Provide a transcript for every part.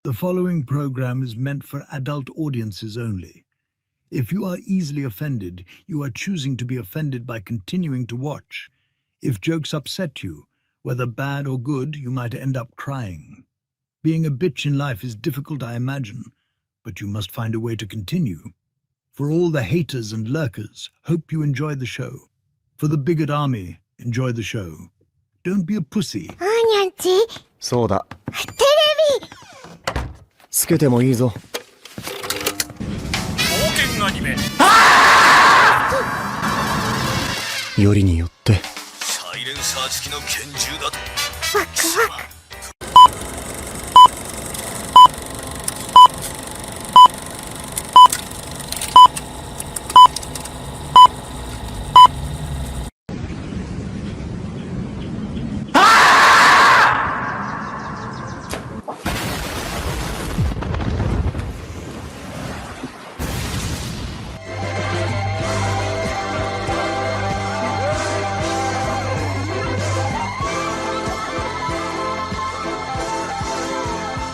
The following program is meant for adult audiences only. If you are easily offended, you are choosing to be offended by continuing to watch. If jokes upset you, whether bad or good, you might end up crying. Being a bitch in life is difficult, I imagine, but you must find a way to continue. For all the haters and lurkers, hope you enjoy the show. For the bigot army, enjoy the show. Don't be a pussy. そうだ。テレビつけてもいいぞ。冒険アニメよりによって。サイレンサー付きの拳銃だと。ワクワク。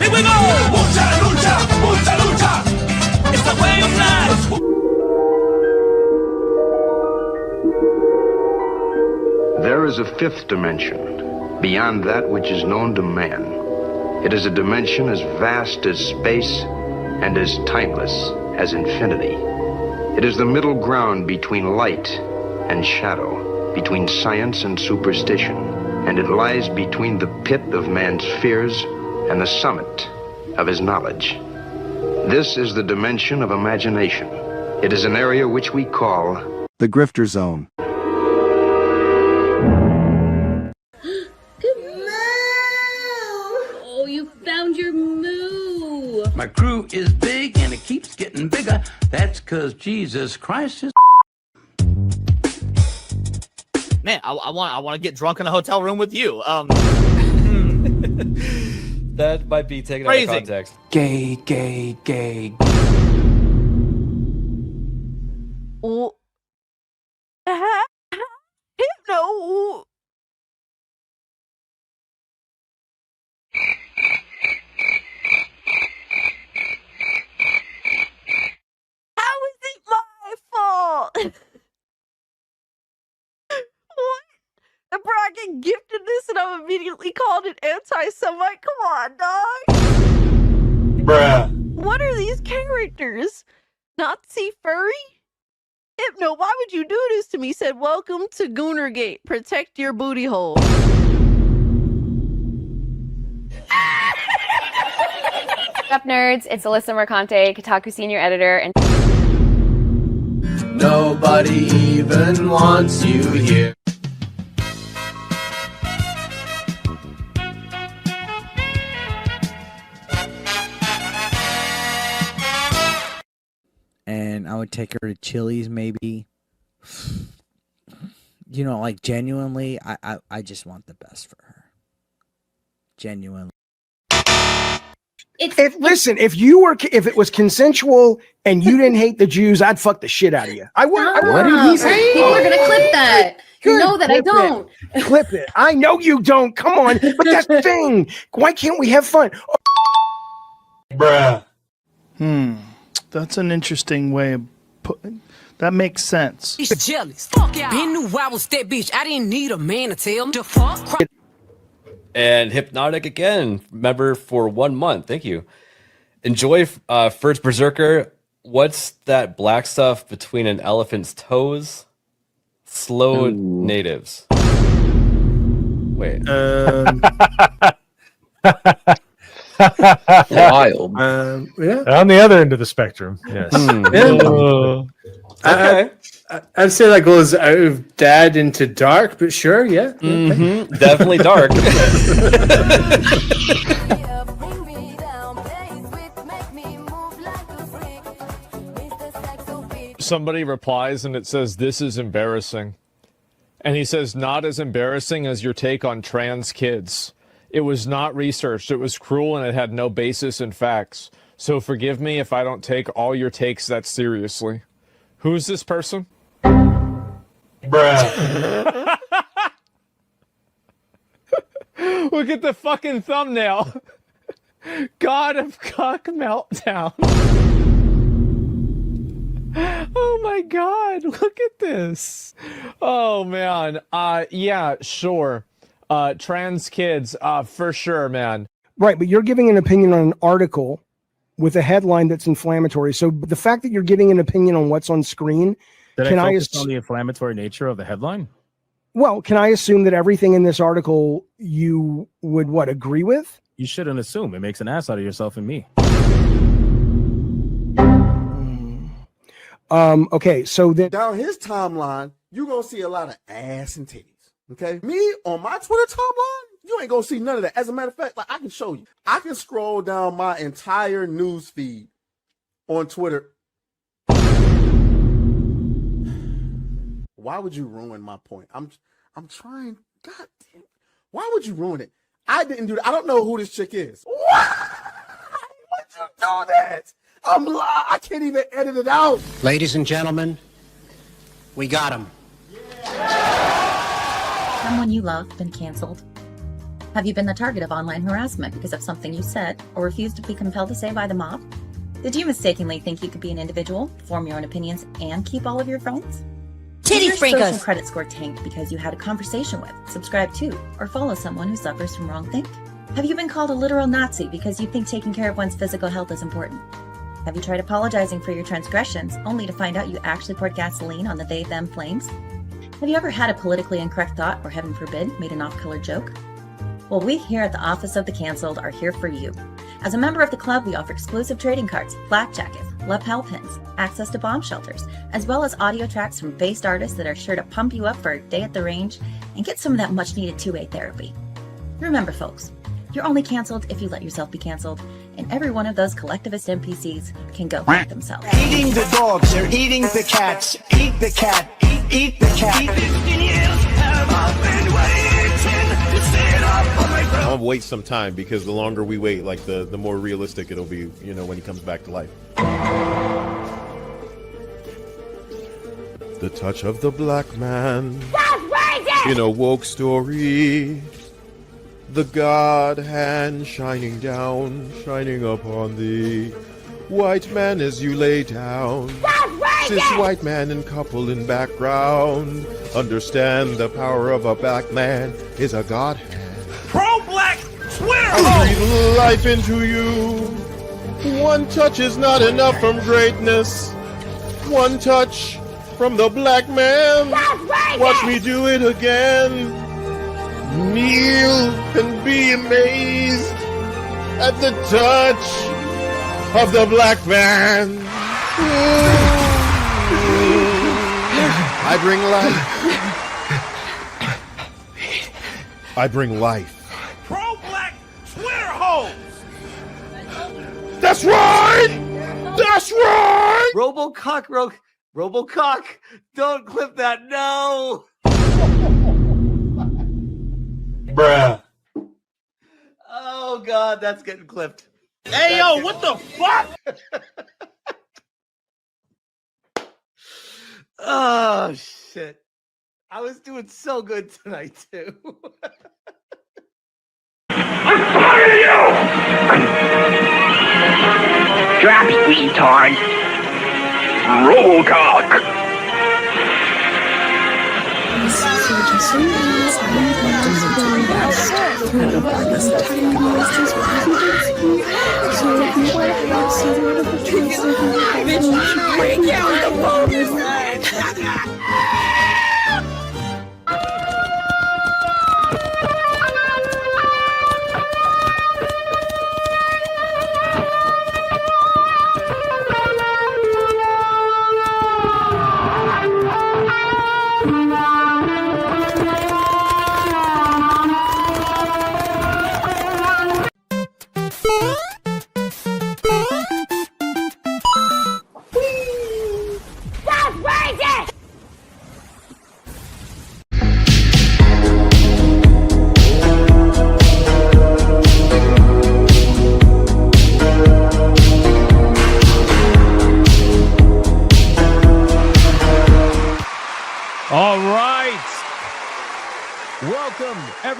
Here we go! Lucha, lucha, lucha, lucha! It's the way of life! There is a fifth dimension, beyond that which is known to man. It is a dimension as vast as space and as timeless as infinity. It is the middle ground between light and shadow, between science and superstition, and it lies between the pit of man's fears and the summit of his knowledge. This is the dimension of imagination. It is an area which we call the Grifter Zone. Oh, you found your moo. My crew is big and it keeps getting bigger. That's because Jesus Christ is. Man, I want to get drunk in a hotel room with you. That might be taken out of context. Gay, gay, gay. Oh. No. How is it my fault? What? The bracket gifted this and I'm immediately called an anti-Semite? Come on, dog. Bruh. What are these characters? Nazi furry? Hypno, why would you do this to me? Said, welcome to Goonergate. Protect your booty hole. What's up, nerds? It's Alyssa Mercante, Kotaku senior editor, and nobody even wants you here. And I would take her to Chili's, maybe. You know, like, genuinely, I just want the best for her. Genuinely. Listen, if it was consensual and you didn't hate the Jews, I'd fuck the shit out of you. I would. What did he say? People are gonna clip that. You know that I don't. Clip it. I know you don't. Come on, but that's the thing. Why can't we have fun? Bruh. That's an interesting way of putting. That makes sense. He's jealous. Fuck yeah. Been knew I was that bitch. I didn't need a man to tell him to fuck. And Hypnotic again, member for 1 month. Thank you. Enjoy First Berserker. What's that black stuff between an elephant's toes? Slow natives. Wait. Wild. Yeah. On the other end of the spectrum. Yes. Okay. I'd say that goes out of dad into dark, but sure, yeah. Mm-hmm. Definitely dark. Somebody replies and it says, "This is embarrassing." And he says, "Not as embarrassing as your take on trans kids. It was not researched. It was cruel and it had no basis in facts. So forgive me if I don't take all your takes that seriously." Who's this person? Bruh. Look at the fucking thumbnail. God of Cock Meltdown. Oh my God, look at this. Oh man. Yeah, sure. Trans kids, for sure, man. Right, but you're giving an opinion on an article with a headline that's inflammatory. So the fact that you're giving an opinion on what's on screen, Did can I I focus on the inflammatory nature of the headline? Well, can I assume that everything in this article you would agree with? You shouldn't assume. It makes an ass out of yourself and me. Okay, so then down his timeline, you're gonna see a lot of ass and titties. Okay, me on my Twitter timeline, you ain't gonna see none of that. As a matter of fact, like I can show you, I can scroll down my entire news feed on Twitter. Why would you ruin my point? I'm trying. God damn. Why would you ruin it? I didn't do that. I don't know who this chick is. Why would you do that? I can't even edit it out. Ladies and gentlemen, we got him. Someone you love been canceled? Have you been the target of online harassment because of something you said or refused to be compelled to say by the mob? Did you mistakenly think you could be an individual, form your own opinions, and keep all of your friends? Did your social credit score tanked because you had a conversation with, subscribe to, or follow someone who suffers from wrongthink? Have you been called a literal Nazi because you think taking care of one's physical health is important? Have you tried apologizing for your transgressions only to find out you actually poured gasoline on the they-them flames? Have you ever had a politically incorrect thought or, heaven forbid, made an off-color joke? Well, we here at the Office of the Cancelled are here for you. As a member of the club, we offer exclusive trading cards, black jackets, lapel pins, access to bomb shelters, as well as audio tracks from based artists that are sure to pump you up for a day at the range and get some of that much-needed two-way therapy. Remember, folks, you're only canceled if you let yourself be canceled, and every one of those collectivist NPCs can go fuck themselves. Eating the dogs, they're eating the cats. Eat the cat, eat the cat. I'll wait some time because the longer we wait, like the more realistic it'll be, you know, when he comes back to life. The touch of the black man in a woke story. The God hand shining down, shining upon thee. White man as you lay down. Cis white man and couple in background. Understand the power of a black man is a God hand. Pro-black Twitter! I breathe life into you. One touch is not enough from greatness. One touch from the black man. Watch me do it again. Kneel and be amazed at the touch of the black man. I bring life. I bring life. Pro-black Twitter hoes! That's right! That's right! Robocock, don't clip that, no! Bruh. Oh God, that's getting clipped. Hey, yo, what the fuck? Oh shit. I was doing so good tonight too. I'm tired of you! Drops, retard. Robocock.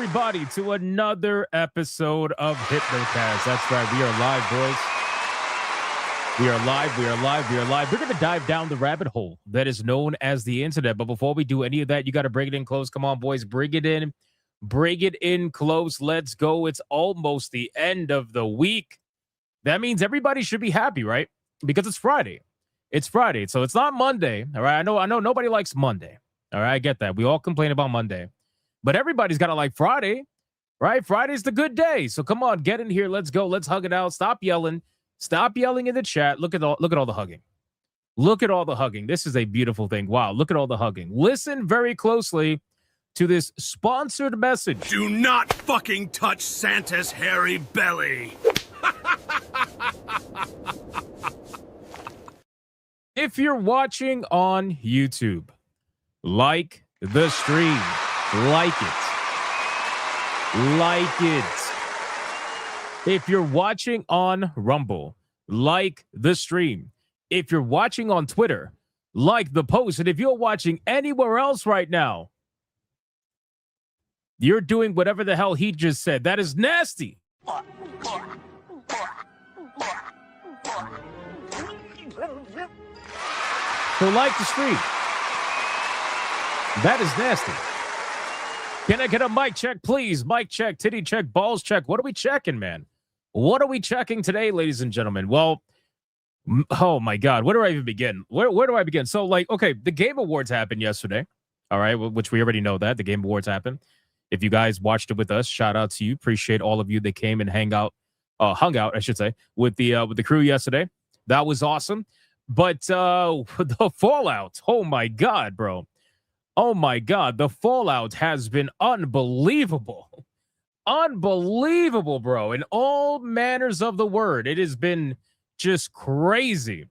everybody, to another episode of Hypnocast. That's right, we are live, boys. We are live, we are live, we are live. We're going to dive down the rabbit hole that is known as the internet. But before we do any of that, you got to bring it in close. Come on, boys, bring it in. Bring it in close. Let's go. It's almost the end of the week. That means everybody should be happy, right? Because it's Friday. It's Friday, so it's not Monday. All right, I know nobody likes Monday. All right, I get that. We all complain about Monday, but everybody's got to like Friday, right? Friday's the good day. So come on, get in here. Let's go. Let's hug it out. Stop yelling. Stop yelling in the chat. Look at all the hugging. Look at all the hugging. This is a beautiful thing. Wow, look at all the hugging. Listen very closely to this sponsored message. Do not fucking touch Santa's hairy belly. If you're watching on YouTube, like the stream. Like it. Like it. If you're watching on Rumble, like the stream. If you're watching on Twitter, like the post. And if you're watching anywhere else right now, you're doing whatever the hell he just said. That is nasty. So like the stream. That is nasty. Can I get a mic check, please? Mic check, titty check, balls check. What are we checking, man? What are we checking today, ladies and gentlemen? Well, oh my God, where do I even begin? Where do I begin? So, like, okay, the Game Awards happened yesterday. All right, which we already know that the Game Awards happened. If you guys watched it with us, shout out to you. Appreciate all of you that came and hung out, I should say, with the crew yesterday. That was awesome. But the fallout, oh my God, bro. Oh my God, the fallout has been unbelievable. Unbelievable, bro. In all manners of the word. It has been just crazy.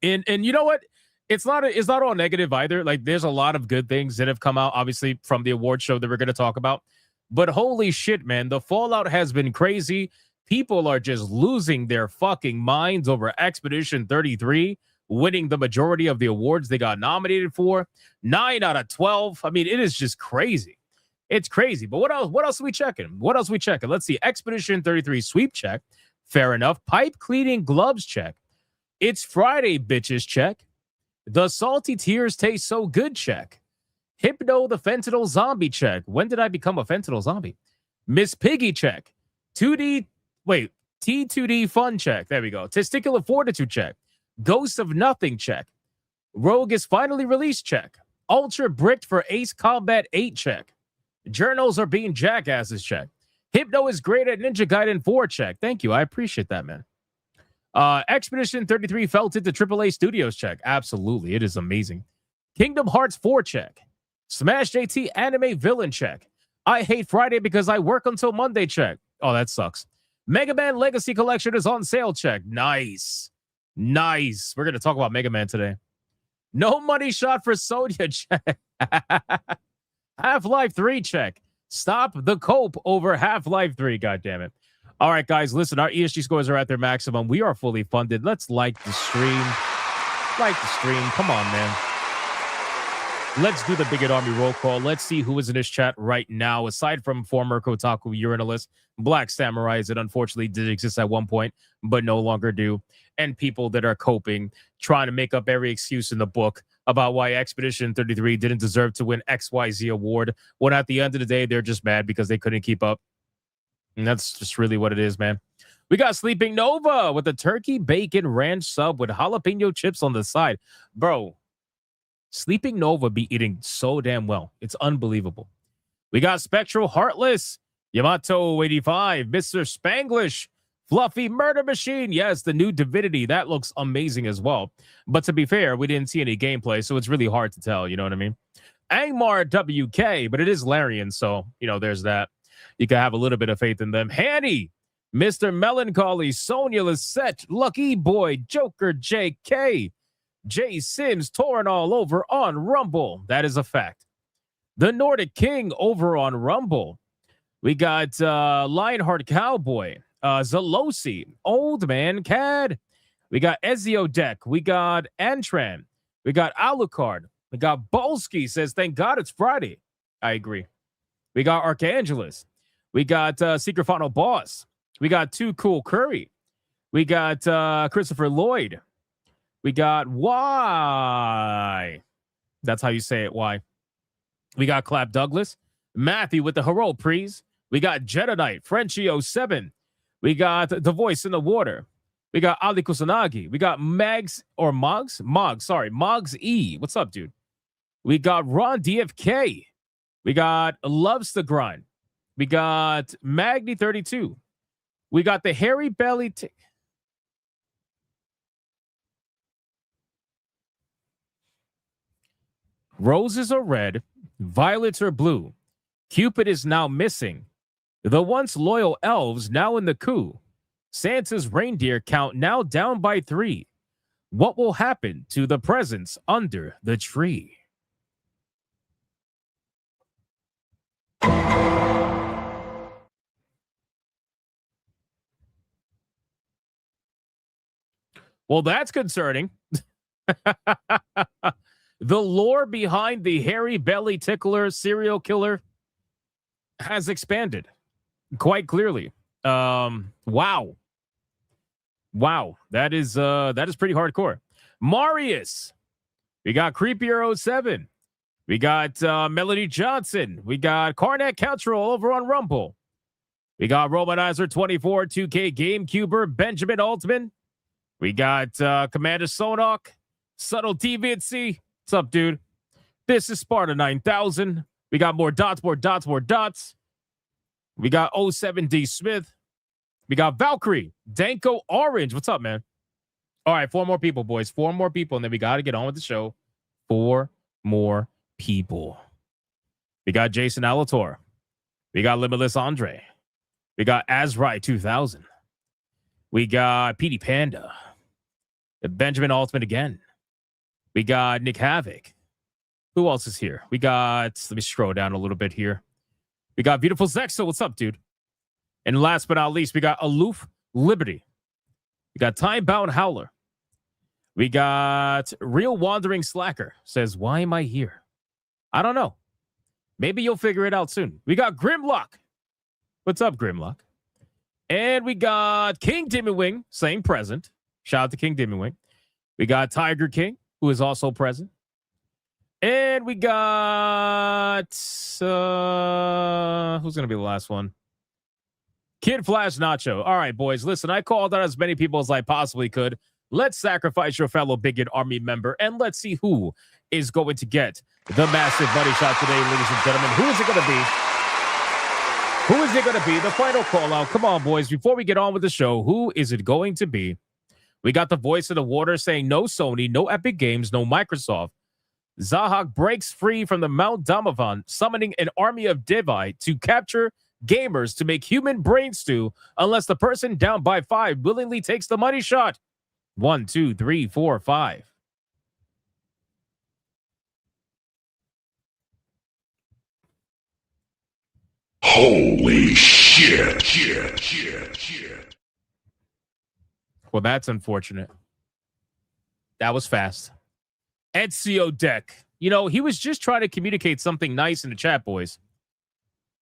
And you know what? It's not all negative either. Like, there's a lot of good things that have come out, obviously, from the award show that we're going to talk about. But holy shit, man, the fallout has been crazy. People are just losing their fucking minds over Expedition 33 winning the majority of the awards they got nominated for. 9 out of 12. I mean, it is just crazy. It's crazy. But what else are we checking? What else are we checking? Let's see. Expedition 33 sweep check. Fair enough. Pipe cleaning gloves check. It's Friday, bitches check. The salty tears taste so good check. Hypno the fentanyl zombie check. When did I become a fentanyl zombie? Miss Piggy check. T2D fun check. There we go. Testicular fortitude check. Ghost of Nothing check. Rogue is finally released check. Ultra bricked for Ace Combat 8 check. Journals are being jackasses check. Hypno is great at Ninja Gaiden 4 check. Thank you. I appreciate that, man. Expedition 33 felt it to AAA Studios check. Absolutely. It is amazing. Kingdom Hearts 4 check. Smash JT anime villain check. I hate Friday because I work until Monday check. Oh, that sucks. Megaman Legacy Collection is on sale check. Nice. Nice. We're going to talk about Megaman today. No money shot for Sonya check. Half-Life 3 check. Stop the cope over Half-Life 3. God damn it. All right, guys, listen, our ESG scores are at their maximum. We are fully funded. Let's like the stream. Like the stream. Come on, man. Let's do the Bigot Army roll call. Let's see who is in this chat right now. Aside from former Kotaku urinalist, Black Samurais that unfortunately did exist at one point, but no longer do, and people that are coping, trying to make up every excuse in the book about why Expedition 33 didn't deserve to win XYZ award, when at the end of the day, they're just mad because they couldn't keep up. And that's just really what it is, man. We got Sleeping Nova with a turkey bacon ranch sub with jalapeno chips on the side. Bro, Sleeping Nova be eating so damn well. It's unbelievable. We got Spectral Heartless, Yamato 85, Mr. Spanglish, Fluffy Murder Machine. Yes, the new Divinity. That looks amazing as well. But to be fair, we didn't see any gameplay, so it's really hard to tell. You know what I mean? Angmar WK, but it is Larian, so, you know, there's that. You can have a little bit of faith in them. Hanny, Mr. Melancholy, Sonia Lisette, Lucky Boy, Joker JK, Jay Sims touring all over on Rumble. That is a fact. The Nordic King over on Rumble. We got Lionheart Cowboy, Zalosi, Old Man Cad. We got Ezio Deck. We got Antran. We got Alucard. We got Bolski says, thank God it's Friday. I agree. We got Archangelus. We got Secret Final Boss. We got Too Cool Curry. We got Christopher Lloyd. We got Y. That's how you say it, Y. We got Clap Douglas. Matthew with the Heroic Prees. We got Jedi Knight, Frenchie07. We got The Voice in the Water. We got Ali Kusanagi. We got Mags E. What's up, dude? We got Ron DFK. We got Loves the Grind. We got Magni32. We got the Hairy Belly. Roses are red. Violets are blue. Cupid is now missing. The once loyal elves now in the coup. Santa's reindeer count now down by 3. What will happen to the presents under the tree? Well, that's concerning. The lore behind the hairy belly tickler serial killer has expanded quite clearly. Wow. That is pretty hardcore. Marius. We got Creepier07. We got Melody Johnson. We got Carnet Countral over on Rumble. We got Romanizer24, 2K GameCuber, Benjamin Altman. We got Commander Sonok, Subtle Deviancy. What's up, dude? This is Sparta 9000. We got more dots. We got 07D Smith. We got Valkyrie, Danko Orange. What's up, man? All right, 4 more people, boys. 4 more people, and then we got to get on with the show. 4 more people. We got Jason Alator. We got Limitless Andre. We got Azrai 2000. We got Petey Panda. Benjamin Altman again. We got Nick Havoc. Who else is here? We got, let me scroll down a little bit here. We got Beautiful Zexo. What's up, dude? And last but not least, we got Aloof Liberty. We got Time Bound Howler. We got Real Wandering Slacker. Says, why am I here? I don't know. Maybe you'll figure it out soon. We got Grimlock. What's up, Grimlock? And we got King Dimmy saying present. Shout out to King Dimmy. We got Tiger King, who is also present. And we got who's gonna be the last one? Kid Flash Nacho. All right, boys. Listen, I called out as many people as I possibly could. Let's sacrifice your fellow Bigot Army member, and let's see who is going to get the massive money shot today, ladies and gentlemen. Who is it going to be? Who is it going to be? The final call out. Come on, boys. Before we get on with the show, who is it going to be? We got the voice of the water saying no Sony, no Epic Games, no Microsoft. Zahak breaks free from the Mount Donovan, summoning an army of Devi to capture gamers to make human brain stew unless the person down by 5 willingly takes the money shot. 1, 2, 3, 4, 5. Holy shit. Well, that's unfortunate. That was fast. Ezio Deck. You know, he was just trying to communicate something nice in the chat, boys.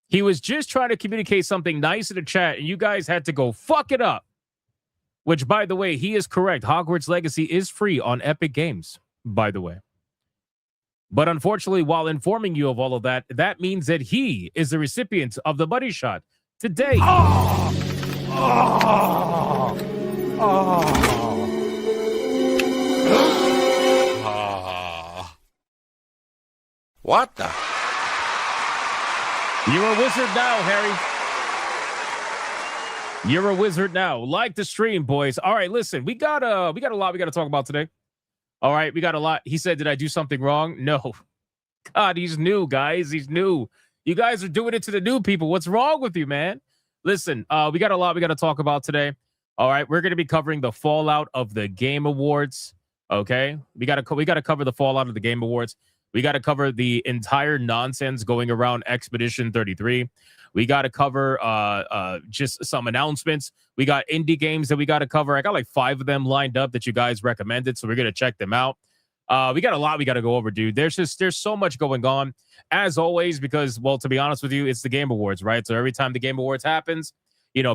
He was just trying to communicate something nice in the chat, and you guys had to go fuck it up. Which, by the way, he is correct. Hogwarts Legacy is free on Epic Games, by the way. But unfortunately, while informing you of all of that, that means that he is the recipient of the money shot today. What the? You're a wizard now, Harry. You're a wizard now. Like the stream, boys. All right, listen, we got a lot we got to talk about today. All right, we got a lot. He said, did I do something wrong? No. God, he's new, guys. He's new. You guys are doing it to the new people. What's wrong with you, man? Listen, we got a lot we got to talk about today. All right, we're going to be covering the fallout of the Game Awards. Okay, we got to cover the fallout of the Game Awards. We got to cover the entire nonsense going around Expedition 33. We got to cover just some announcements. We got indie games that we got to cover. I got like 5 of them lined up that you guys recommended, so we're going to check them out. We got a lot we got to go over, dude. There's so much going on, as always, because, well, to be honest with you, it's the Game Awards, right? So every time the Game Awards happens,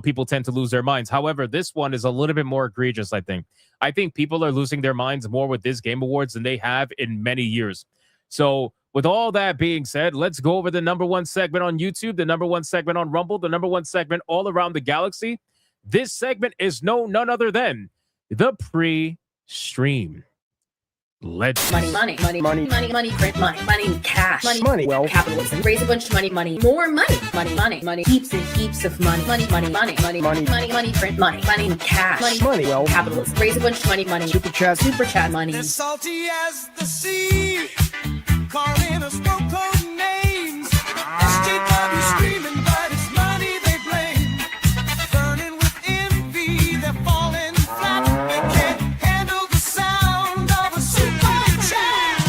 people tend to lose their minds. However, this one is a little bit more egregious, I think. I think people are losing their minds more with this Game Awards than they have in many years. So with all that being said, let's go over the number one segment on YouTube, the number one segment on Rumble, the number one segment all around the galaxy. This segment is none other than the pre-stream. Let's money, print money, cash, money, wealth, capitalism, raise a bunch of money, more money, heaps and heaps of money, money, print money, cash, money, wealth, capitalism, raise a bunch of money, super chat money. As salty as the sea, calling us no-code names. SJW screaming, but it's money they blame. Burning with envy, they're falling flat. They can't handle the sound of a super chat.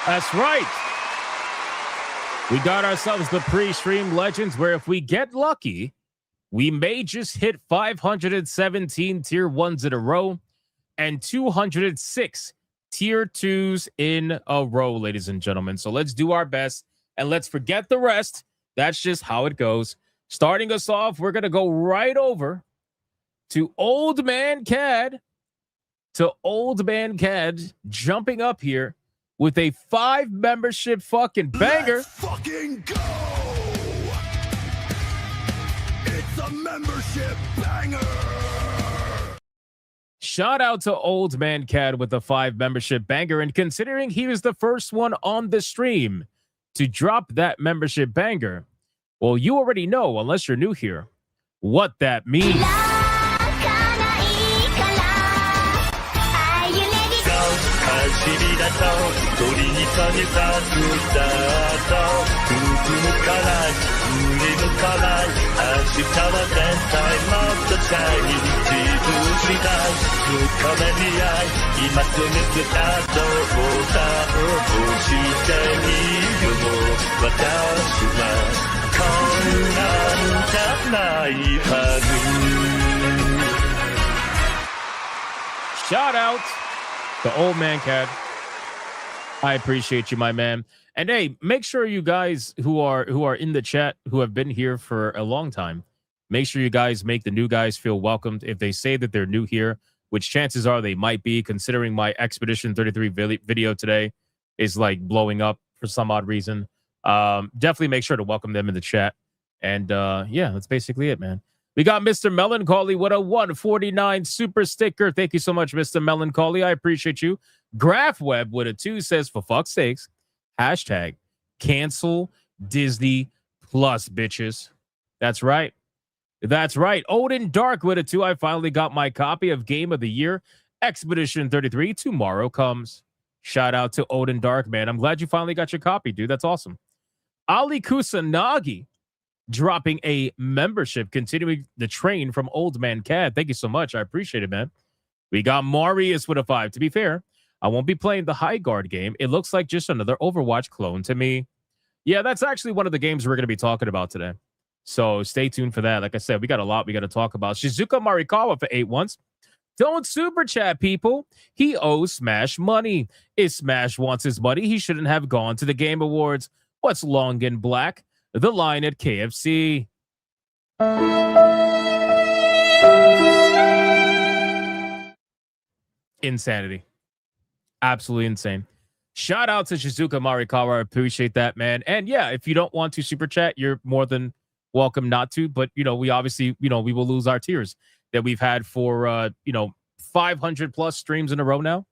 That's right. We got ourselves the pre-stream legends, where if we get lucky, we may just hit 517 tier 1s in a row and 206 tier 2s in a row, ladies and gentlemen. So let's do our best and let's forget the rest. That's just how it goes. Starting us off, we're going to go right over to Old Man Cad. Jumping up here with a 5 membership fucking banger. Let's fucking go! It's a membership banger! Shout out to Old Man Cad with a 5 membership banger. And considering he was the first one on the stream to drop that membership banger, well, you already know, unless you're new here, what that means. Shout out to Old Man Cad. I appreciate you, my man. And hey, make sure you guys who are in the chat, who have been here for a long time, make sure you guys make the new guys feel welcomed. If they say that they're new here, which chances are they might be, considering my Expedition 33 video today is like blowing up for some odd reason. Definitely make sure to welcome them in the chat. And yeah, that's basically it, man. We got Mr. Melancholy with a 149 super sticker. Thank you so much, Mr. Melancholy. I appreciate you. GraphWeb with a 2 says, for fuck's sakes, hashtag cancel Disney Plus, bitches. That's right. That's right. Odin Dark with a 2. I finally got my copy of Game of the Year, Expedition 33. Tomorrow comes. Shout out to Odin Dark, man. I'm glad you finally got your copy, dude. That's awesome. Ali Kusanagi dropping a membership, continuing the train from Old Man Cad. Thank you so much. I appreciate it, man. We got Marius with a 5. To be fair, I won't be playing the High Guard game. It looks like just another Overwatch clone to me. Yeah, that's actually one of the games we're going to be talking about today. So stay tuned for that. Like I said, we got a lot we got to talk about. Shizuka Marikawa for 8 once. Don't super chat, people. He owes Smash money. If Smash wants his money, he shouldn't have gone to the Game Awards. What's long and black? The line at KFC. Insanity. Absolutely insane. Shout out to Shizuka Marikawa. I appreciate that, man. And yeah, if you don't want to super chat, you're more than welcome not to. But, we obviously, we will lose our tiers that we've had for, 500 plus streams in a row now.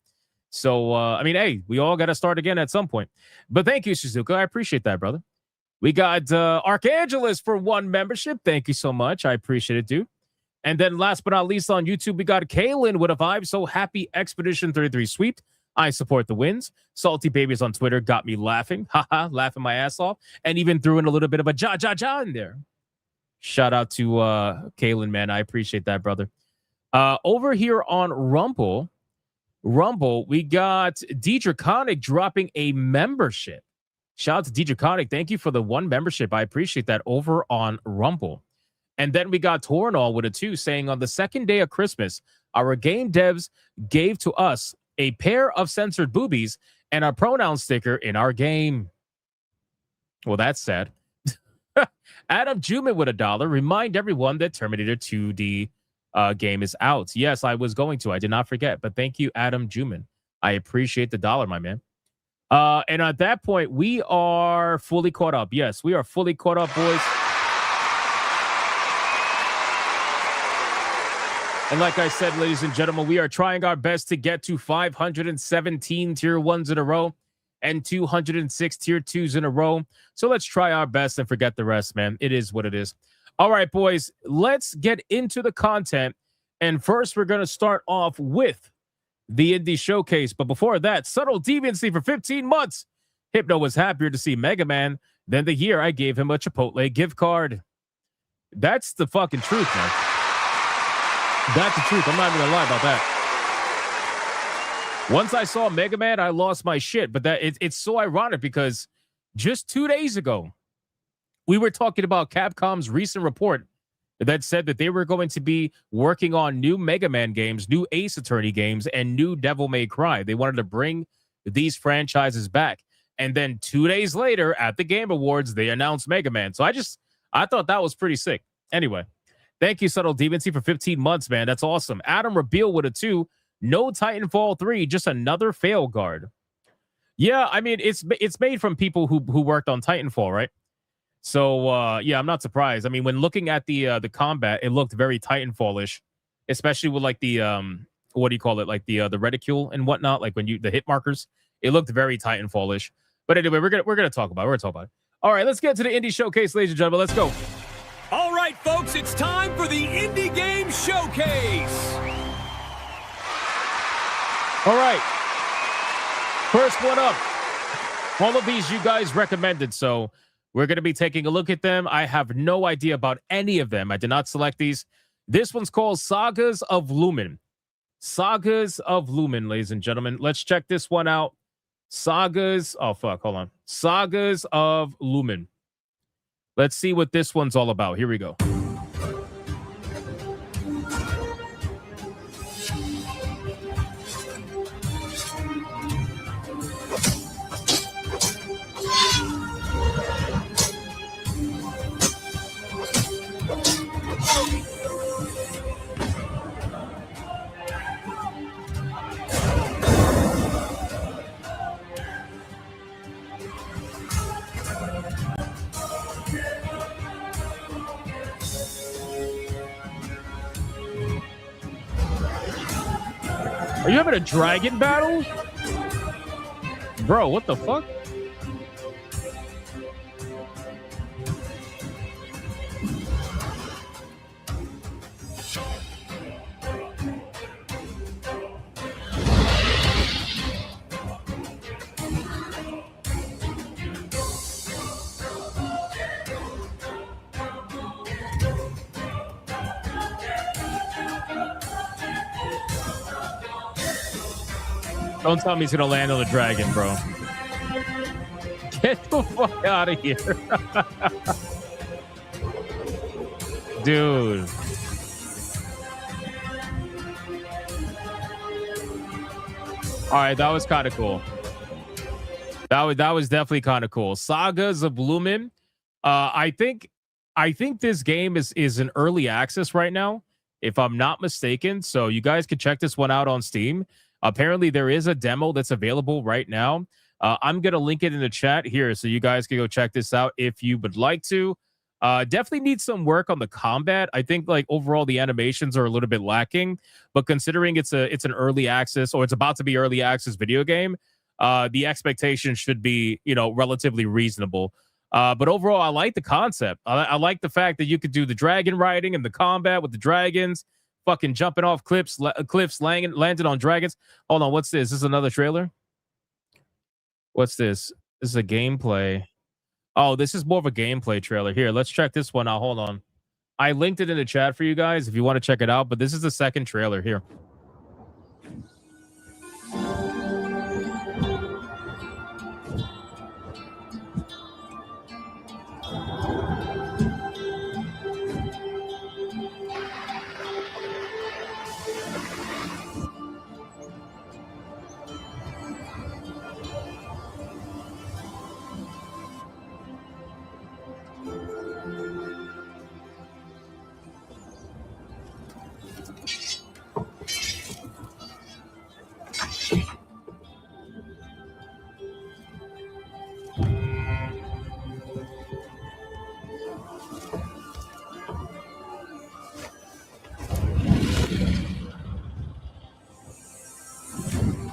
So, I mean, hey, we all got to start again at some point. But thank you, Shizuka. I appreciate that, brother. We got Archangelus for 1 membership. Thank you so much. I appreciate it, dude. And then last but not least on YouTube, we got Kaylin with a 5. So happy Expedition 33 sweep. I support the wins. Salty Babies on Twitter got me laughing. Haha, laughing my ass off. And even threw in a little bit of a ja in there. Shout out to Kaylin, man. I appreciate that, brother. Over here on Rumble, we got Draconic dropping a membership. Shout out to Draconic. Thank you for the 1 membership. I appreciate that over on Rumble. And then we got Tornall with a 2 saying, on the second day of Christmas, our game devs gave to us a pair of censored boobies, and a pronoun sticker in our game. Well, that's sad. Adam Juman with $1. Remind everyone that Terminator 2D game is out. Yes, I was going to. I did not forget. But thank you, Adam Juman. I appreciate the dollar, my man. And at that point, we are fully caught up. Yes, we are fully caught up, boys. And like I said, ladies and gentlemen, we are trying our best to get to 517 tier 1s in a row and 206 tier 2s in a row. So let's try our best and forget the rest, man. It is what it is. All right, boys, let's get into the content. And first, we're going to start off with the Indie Showcase. But before that, Subtle Deviancy for 15 months. Hypno was happier to see Megaman than the year I gave him a Chipotle gift card. That's the fucking truth, man. That's the truth. I'm not even gonna lie about that. Once I saw Mega Man, I lost my shit. But it's so ironic because just 2 days ago, we were talking about Capcom's recent report that said that they were going to be working on new Mega Man games, new Ace Attorney games, and new Devil May Cry. They wanted to bring these franchises back. And then 2 days later, at the Game Awards, they announced Mega Man. So I thought that was pretty sick. Anyway. Thank you, Subtle Deviancy, for 15 months, man. That's awesome. Adam Rabeal with a 2. No Titanfall 3, just another fail guard. Yeah, I mean, it's made from people who worked on Titanfall, right? So, yeah, I'm not surprised. I mean, when looking at the combat, it looked very Titanfall-ish, especially with, like, the, what do you call it? Like, the reticule and whatnot, like, when the hit markers. It looked very Titanfall-ish. But anyway, we're gonna talk about it. All right, let's get to the Indie Showcase, ladies and gentlemen. Let's go. All right, folks, it's time for the Indie Game Showcase. All right. First one up. All of these you guys recommended, so we're going to be taking a look at them. I have no idea about any of them. I did not select these. This one's called Sagas of Lumen. Sagas of Lumen, ladies and gentlemen. Let's check this one out. Sagas. Oh, fuck. Hold on. Sagas of Lumen. Let's see what this one's all about. Here we go. Are you having a dragon battle? Bro, what the fuck? Don't tell me he's gonna land on the dragon, bro. Get the fuck out of here. Dude. All right, that was kind of cool. That was definitely kind of cool. Sagas of Lumen. I think this game is in early access right now, if I'm not mistaken. So you guys can check this one out on Steam. Apparently, there is a demo that's available right now. I'm going to link it in the chat here so you guys can go check this out if you would like to. Definitely needs some work on the combat. I think like overall the animations are a little bit lacking, but considering it's an early access or it's about to be early access video game, the expectation should be, relatively reasonable. But overall, I like the concept. I like the fact that you could do the dragon riding and the combat with the dragons. Fucking jumping off cliffs, landing on dragons. Hold on, what's this? This is another trailer? What's this? This is a gameplay. Oh, this is more of a gameplay trailer. Here, let's check this one out. Hold on. I linked it in the chat for you guys if you want to check it out, but this is the second trailer here.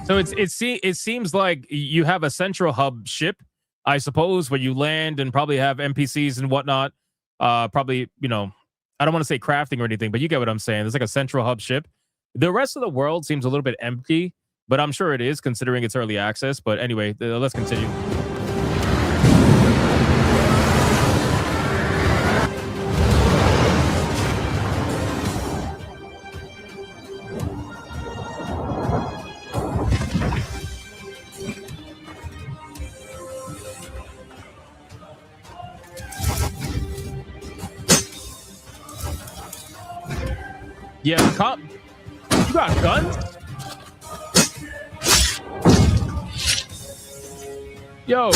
So it seems like you have a central hub ship, I suppose, where you land and probably have NPCs and whatnot. Probably, you know, I don't want to say crafting or anything, but you get what I'm saying. There's like a central hub ship. The rest of the world seems a little bit empty, but I'm sure it is considering it's early access. But anyway, let's continue. Yeah, you got guns? Yo.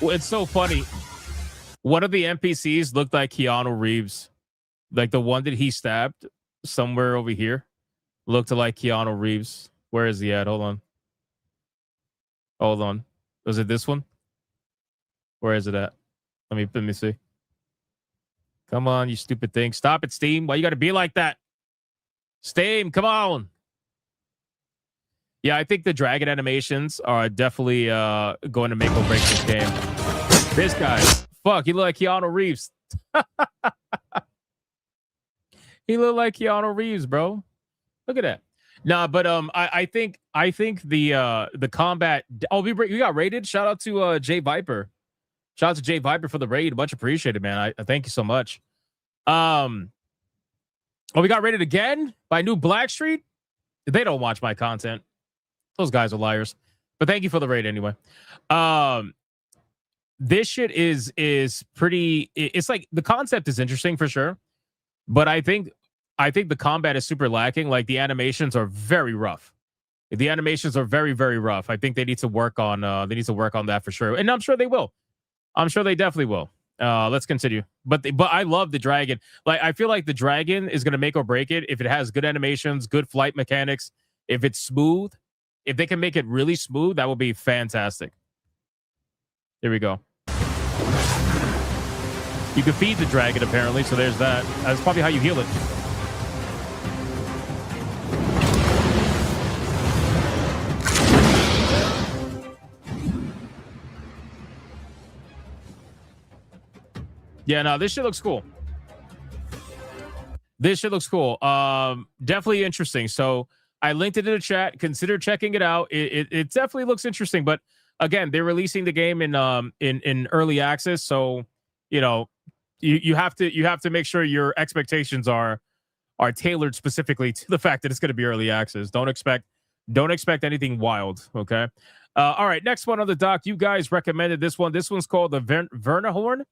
Well, it's so funny. One of the NPCs looked like Keanu Reeves. Like the one that he stabbed somewhere over here looked like Keanu Reeves. Where is he at? Hold on. Hold on. Was it this one? Where is it at? Let me see. Come on, you stupid thing. Stop it, Steam. Why you gotta be like that? Steam, come on. Yeah, I think the dragon animations are definitely going to make or break this game. This guy, fuck, he look like Keanu Reeves. He look like Keanu Reeves, bro. Look at that. Nah, but I think the combat. Oh, we got raided. Shout out to Jay Viper. Shout out to Jay Viper for the raid. Much appreciated, man. I thank you so much. Oh, we got raided again by New Blackstreet. They don't watch my content. Those guys are liars. But thank you for the raid anyway. This shit is pretty. It's like the concept is interesting for sure, but I think the combat is super lacking. Like the animations are very rough. The animations are very, very rough. I think they need to work on that for sure, and I'm sure they will. I'm sure they definitely will. Let's continue. But I love the dragon. Like I feel like the dragon is gonna make or break it if it has good animations, good flight mechanics. If it's smooth, if they can make it really smooth, that would be fantastic. Here we go. You can feed the dragon apparently, so there's that. That's probably how you heal it. Yeah, no, this shit looks cool. This shit looks cool. Definitely interesting. So I linked it in the chat. Consider checking it out. It definitely looks interesting. But again, they're releasing the game in early access, so you know you have to make sure your expectations are tailored specifically to the fact that it's going to be early access. Don't expect anything wild. Okay. All right. Next one on the dock. You guys recommended this one. This one's called the Vernahorn.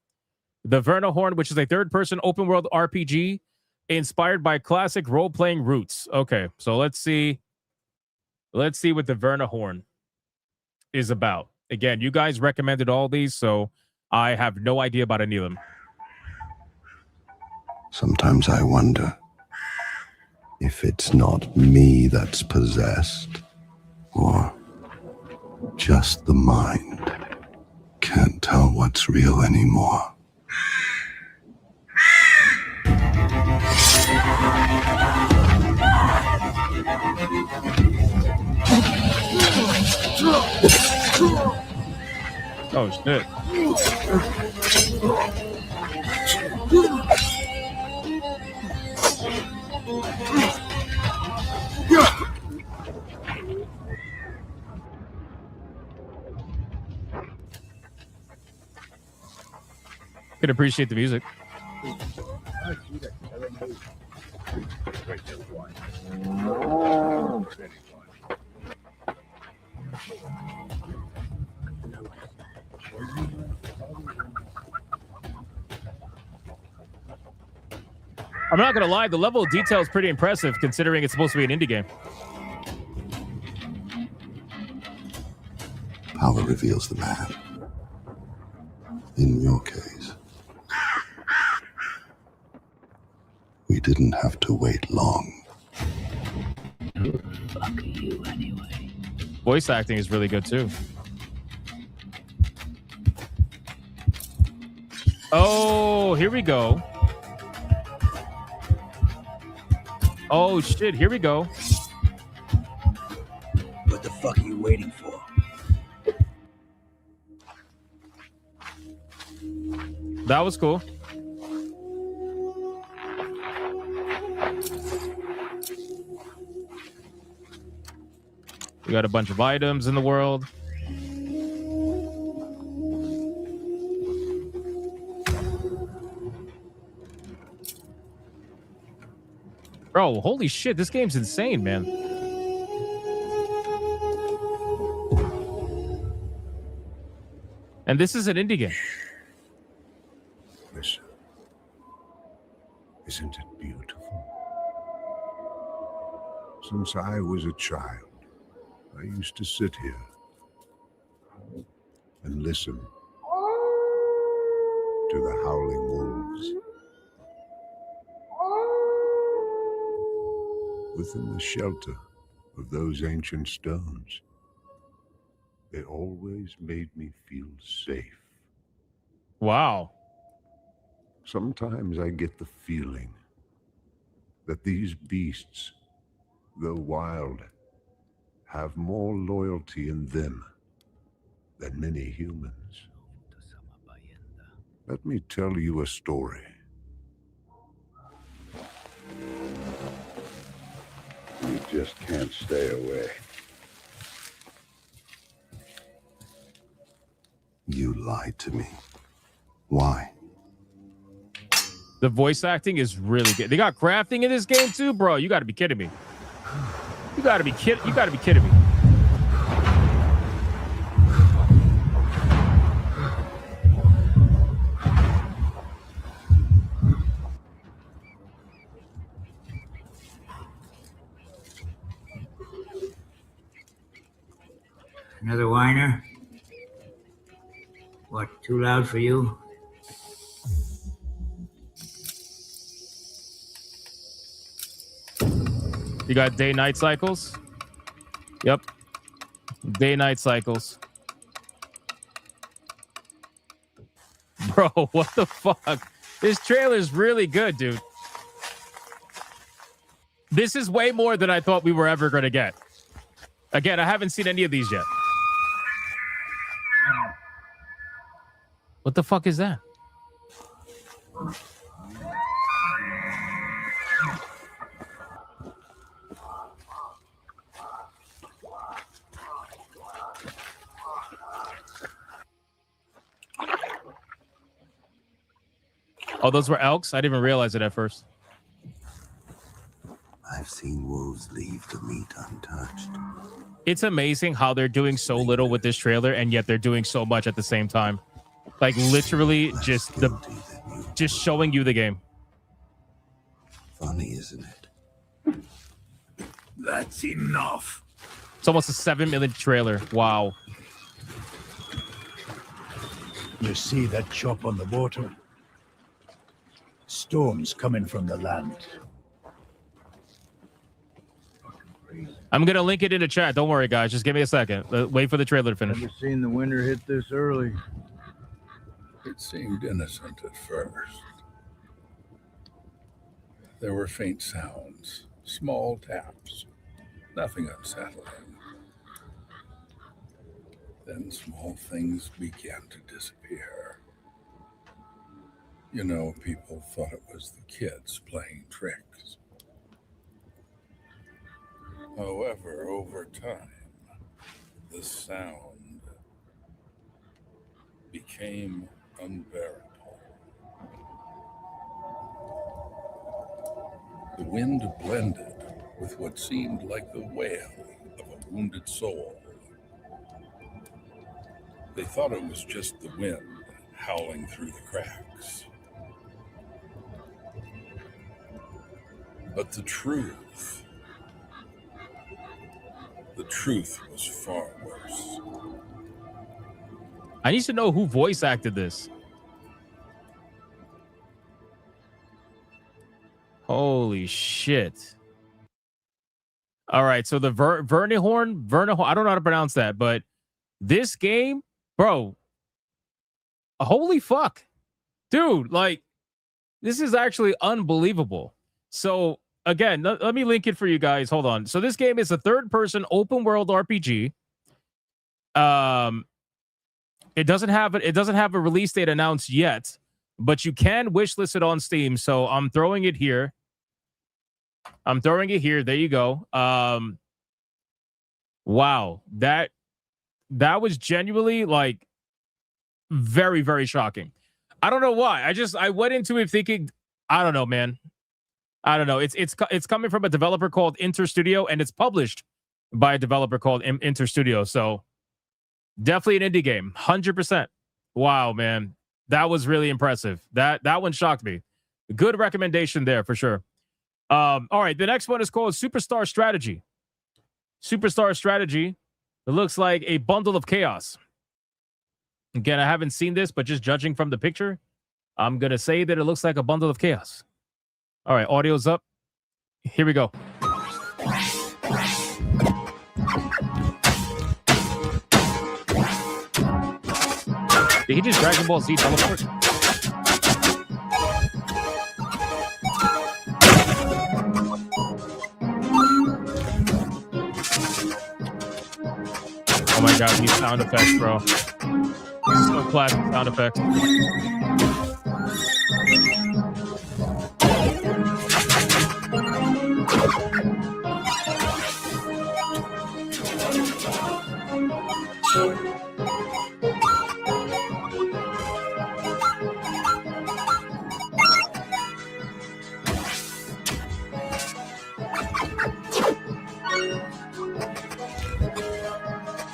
The Vernahorn, which is a third-person open-world RPG inspired by classic role-playing roots. Okay, so let's see what the Vernahorn is about. Again, you guys recommended all these, so I have no idea about any of them. Sometimes I wonder if it's not me that's possessed, or just the mind. Can't tell what's real anymore. Oh shit. Could appreciate the music. I'm not gonna lie, the level of detail is pretty impressive considering it's supposed to be an indie game. Power reveals the man. In your case, didn't have to wait long. Who the fuck are you anyway? Voice acting is really good too. Oh, here we go. Oh shit, here we go. What the fuck are you waiting for? That was cool. We got a bunch of items in the world. Bro, holy shit, this game's insane, man. And this is an indie game. Listen, isn't it beautiful? Since I was a child, I used to sit here and listen to the howling wolves. Within the shelter of those ancient stones, they always made me feel safe. Wow. Sometimes I get the feeling that these beasts, though wild, have more loyalty in them than many humans. Let me tell you a story. You just can't stay away. You lied to me. Why? The voice acting is really good. They got crafting in this game too, bro. You got to be kidding me. You got to be kidding. You got to be kidding me. Another whiner? What, too loud for you? You got day-night cycles? Yep. Day-night cycles. Bro, what the fuck? This trailer's really good, dude. This is way more than I thought we were ever going to get. Again, I haven't seen any of these yet. What the fuck is that? Oh, those were elks? I didn't even realize it at first. I've seen wolves leave the meat untouched. It's amazing how they're doing so little with this trailer, and yet they're doing so much at the same time. Like literally just showing you the game. Funny, isn't it? That's enough. It's almost a 7-minute trailer. Wow. You see that chop on the water? Storms coming from the land. I'm going to link it in the chat. Don't worry, guys. Just give me a second. Wait for the trailer to finish. Never seen the winter hit this early. It seemed innocent at first. There were faint sounds, small taps, nothing unsettling. Then small things began to disappear. You know, people thought it was the kids playing tricks. However, over time, the sound became unbearable. The wind blended with what seemed like the wail of a wounded soul. They thought it was just the wind howling through the cracks. But the truth was far worse. I need to know who voice acted this. Holy Holy shit. All right, so the Vernihorn, I don't know how to pronounce that, but this game, bro, holy fuck. Dude, like, this is actually unbelievable. So, again, let me link it for you guys. Hold on. So this game is a third-person open-world RPG. It doesn't have a release date announced yet, but you can wishlist it on Steam. So I'm throwing it here. There you go. Wow, that was genuinely like very, very shocking. I don't know why. I went into it thinking, I don't know, man. I don't know. It's coming from a developer called Interstudio, and it's published by a developer called Interstudio. So definitely an indie game, 100%. Wow, man, that was really impressive. That one shocked me. Good recommendation there for sure. All right, the next one is called Superstar Strategy. Superstar Strategy. It looks like a bundle of chaos. Again, I haven't seen this, but just judging from the picture, I'm gonna say that it looks like a bundle of chaos. All right, audio's up. Here we go. Did he just Dragon Ball Z teleport? Oh my god, these sound effects, bro. So classic sound effects.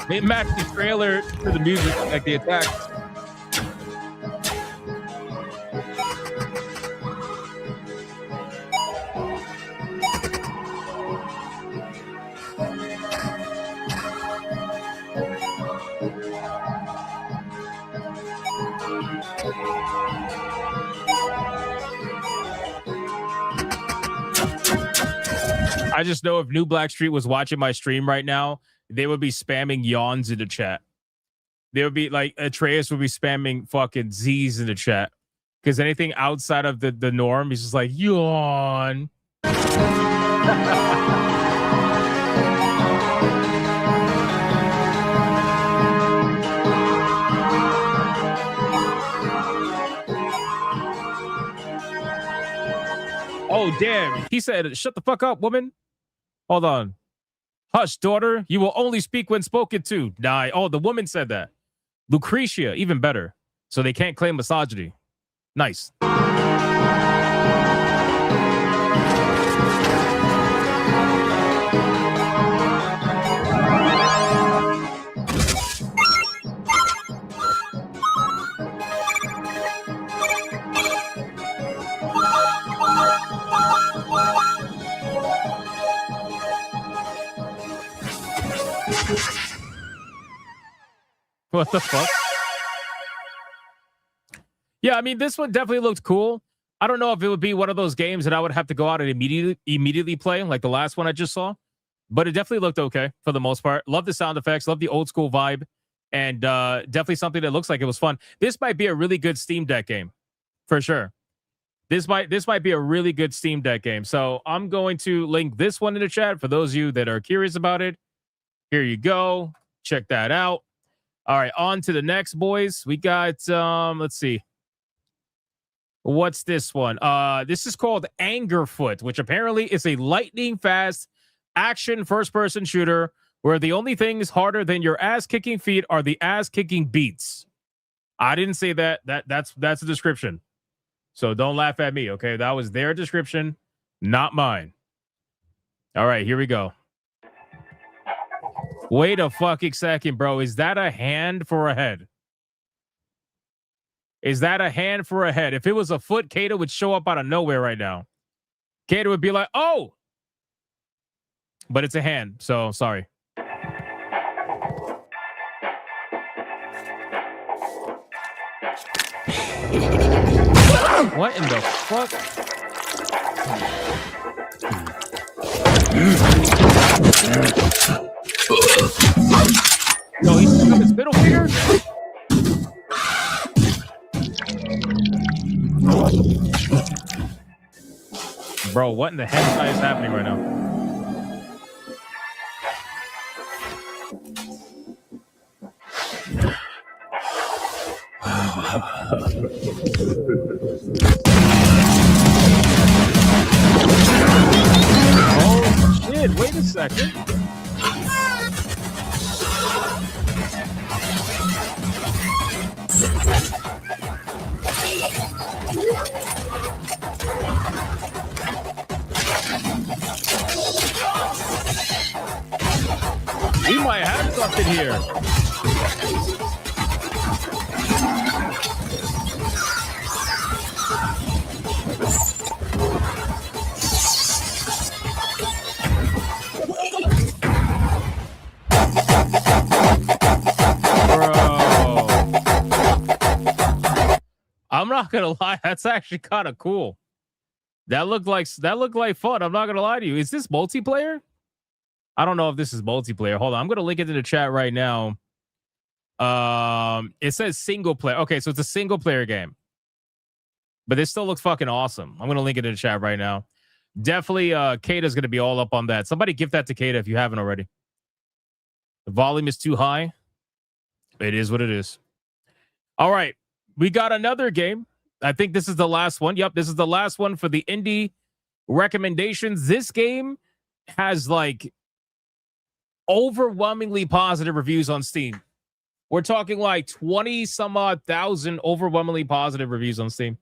They matched the trailer to the music, like the attack. I just know if New Blackstreet was watching my stream right now, they would be spamming yawns in the chat. They would be like, Atreus would be spamming fucking Z's in the chat. Because anything outside of the norm, he's just like, yawn. Oh, damn. He said, shut the fuck up, woman. Hold on. Hush, daughter. You will only speak when spoken to. Nah. Oh, the woman said that. Lucretia, even better. So they can't claim misogyny. Nice. What the fuck? Yeah, I mean, this one definitely looked cool. I don't know if it would be one of those games that I would have to go out and immediately play, like the last one I just saw. But it definitely looked okay for the most part. Love the sound effects, love the old school vibe, and definitely something that looks like it was fun. This might be a really good Steam Deck game, for sure. This might be a really good Steam Deck game. So I'm going to link this one in the chat for those of you that are curious about it. Here you go. Check that out. All right, on to the next, boys. We got, let's see. What's this one? This is called Angerfoot, which apparently is a lightning-fast action first-person shooter where the only things harder than your ass-kicking feet are the ass-kicking beats. I didn't say that. That's the description. So don't laugh at me, okay? That was their description, not mine. All right, here we go. Wait a fucking second, bro. Is that a hand for a head? Is that a hand for a head? If it was a foot, Kato would show up out of nowhere right now. Kato would be like, oh! But it's a hand, so sorry. What in the fuck? No, he stuck up his middle finger? Bro, what in the hentai is happening right now? Oh shit, wait a second. We might have something here. I'm not gonna lie, that's actually kind of cool. That looked like fun. I'm not gonna lie to you. Is this multiplayer? I don't know if this is multiplayer. Hold on, I'm gonna link it in the chat right now. It says single player. Okay, so it's a single player game, but this still looks fucking awesome. I'm gonna link it in the chat right now. Definitely, Kata's gonna be all up on that. Somebody give that to Kata if you haven't already. The volume is too high. It is what it is. All right. We got another game. I think this is the last one. Yep, this is the last one for the indie recommendations. This game has like overwhelmingly positive reviews on Steam. We're talking like 20 some odd thousand overwhelmingly positive reviews on Steam.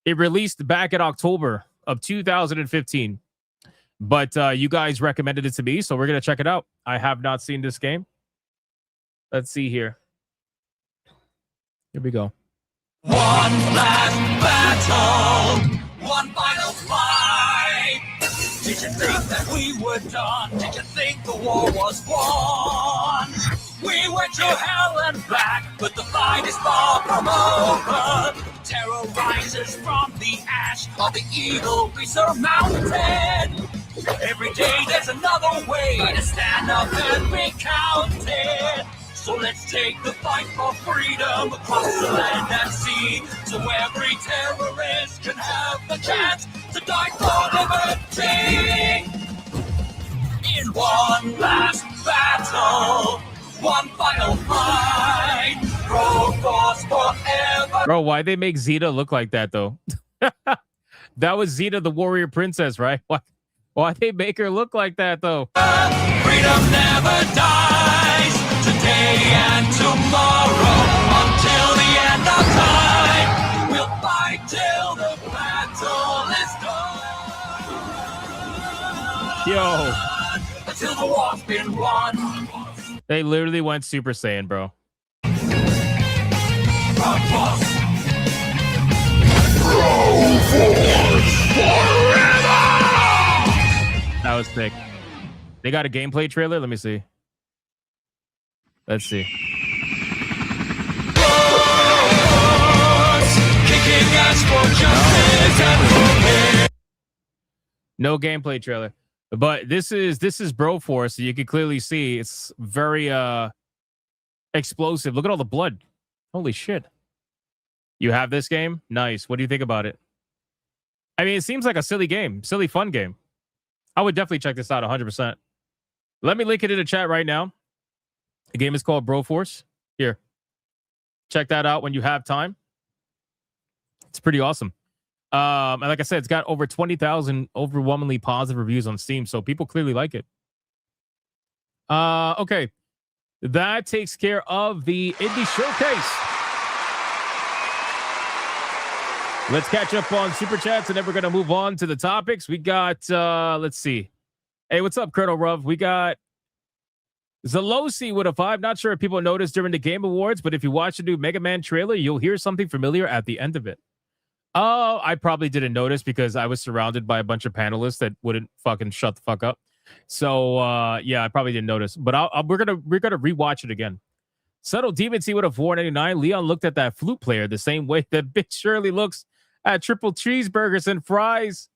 It released back in October of 2015. But you guys recommended it to me, so we're going to check it out. I have not seen this game. Let's see here. Here we go. One last battle, one final fight. Did you think that we were done? Did you think the war was won? We went through hell and back, but the fight is far from over. Terror rises from the ash of the evil we surmounted. Every day there's another way to stand up and be counted. So let's take the fight for freedom across the land and sea, so every terrorist can have the chance to die for liberty. In one last battle, one final fight, Broforce forever. Bro, why'd they make Zeta look like that, though? That was Zeta, the warrior princess, right? Why'd they make her look like that, though? Freedom never dies. Today and tomorrow, until the end of time, we'll fight till the battle is done. Yo. Until the war's been won. They literally went Super Saiyan, bro. That was sick. They got a gameplay trailer? Let me see. Let's see. No gameplay trailer. But this is Broforce, so you can clearly see it's very explosive. Look at all the blood. Holy shit. You have this game? Nice. What do you think about it? I mean, it seems like a silly game, silly fun game. I would definitely check this out 100%. Let me link it in the chat right now. The game is called Broforce. Here. Check that out when you have time. It's pretty awesome. And like I said, it's got over 20,000 overwhelmingly positive reviews on Steam, so people clearly like it. Okay. That takes care of the Indie Showcase. Let's catch up on Super Chats, and then we're going to move on to the topics. We got, let's see. Hey, what's up, Colonel Ruv? We got Zalosi with a 5. Not sure if people noticed during the Game Awards, but if you watch the new Megaman trailer, you'll hear something familiar at the end of it. Oh, I probably didn't notice because I was surrounded by a bunch of panelists that wouldn't fucking shut the fuck up. So, yeah, I probably didn't notice. But we're gonna rewatch it again. Subtle Demon T with a 4.99. Leon looked at that flute player the same way that Bitch Shirley looks at triple cheeseburgers and fries.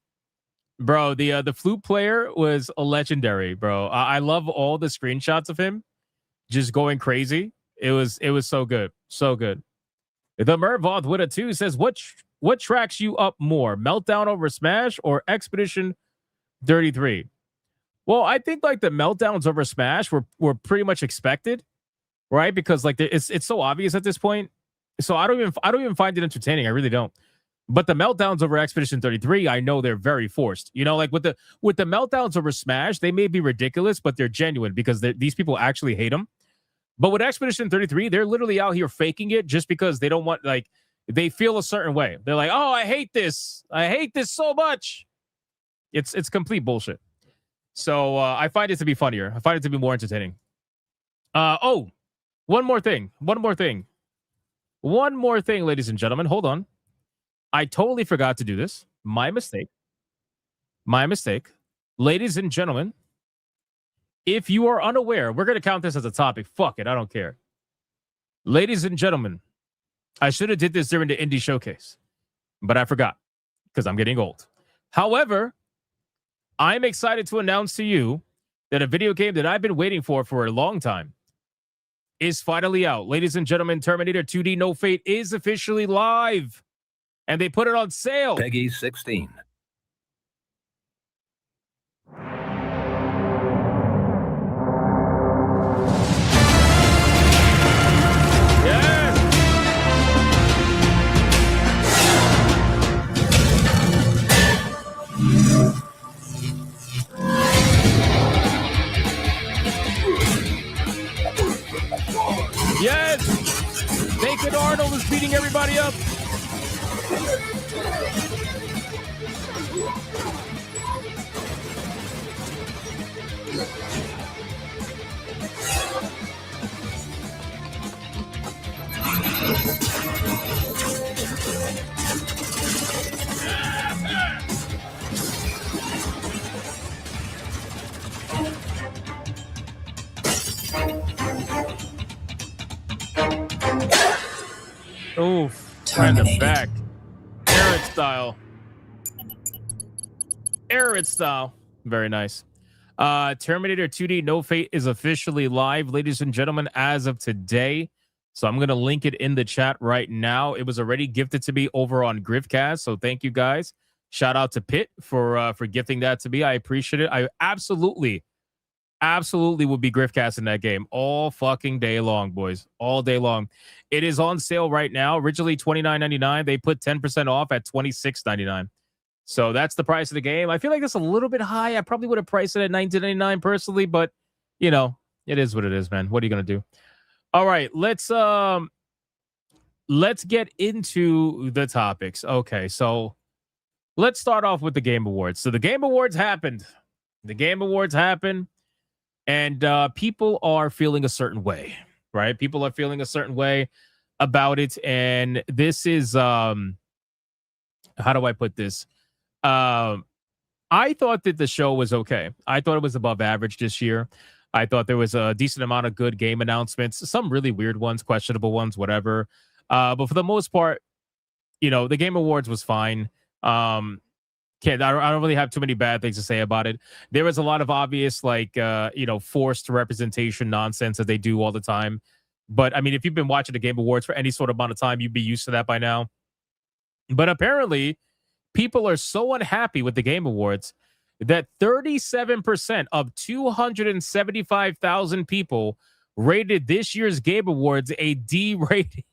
Bro, the flute player was a legendary, bro. I love all the screenshots of him just going crazy. It was so good. So good. The Mervoth with a 2 says, what tracks you up more? Meltdown over Smash or Expedition 33? Well, I think like the meltdowns over Smash were pretty much expected, right? Because like it's so obvious at this point. So I don't even find it entertaining. I really don't. But the meltdowns over Expedition 33, I know they're very forced. You know, like with the meltdowns over Smash, they may be ridiculous, but they're genuine because these people actually hate them. But with Expedition 33, they're literally out here faking it just because they don't want, like, they feel a certain way. They're like, oh, I hate this. I hate this so much. It's complete bullshit. So I find it to be funnier. I find it to be more entertaining. One more thing, ladies and gentlemen. Hold on. I totally forgot to do this. My mistake. Ladies and gentlemen, if you are unaware, we're going to count this as a topic. Fuck it. I don't care. Ladies and gentlemen, I should have did this during the indie showcase, but I forgot because I'm getting old. However, I'm excited to announce to you that a video game that I've been waiting for a long time is finally out. Ladies and gentlemen, Terminator 2D No Fate is officially live, and they put it on sale. Peggy 16. Yes! Naked Arnold is beating everybody up. Oof. Right in the back. Arid style. Very nice. Terminator 2D No Fate is officially live, ladies and gentlemen, as of today. So I'm going to link it in the chat right now. It was already gifted to me over on Griffcast. So thank you guys. Shout out to Pitt for gifting that to me. I appreciate it. I absolutely would be Griffcasting that game all fucking day long, boys. All day long. It is on sale right now. Originally $29.99. They put 10% off at $26.99. So that's the price of the game. I feel like that's a little bit high. I probably would have priced it at $19.99 personally, but you know, it is what it is, man. What are you gonna do? All right, let's get into the topics. Okay, so let's start off with the Game Awards. So the Game Awards happened. And people are feeling a certain way, right? People are feeling a certain way about it. And this is, how do I put this? I thought that the show was okay. I thought it was above average this year. I thought there was a decent amount of good game announcements, some really weird ones, questionable ones, whatever. But for the most part, you know, the Game Awards was fine. I don't really have too many bad things to say about it. There was a lot of obvious, like, forced representation nonsense that they do all the time. But, I mean, if you've been watching the Game Awards for any sort of amount of time, you'd be used to that by now. But apparently, people are so unhappy with the Game Awards that 37% of 275,000 people rated this year's Game Awards a D rating.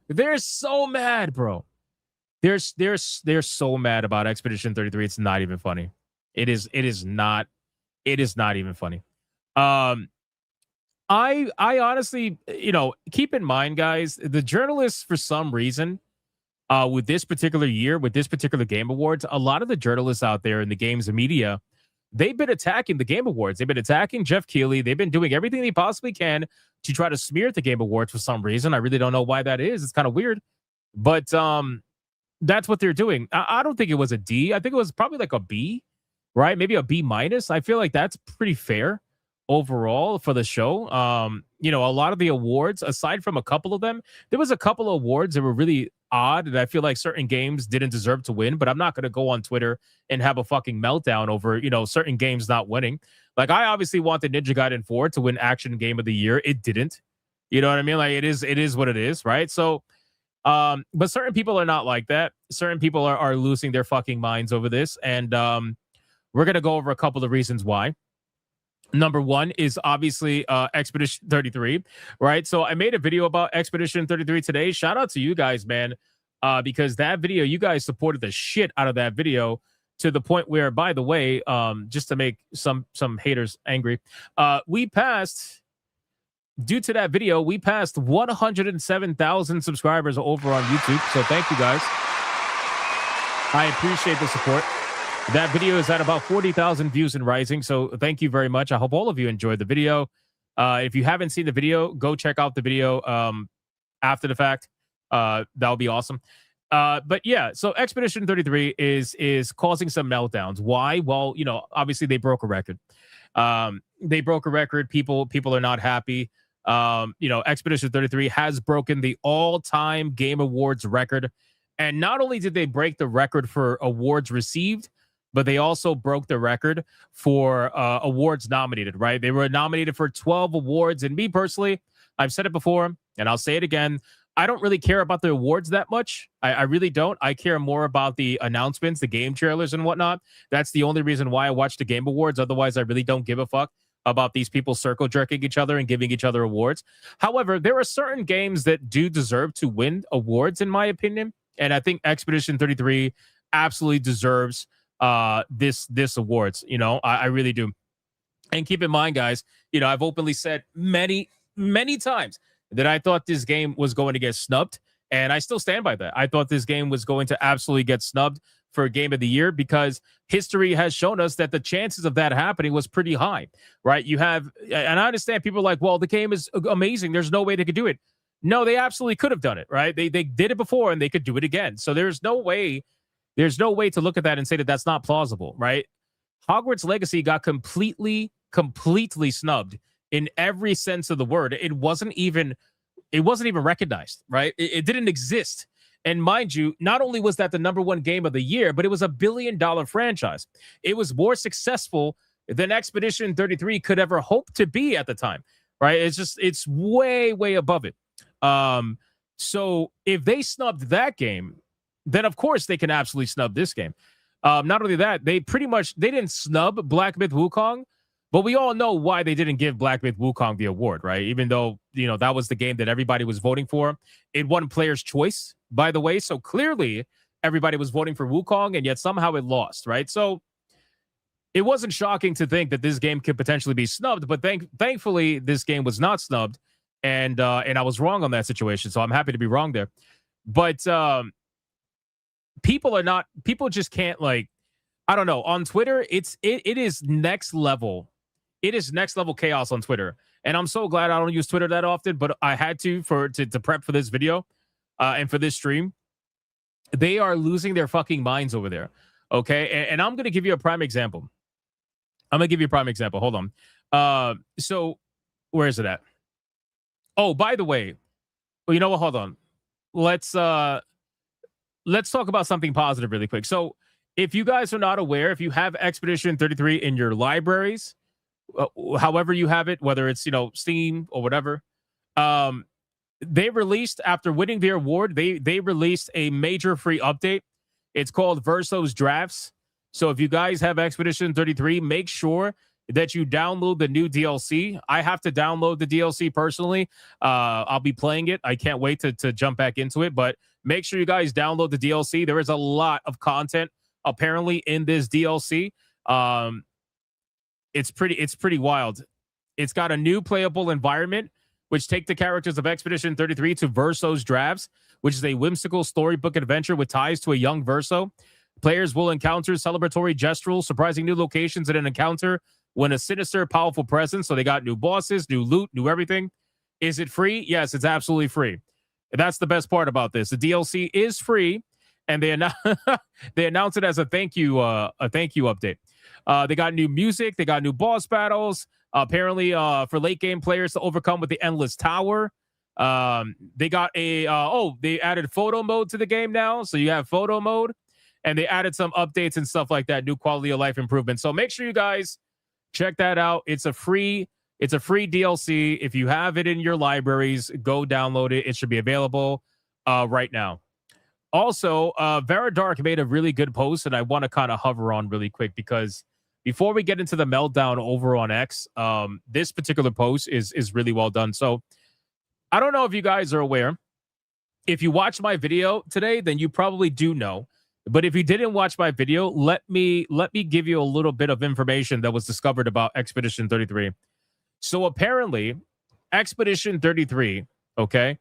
They're so mad, bro. They're so mad about Expedition 33. It's not even funny. It is not even funny. I honestly, keep in mind, guys, the journalists, for some reason, with this particular year, with this particular Game Awards, a lot of the journalists out there in the games and media, they've been attacking the Game Awards. They've been attacking Jeff Keighley. They've been doing everything they possibly can to try to smear the Game Awards for some reason. I really don't know why that is. It's kind of weird. But that's what they're doing. I don't think it was a D. I think it was probably like a B, right? Maybe a B minus. I feel like that's pretty fair overall for the show. You know, a lot of the awards, aside from a couple of them, there was a couple of awards that were really odd, and I feel like certain games didn't deserve to win. But I'm not going to go on Twitter and have a fucking meltdown over, you know, certain games not winning. Like, I obviously wanted Ninja Gaiden 4 to win Action Game of the Year. It didn't. You know what I mean? Like, it is what it is, right? So, but certain people are not like that. Certain people are losing their fucking minds over this, and we're gonna go over a couple of reasons why. Number one is obviously Expedition 33, right? So I made a video about Expedition 33 today. Shout out to you guys, man, because that video, you guys supported the shit out of that video to the point where, by the way, just to make some haters angry, we passed. Due to that video, we passed 107,000 subscribers over on YouTube. So thank you guys. I appreciate the support. That video is at about 40,000 views and rising. So thank you very much. I hope all of you enjoyed the video. If you haven't seen the video, go check out the video after the fact. That would be awesome. But yeah, so Expedition 33 is causing some meltdowns. Why? Well, you know, obviously they broke a record. They broke a record. People are not happy. You know, Expedition 33 has broken the all-time Game Awards record. And not only did they break the record for awards received, but they also broke the record for awards nominated, right? They were nominated for 12 awards. And me personally, I've said it before, and I'll say it again, I don't really care about the awards that much. I really don't. I care more about the announcements, the game trailers and whatnot. That's the only reason why I watch the Game Awards. Otherwise, I really don't give a fuck about these people circle jerking each other and giving each other awards. However, there are certain games that do deserve to win awards, in my opinion. And I think Expedition 33 absolutely deserves this awards. You know, I really do. And keep in mind, guys, you know, I've openly said many times that I thought this game was going to get snubbed. And I still stand by that. I thought this game was going to absolutely get snubbed for Game of the Year because history has shown us that the chances of that happening was pretty high, right? You have, and I understand people are like, well, the game is amazing. There's no way they could do it. No, they absolutely could have done it, right? They did it before and they could do it again. So there's no way to look at that and say that that's not plausible, right? Hogwarts Legacy got completely snubbed in every sense of the word. It wasn't even recognized, right? It didn't exist. And mind you, not only was that the #1 game of the year, but it was a $1 billion franchise. It was more successful than Expedition 33 could ever hope to be at the time, right? It's way above it. So if they snubbed that game, then of course they can absolutely snub this game. Not only that, they didn't snub Black Myth Wukong, but we all know why they didn't give Black Myth Wukong the award, right? Even though, you know, that was the game that everybody was voting for. It won Player's Choice, by the way. So clearly everybody was voting for Wukong, and yet somehow it lost, right? So it wasn't shocking to think that this game could potentially be snubbed, but thankfully this game was not snubbed, and I was wrong on that situation. So I'm happy to be wrong there. But people just can't, like, I don't know. On Twitter, it is next level. It is next level chaos on Twitter. And I'm so glad I don't use Twitter that often, but I had to prep for this video and for this stream. They are losing their fucking minds over there. Okay. And I'm going to give you a prime example. Hold on. So where is it at? Oh, by the way, well, you know what? Hold on. Let's talk about something positive really quick. So if you guys are not aware, if you have Expedition 33 in your libraries, however you have it, whether it's, you know, Steam or whatever, they released, after winning the award, they released a major free update. It's called Verso's Drafts. So if you guys have Expedition 33, make sure that you download the new DLC. I have to download the DLC personally. I'll be playing it. I can't wait to jump back into it, but make sure you guys download the DLC. There is a lot of content apparently in this DLC. It's pretty wild. It's got a new playable environment, which take the characters of Expedition 33 to Verso's Drafts, which is a whimsical storybook adventure with ties to a young Verso. Players will encounter celebratory gestural, surprising new locations in an encounter when a sinister, powerful presence. So they got new bosses, new loot, new everything. Is it free? Yes, it's absolutely free. That's the best part about this. The DLC is free, and they announced it as a thank you update. They got new music. They got new boss battles. Apparently, for late game players to overcome with the Endless Tower. They got they added photo mode to the game now. So you have photo mode. And they added some updates and stuff like that, new quality of life improvements. So make sure you guys check that out. It's a free DLC. If you have it in your libraries, go download it. It should be available right now. Also, Veridark made a really good post, and I want to kind of hover on really quick because before we get into the meltdown over on X, this particular post is really well done. So I don't know if you guys are aware. If you watched my video today, then you probably do know. But if you didn't watch my video, let me give you a little bit of information that was discovered about Expedition 33. So apparently, Expedition 33, okay,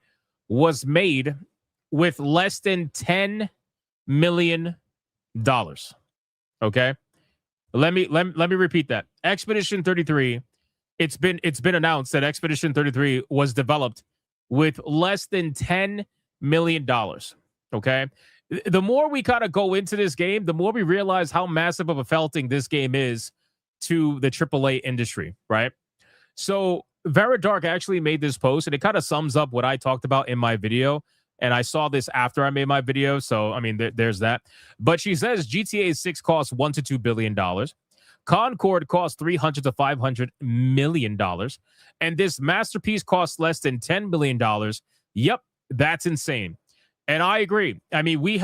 was made with less than $10 million. Okay, let me repeat that. Expedition 33, it's been announced that Expedition 33 was developed with less than $10 million. Okay. The more we kind of go into this game, the more we realize how massive of a felting this game is to the AAA industry, right? So Veridark actually made this post, and it kind of sums up what I talked about in my video. And I saw this after I made my video, so I mean, there's that. But she says GTA 6 costs $1 to $2 billion. Concord costs $300 to $500 million, and this masterpiece costs less than $10 million. Yep, that's insane. And I agree. I mean, we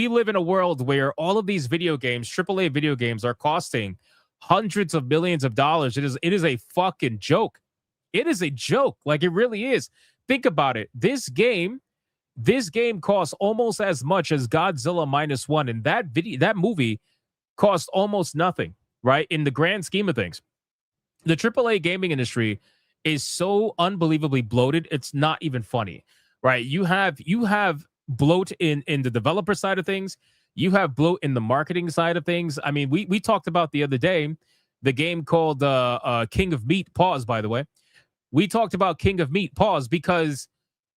live in a world where all of these video games, AAA video games, are costing hundreds of millions of dollars. It is a fucking joke. It is a joke. Like, it really is. Think about it. This game costs almost as much as Godzilla -1, and that movie cost almost nothing, right? In the grand scheme of things, the AAA gaming industry is so unbelievably bloated. It's not even funny. Right, you have bloat in the developer side of things. You have bloat in the marketing side of things. I mean, we talked about the other day the game called King of Meat. Pause, by the way. We talked about King of Meat. Pause, because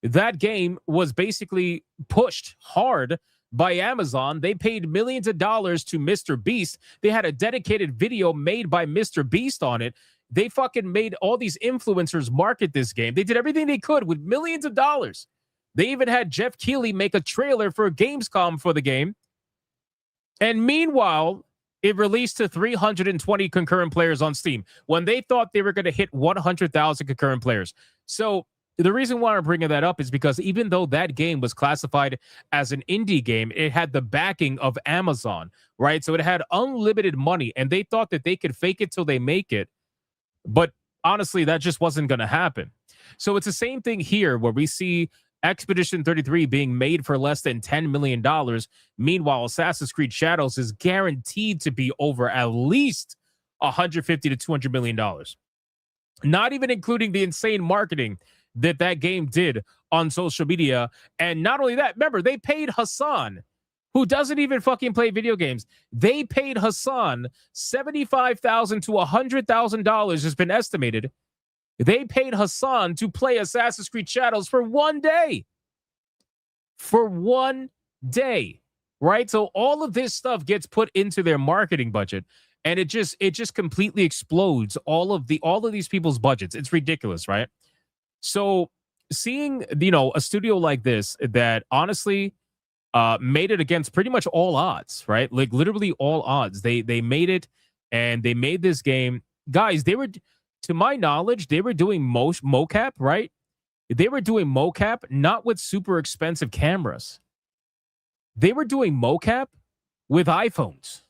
that game was basically pushed hard by Amazon. They paid millions of dollars to Mr. Beast. They had a dedicated video made by Mr. Beast on it. They fucking made all these influencers market this game. They did everything they could with millions of dollars. They even had Jeff Keighley make a trailer for Gamescom for the game. And meanwhile, it released to 320 concurrent players on Steam when they thought they were going to hit 100,000 concurrent players. So the reason why I'm bringing that up is because even though that game was classified as an indie game, it had the backing of Amazon, right? So it had unlimited money, and they thought that they could fake it till they make it. But honestly, that just wasn't going to happen. So it's the same thing here where we see Expedition 33 being made for less than $10 million. Meanwhile, Assassin's Creed Shadows is guaranteed to be over at least $150 to $200 million. Not even including the insane marketing that game did on social media. And not only that, remember, they paid Hassan, who doesn't even fucking play video games. They paid Hassan $75,000 to $100,000 has been estimated. They paid Hassan to play Assassin's Creed Shadows for 1 day. For 1 day, right? So all of this stuff gets put into their marketing budget, and it just completely explodes all of these people's budgets. It's ridiculous, right? So seeing, a studio like this that honestly made it against pretty much all odds, right? Like literally all odds. They made it, and they made this game. Guys, they were, to my knowledge, they were doing mocap, right? They were doing mocap not with super expensive cameras. They were doing mocap with iPhones.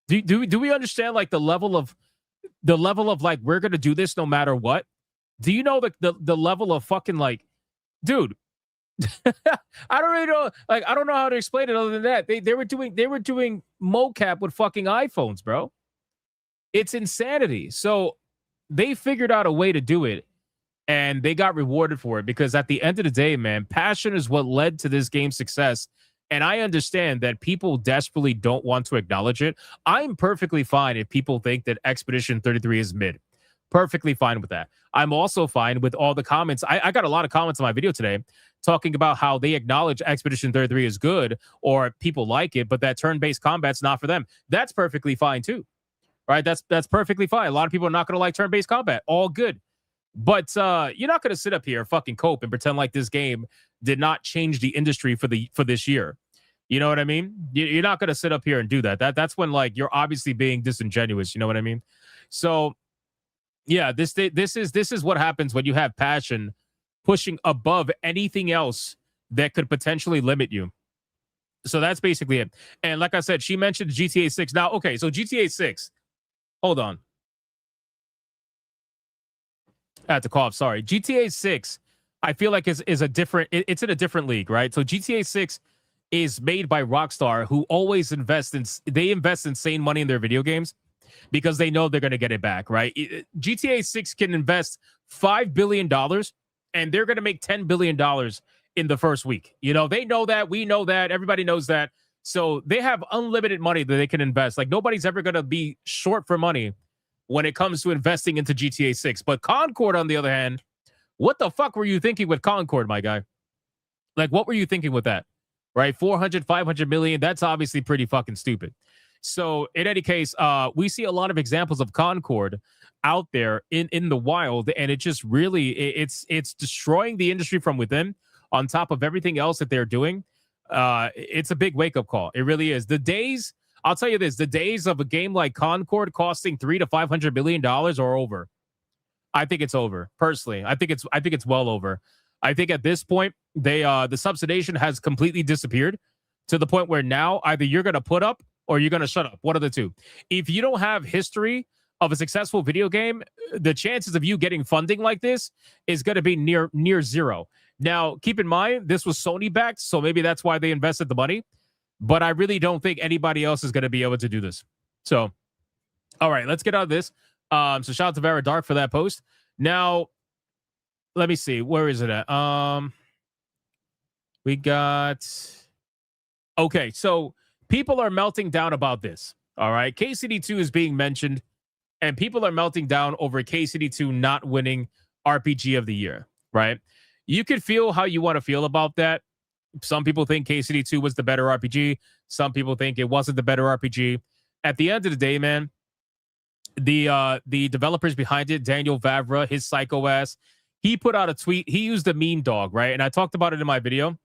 Do we understand like the level of like, we're gonna do this no matter what? Do you know the level of fucking like, dude? I don't really know. Like, I don't know how to explain it other than that. They were doing mocap with fucking iPhones, bro. It's insanity. So they figured out a way to do it, and they got rewarded for it, because at the end of the day, man, passion is what led to this game's success. And I understand that people desperately don't want to acknowledge it. I'm perfectly fine if people think that Expedition 33 is mid. Perfectly fine with that. I'm also fine with all the comments. I got a lot of comments on my video today talking about how they acknowledge Expedition 33 is good or people like it, but that turn-based combat's not for them. That's perfectly fine too, right? That's perfectly fine. A lot of people are not going to like turn-based combat. All good. But you're not going to sit up here fucking cope and pretend like this game did not change the industry for this year. You know what I mean? You're not going to sit up here and do that. That's when like you're obviously being disingenuous. You know what I mean? So yeah, this is what happens when you have passion pushing above anything else that could potentially limit you. So that's basically it. And like I said, she mentioned GTA 6. Now, okay, so GTA 6. Hold on. I had to cough. Sorry. GTA 6, I feel like is a different. It's in a different league, right? So GTA 6 is made by Rockstar, who always invest insane money in their video games because they know they're going to get it back, right? GTA 6 can invest $5 billion and they're going to make $10 billion in the first week. You know, they know that. We know that. Everybody knows that. So they have unlimited money that they can invest. Like nobody's ever going to be short for money when it comes to investing into GTA 6. But Concord, on the other hand, what the fuck were you thinking with Concord, my guy? Like, what were you thinking with that? Right? 400, 500 million. That's obviously pretty fucking stupid. So in any case, we see a lot of examples of Concord out there in the wild, and it just really it's destroying the industry from within on top of everything else that they're doing. It's a big wake-up call. It really is. I'll tell you this, the days of a game like Concord costing $300 to $500 million are over. I think it's over. Personally, I think it's well over. I think at this point, the subsidization has completely disappeared to the point where now either you're going to put up or you're going to shut up. One of the two. If you don't have history of a successful video game, the chances of you getting funding like this is going to be near zero. Now, keep in mind, this was Sony backed, so maybe that's why they invested the money. But I really don't think anybody else is going to be able to do this. So, all right, let's get out of this. So shout out to Vera Dark for that post. Now, let me see. Where is it at? We got... Okay, so people are melting down about this. All right, KCD2 is being mentioned, and people are melting down over KCD2 not winning RPG of the year, right? You could feel how you want to feel about that. Some people think KCD2 was the better RPG. Some people think it wasn't the better RPG. At the end of the day, man, the developers behind it, Daniel Vavra, his psycho ass, he put out a tweet. He used the meme dog, right? And I talked about it in my video.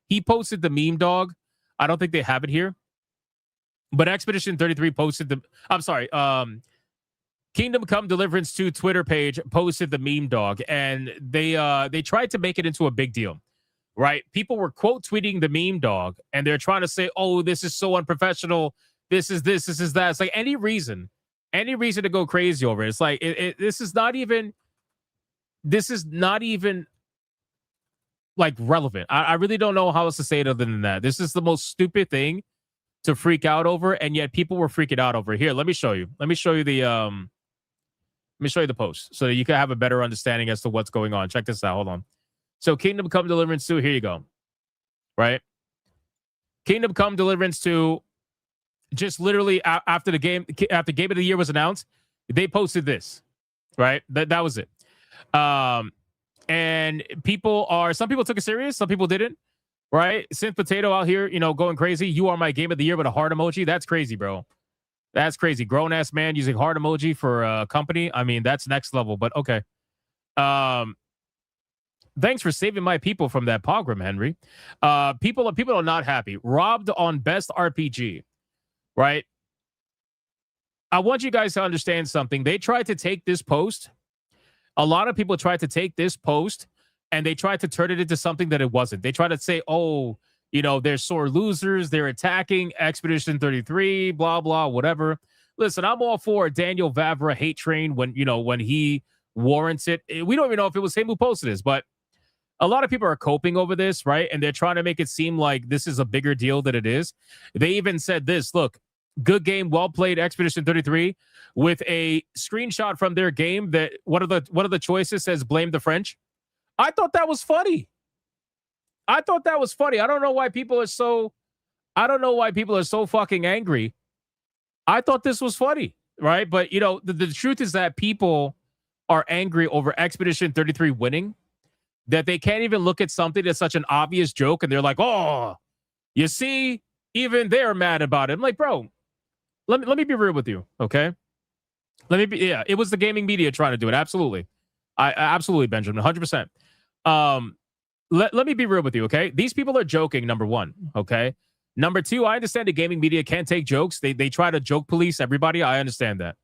He posted the meme dog. I don't think they have it here. But Expedition 33 posted the... I'm sorry. Kingdom Come Deliverance 2 Twitter page posted the meme dog. And they tried to make it into a big deal. Right? People were quote tweeting the meme dog, and they're trying to say, "Oh, this is so unprofessional. This is this is that." It's like any reason to go crazy over it. It's like this is not even like relevant. I really don't know how else to say it other than that. This is the most stupid thing to freak out over, and yet people were freaking out over. Here, let me show you. Let me show you the post so that you can have a better understanding as to what's going on. Check this out. Hold on. So Kingdom Come Deliverance 2, here you go. Right? Kingdom Come Deliverance 2, just literally after Game of the Year was announced, they posted this. Right? That was it. And some people took it serious, some people didn't. Right? Synth Potato out here, going crazy. You are my Game of the Year with a heart emoji. That's crazy, bro. That's crazy. Grown-ass man using heart emoji for a company. I mean, that's next level, but okay. Thanks for saving my people from that pogrom, Henry. People are not happy. Robbed on best RPG, right? I want you guys to understand something. They tried to take this post. A lot of people tried to take this post and they tried to turn it into something that it wasn't. They tried to say, "Oh, they're sore losers. They're attacking Expedition 33, blah blah, whatever." Listen, I'm all for Daniel Vavra hate train when he warrants it. We don't even know if it was him who posted this, but a lot of people are coping over this, right? And they're trying to make it seem like this is a bigger deal than it is. They even said this, look, good game, well played, Expedition 33, with a screenshot from their game that one of the choices says blame the French. I thought that was funny. I don't know why people are so fucking angry. I thought this was funny. right? But you know, the truth is that people are angry over Expedition 33 winning, that they can't even look at something that's such an obvious joke, and they're like, "Oh, you see, even they're mad about it." I'm like, bro, let me be real with you, okay? It was the gaming media trying to do it. Absolutely. Absolutely, Benjamin, 100%. Let me be real with you, okay? These people are joking, number one, okay? Number two, I understand the gaming media can't take jokes. They try to joke police everybody. I understand that.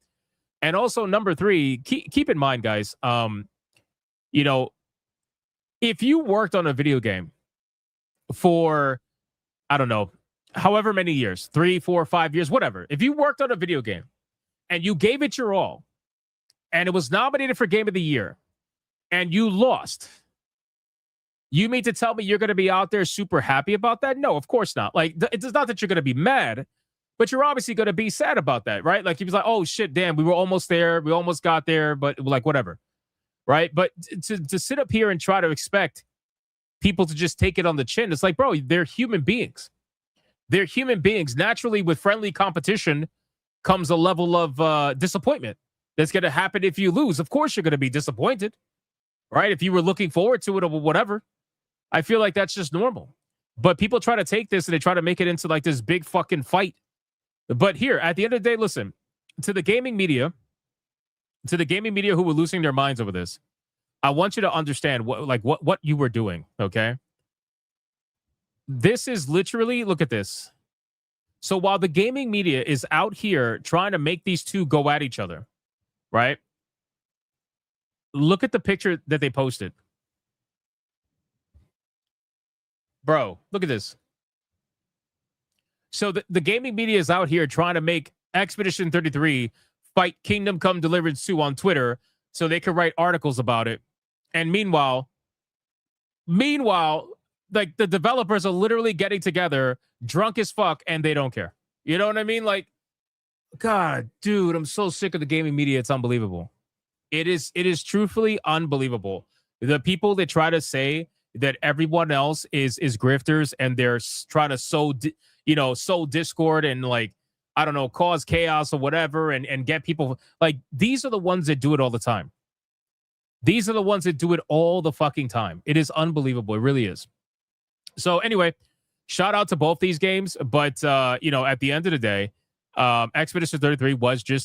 And also, number three, keep in mind, guys, you know, if you worked on a video game for, I don't know, however many years, 3, 4, 5 years, whatever. If you worked on a video game and you gave it your all, and it was nominated for Game of the Year, and you lost, you mean to tell me you're going to be out there super happy about that? No, of course not. Like, it's not that you're going to be mad, but you're obviously going to be sad about that, right? Like, he was like, oh, shit, damn, we were almost there. We almost got there, but like, whatever, right? But to sit up here and try to expect people to just take it on the chin, it's like, bro, they're human beings. They're human beings. Naturally, with friendly competition comes a level of disappointment. That's going to happen if you lose. Of course, you're going to be disappointed, right? If you were looking forward to it or whatever. I feel like that's just normal. But people try to take this and they try to make it into like this big fucking fight. But here, at the end of the day, listen, to the gaming media who were losing their minds over this, I want you to understand what you were doing, okay? This is literally, look at this. So while the gaming media is out here trying to make these two go at each other, right? Look at the picture that they posted. Bro, look at this. So the gaming media is out here trying to make Expedition 33 fight Kingdom Come Deliverance 2 on Twitter so they can write articles about it. And meanwhile, like the developers are literally getting together drunk as fuck and they don't care. You know what I mean? Like, God, dude, I'm so sick of the gaming media. It's unbelievable. It is truthfully unbelievable. The people that try to say that everyone else is grifters and they're trying to sow discord and like, I don't know, cause chaos or whatever and get people, like, these are the ones that do it all the time. These are the ones that do it all the fucking time. It is unbelievable. It really is. So anyway, shout out to both these games, but at the end of the day, Expedition 33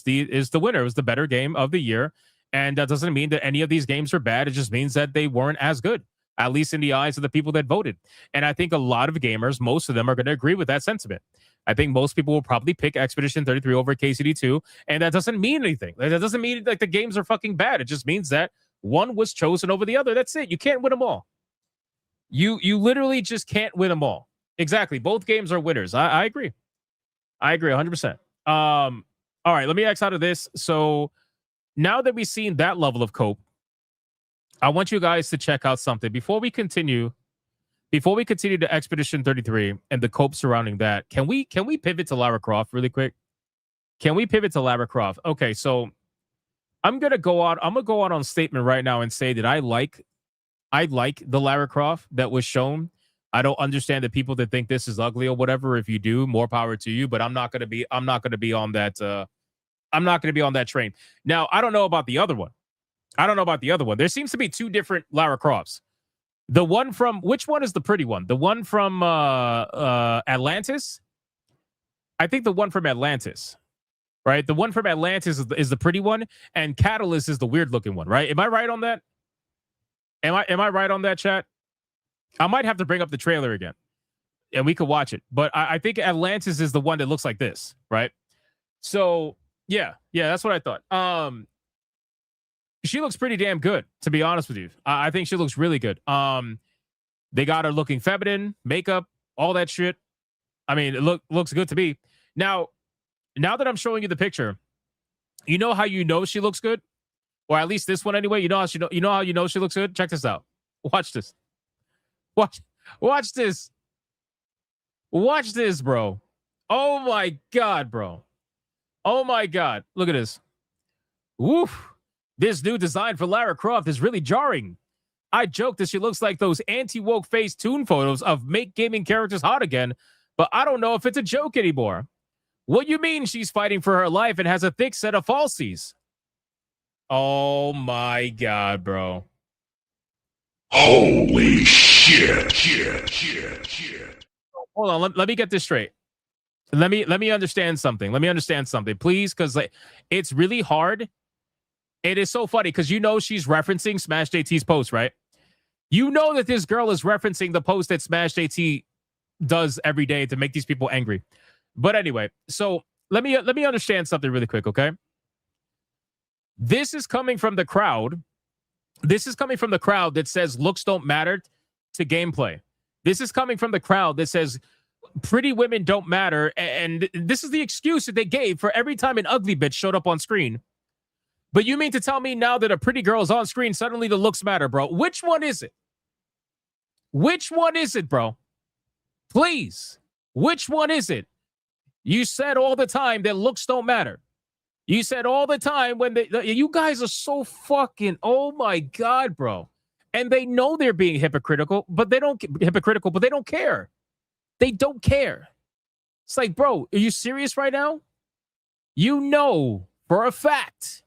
is the winner. It was the better game of the year. And that doesn't mean that any of these games are bad. It just means that they weren't as good, at least in the eyes of the people that voted. And I think a lot of gamers, most of them are going to agree with that sentiment. I think most people will probably pick Expedition 33 over KCD2. And that doesn't mean anything. That doesn't mean like the games are fucking bad. It just means that one was chosen over the other. That's it. You can't win them all. You literally just can't win them all. Exactly. Both games are winners. I agree. I agree 100%. All right, let me X out of this. So now that we've seen that level of cope, I want you guys to check out something before we continue to Expedition 33 and the cope surrounding that. Can we pivot to Lara Croft really quick? Can we pivot to Lara Croft? Okay, so I'm gonna go out on statement right now and say that I like the Lara Croft that was shown. I don't understand the people that think this is ugly or whatever. If you do, more power to you. But I'm not gonna be on that. I'm not gonna be on that train. Now, I don't know about the other one. There seems to be two different Lara Crofts. The one from, which one is the pretty one? The one from Atlantis? I think the one from Atlantis, right? The one from Atlantis is the pretty one, and Catalyst is the weird looking one, right? Am I right on that? Am I right on that, chat? I might have to bring up the trailer again, and we could watch it. But I think Atlantis is the one that looks like this, right? So yeah, that's what I thought. She looks pretty damn good, to be honest with you. I think she looks really good. They got her looking feminine, makeup, all that shit. I mean, it looks good to me. Now that I'm showing you the picture, you know how you know she looks good, or at least this one anyway. You know how she looks good. Check this out. Watch this. Watch this. Watch this, bro. Oh my god, bro. Oh my god. Look at this. Woof. This new design for Lara Croft is really jarring. I joke that she looks like those anti-woke face tune photos of make gaming characters hot again, but I don't know if it's a joke anymore. What you mean she's fighting for her life and has a thick set of falsies? Oh my God, bro. Holy shit. Hold on, let me get this straight. Let me understand something. Let me understand something, please, because like it's really hard. It is so funny because you know she's referencing Smash JT's post, right? You know that this girl is referencing the post that Smash JT does every day to make these people angry. But anyway, so let me understand something really quick, okay? This is coming from the crowd. This is coming from the crowd that says looks don't matter to gameplay. This is coming from the crowd that says pretty women don't matter. And this is the excuse that they gave for every time an ugly bitch showed up on screen. But you mean to tell me now that a pretty girl is on screen, suddenly the looks matter, bro? Which one is it? Which one is it, bro? Please. Which one is it? You said all the time that looks don't matter. You said all the time when you guys are so fucking, oh my God, bro. And they know they're being hypocritical, but they don't care. They don't care. It's like, bro, are you serious right now? You know for a fact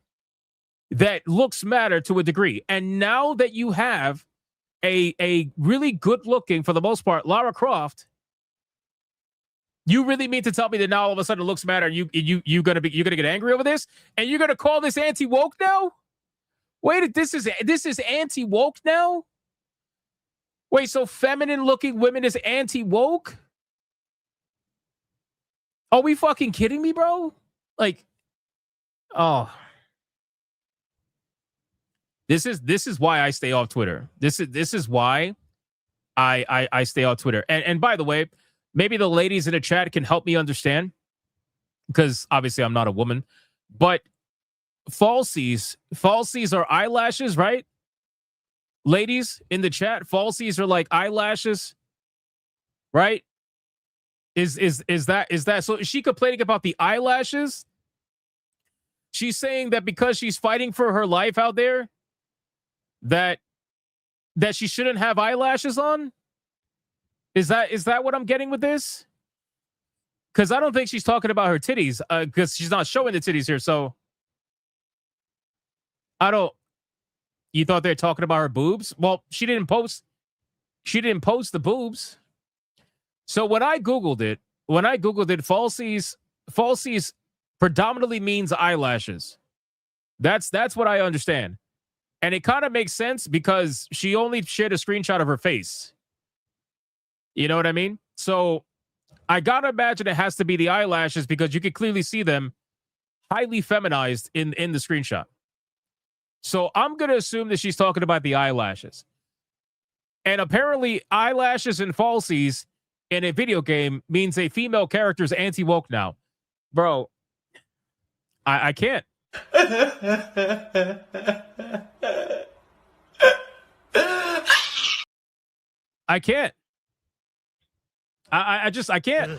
that looks matter to a degree. And now that you have a really good looking, for the most part, Lara Croft, you really mean to tell me that now all of a sudden looks matter? You're gonna get angry over this, and you're gonna call this anti-woke now? Wait, this is anti-woke now? Wait, so feminine looking women is anti-woke? Are we fucking kidding me, bro? Like, oh. This is why I stay off Twitter. This is why I stay off Twitter. And by the way, maybe the ladies in the chat can help me understand, because obviously I'm not a woman, but falsies are eyelashes, right? Ladies in the chat, falsies are like eyelashes, right? Is that so? Is she complaining about the eyelashes? She's saying that because she's fighting for her life out there, that she shouldn't have eyelashes on? Is that what I'm getting with this? Because I don't think she's talking about her titties, because she's not showing the titties here. So I don't. You thought they're talking about her boobs? Well, she didn't post the boobs. So when I googled it, falsies predominantly means eyelashes. That's what I understand. And it kind of makes sense because she only shared a screenshot of her face. You know what I mean? So I gotta imagine it has to be the eyelashes, because you can clearly see them highly feminized in the screenshot. So I'm gonna assume that she's talking about the eyelashes. And apparently eyelashes and falsies in a video game means a female character is anti-woke now. Bro, I can't. I can't. I can't.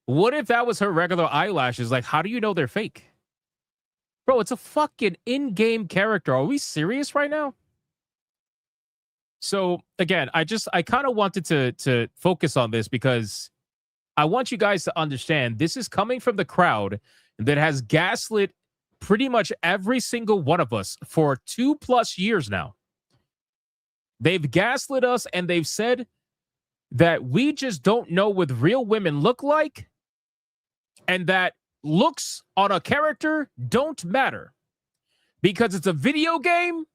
What if that was her regular eyelashes? Like, how do you know they're fake? Bro, it's a fucking in-game character. Are we serious right now? So, again, I kind of wanted to focus on this because I want you guys to understand this is coming from the crowd that has gaslit pretty much every single one of us for 2+ years now. They've gaslit us and they've said that we just don't know what real women look like, and that looks on a character don't matter because it's a video game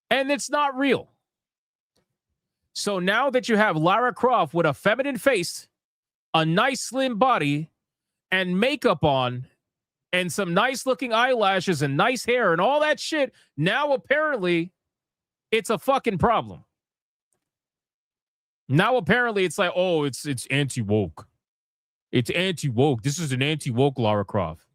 and it's not real. So now that you have Lara Croft with a feminine face, a nice slim body, and makeup on, and some nice looking eyelashes and nice hair and all that shit, now apparently it's a fucking problem. Now apparently it's like, oh, it's anti-woke. It's anti-woke. This is an anti-woke Lara Croft.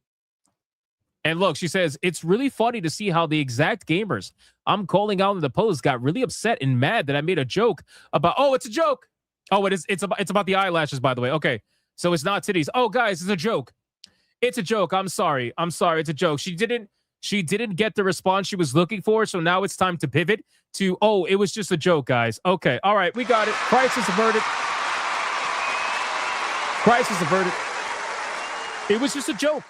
And look, she says, it's really funny to see how the exact gamers I'm calling out in the post got really upset and mad that I made a joke about, oh, it's a joke. Oh, it's about the eyelashes, by the way. Okay, so it's not titties. Oh, guys, it's a joke. It's a joke. I'm sorry. It's a joke. She didn't She didn't get the response she was looking for, so now it's time to pivot to, oh, it was just a joke, guys. Okay, all right, we got it. Crisis averted. Crisis averted. It was just a joke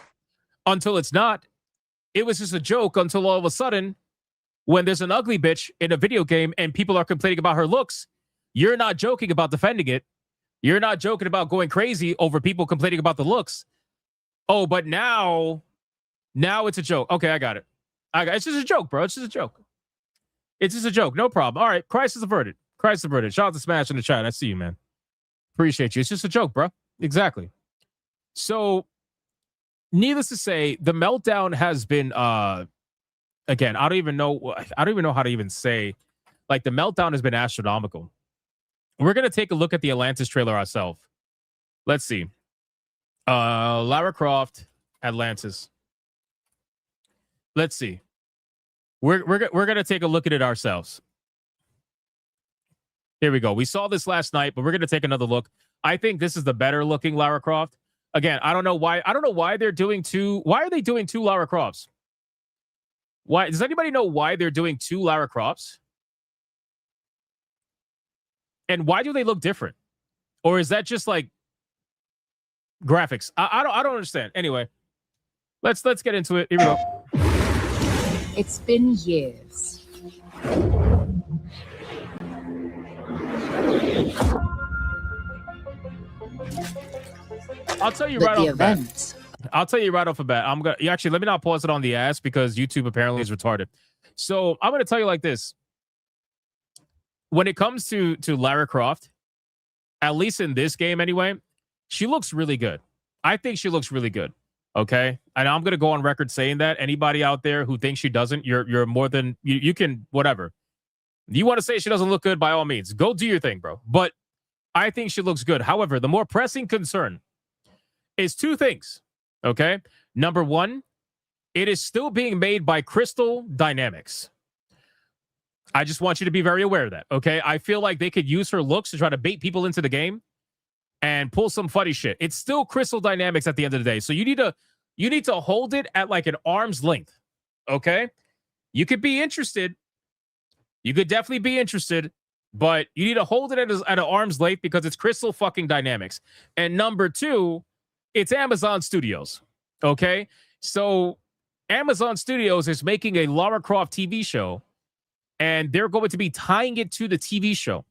until it's not. It was just a joke until all of a sudden, when there's an ugly bitch in a video game and people are complaining about her looks, you're not joking about defending it. You're not joking about going crazy over people complaining about the looks. Oh, but now it's a joke. Okay, I got it. It's just a joke, bro. It's just a joke. It's just a joke. No problem. All right, crisis averted. Crisis averted. Shout out to Smash in the chat. I see you, man. Appreciate you. It's just a joke, bro. Exactly. So, needless to say, the Meltdown has been again, I don't even know how to even say, like, the Meltdown has been astronomical. We're gonna take a look at the Atlantis trailer ourselves. Let's see. Lara Croft, Atlantis. Let's see. We're gonna take a look at it ourselves. Here we go. We saw this last night, but we're gonna take another look. I think this is the better looking Lara Croft. Again, I don't know why they're doing two. Why are they doing two Lara Crofts? Why does anybody know why they're doing two Lara Crofts? And why do they look different? Or is that just like graphics? I don't understand. Anyway, let's get into it. Here we go. It's been years. I'll tell you right off the bat. I'll tell you right off the bat. I'm gonna actually let me not pause it on the ass because YouTube apparently is retarded. So I'm gonna tell you like this. When it comes to Lara Croft, at least in this game anyway, she looks really good. I think she looks really good. Okay, and I'm gonna go on record saying that. Anybody out there who thinks she doesn't, you're more than you can whatever. You want to say she doesn't look good, by all means, go do your thing, bro. But I think she looks good. However, the more pressing concern is two things. Okay, number one, it is still being made by Crystal Dynamics. I just want you to be very aware of that. Okay, I feel like they could use her looks to try to bait people into the game and pull some funny shit. It's still Crystal Dynamics at the end of the day. So you need to hold it at like an arm's length. Okay? You could be interested. You could definitely be interested, but you need to hold it at an arm's length because it's Crystal fucking Dynamics. And number two, it's Amazon Studios. Okay? So Amazon Studios is making a Lara Croft TV show, and they're going to be tying it to the TV show.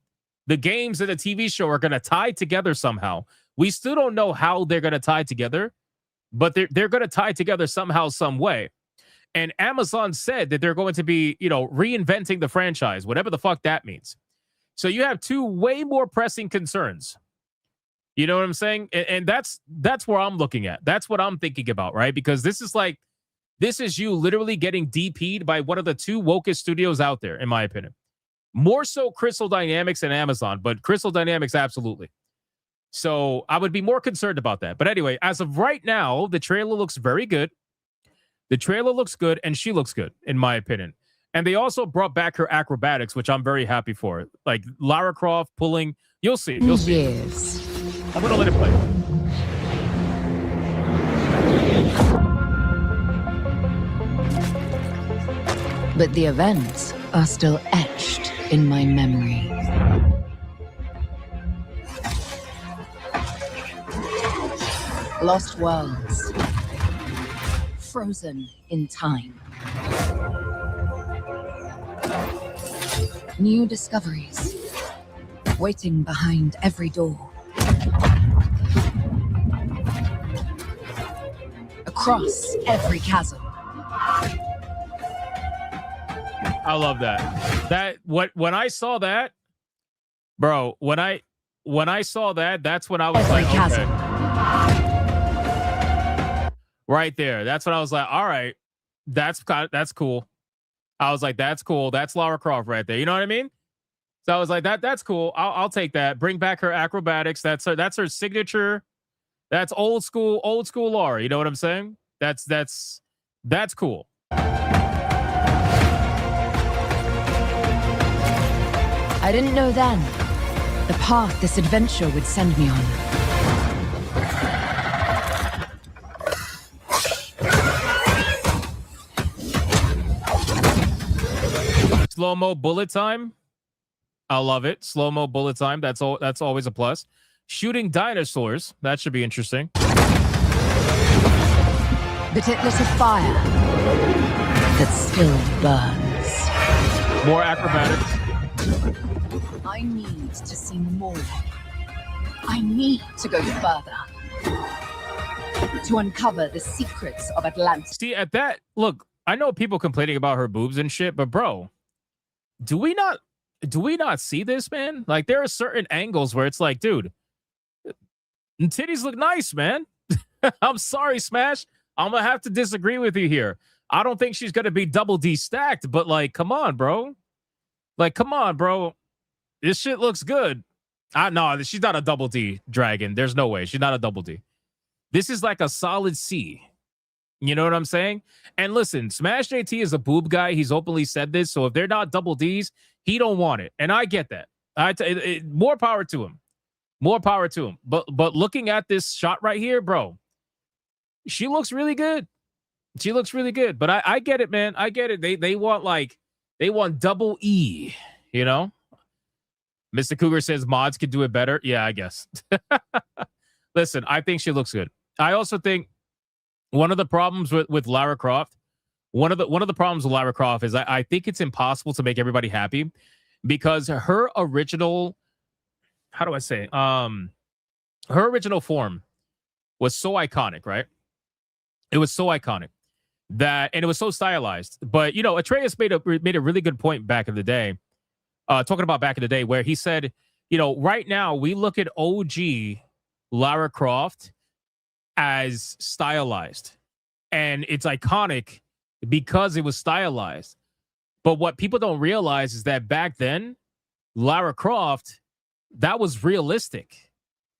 The games and the TV show are going to tie together somehow. We still don't know how they're going to tie together, but they're going to tie together somehow, some way. And Amazon said that they're going to be, reinventing the franchise, whatever the fuck that means. So you have two way more pressing concerns. You know what I'm saying? And that's where I'm looking at. That's what I'm thinking about, right? Because this is you literally getting DP'd by one of the two wokest studios out there, in my opinion. More so Crystal Dynamics and Amazon, but Crystal Dynamics, absolutely. So I would be more concerned about that. But anyway, as of right now, the trailer looks very good. The trailer looks good, and she looks good, in my opinion. And they also brought back her acrobatics, which I'm very happy for. Like Lara Croft pulling. You'll see. You'll see. Yes. I'm going to let it play. But the events are still etched in my memory. Lost worlds. Frozen in time. New discoveries. Waiting behind every door. Across every chasm. I love that. When I saw that, bro, when I saw that, that's when I was like, okay. Right there. That's when I was like, all right, that's cool. I was like, that's cool. That's Lara Croft right there. You know what I mean? So I was like, that's cool. I'll take that. Bring back her acrobatics. That's her signature. That's old school Lara. You know what I'm saying? That's cool. I didn't know then the path this adventure would send me on. Slow-mo bullet time. I love it. Slow-mo bullet time. That's always a plus. Shooting dinosaurs. That should be interesting. But it lit a fire that still burns. More acrobatics. I need to see more. I need to go further. To uncover the secrets of Atlantis. See, at that, look, I know people complaining about her boobs and shit, but bro, do we not see this, man? Like, there are certain angles where it's like, dude, titties look nice, man. I'm sorry, Smash. I'm gonna have to disagree with you here. I don't think she's gonna be double D stacked, but like, come on, bro. Like, come on, bro. This shit looks good. No, she's not a double D dragon. There's no way. She's not a double D. This is like a solid C. You know what I'm saying? And listen, Smash JT is a boob guy. He's openly said this. So if they're not double Ds, he don't want it. And I get that. More power to him. More power to him. But looking at this shot right here, bro, she looks really good. She looks really good. But I get it, man. I get it. They want double E, you know? Mr. Cougar says mods could do it better. Yeah, I guess. Listen, I think she looks good. I also think one of the problems with Lara Croft, one of the problems with Lara Croft is I think it's impossible to make everybody happy because her original, how do I say, her original form was so iconic, right? It was so iconic and it was so stylized. But you know, Atreus made a really good point back in the day, talking about back in the day, where he said, you know, right now we look at OG Lara Croft as stylized and it's iconic because it was stylized. But what people don't realize is that back then, Lara Croft, that was realistic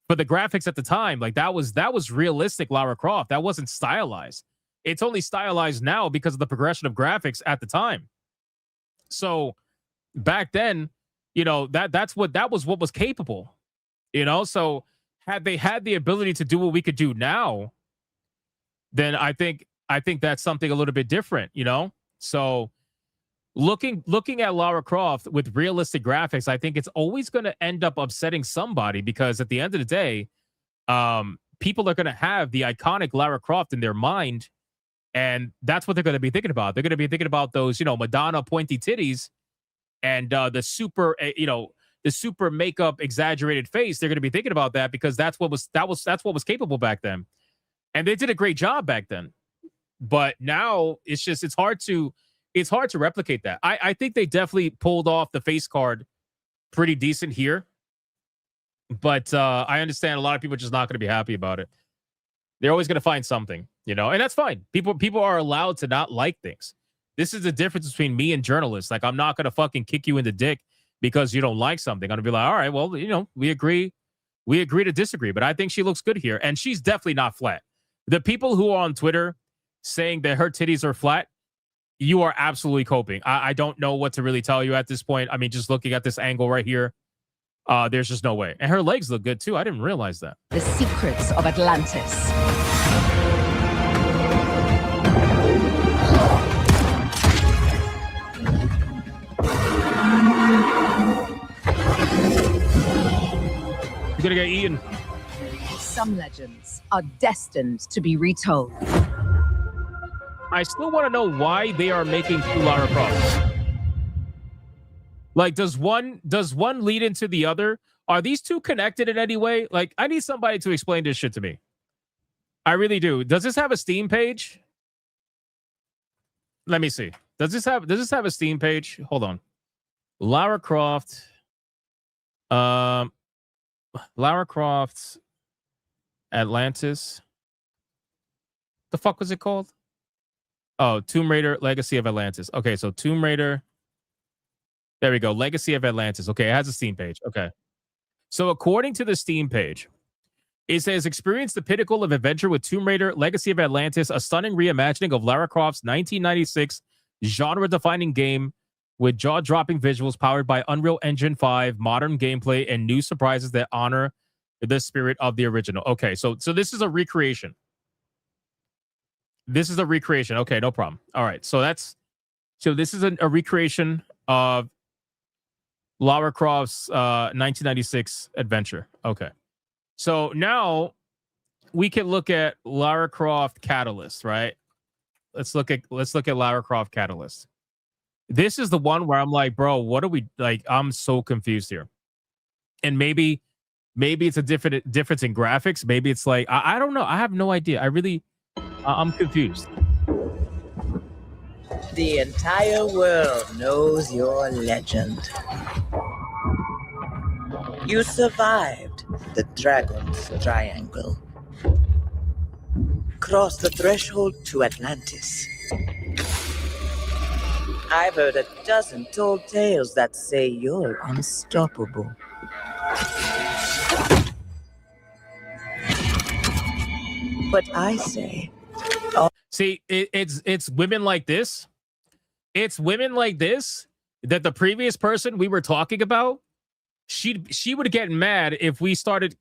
for the graphics at the time. Like that was realistic Lara Croft. That wasn't stylized. It's only stylized now because of the progression of graphics at the time. So back then, you know, that was what was capable, you know? So had they had the ability to do what we could do now, then I think that's something a little bit different, you know? So looking at Lara Croft with realistic graphics, I think it's always going to end up upsetting somebody because at the end of the day, people are going to have the iconic Lara Croft in their mind, and that's what they're going to be thinking about. They're going to be thinking about those, you know, Madonna pointy titties and the super, the super makeup exaggerated face. They're going to be thinking about that because that's what was capable back then, and they did a great job back then. But now it's hard to replicate that. I think they definitely pulled off the face card pretty decent here, but I understand a lot of people are just not going to be happy about it. They're always going to find something, you know, and that's fine. People are allowed to not like things. This is the difference between me and journalists. Like, I'm not going to fucking kick you in the dick because you don't like something. I'm going to be like, all right, well, you know, we agree to disagree, but I think she looks good here. And she's definitely not flat. The people who are on Twitter saying that her titties are flat, you are absolutely coping. I don't know what to really tell you at this point. I mean, just looking at this angle right here, there's just no way. And her legs look good too. I didn't realize that. The secrets of Atlantis. You're gonna get eaten. Some legends are destined to be retold. I still want to know why they are making two Lara Crofts. Like, does one lead into the other? Are these two connected in any way? Like, I need somebody to explain this shit to me. I really do. Does this have a Steam page? Let me see. Does this have a Steam page? Hold on. Lara Croft. Lara Croft Atlantis. The fuck was it called? Oh, Tomb Raider Legacy of Atlantis. Okay, so Tomb Raider. There we go. Legacy of Atlantis. Okay, it has a Steam page. Okay. So according to the Steam page, it says, experience the pinnacle of adventure with Tomb Raider Legacy of Atlantis, a stunning reimagining of Lara Croft's 1996 genre-defining game with jaw-dropping visuals powered by Unreal Engine 5, modern gameplay, and new surprises that honor the spirit of the original. Okay, so this is a recreation. This is a recreation. Okay, no problem. All right, so this is a recreation of Lara Croft's 1996 adventure. Okay. So now we can look at Lara Croft Catalyst, right? Let's look at Lara Croft Catalyst. This is the one where I'm like, bro, what are we like? I'm so confused here. And maybe it's a difference in graphics. Maybe it's like I don't know. I have no idea. I'm confused. The entire world knows your legend. You survived the Dragon's Triangle. Crossed the threshold to Atlantis. I've heard a dozen told tales that say you're unstoppable. But I say... See, it's women like this. It's women like this that the previous person we were talking about, she would get mad if we started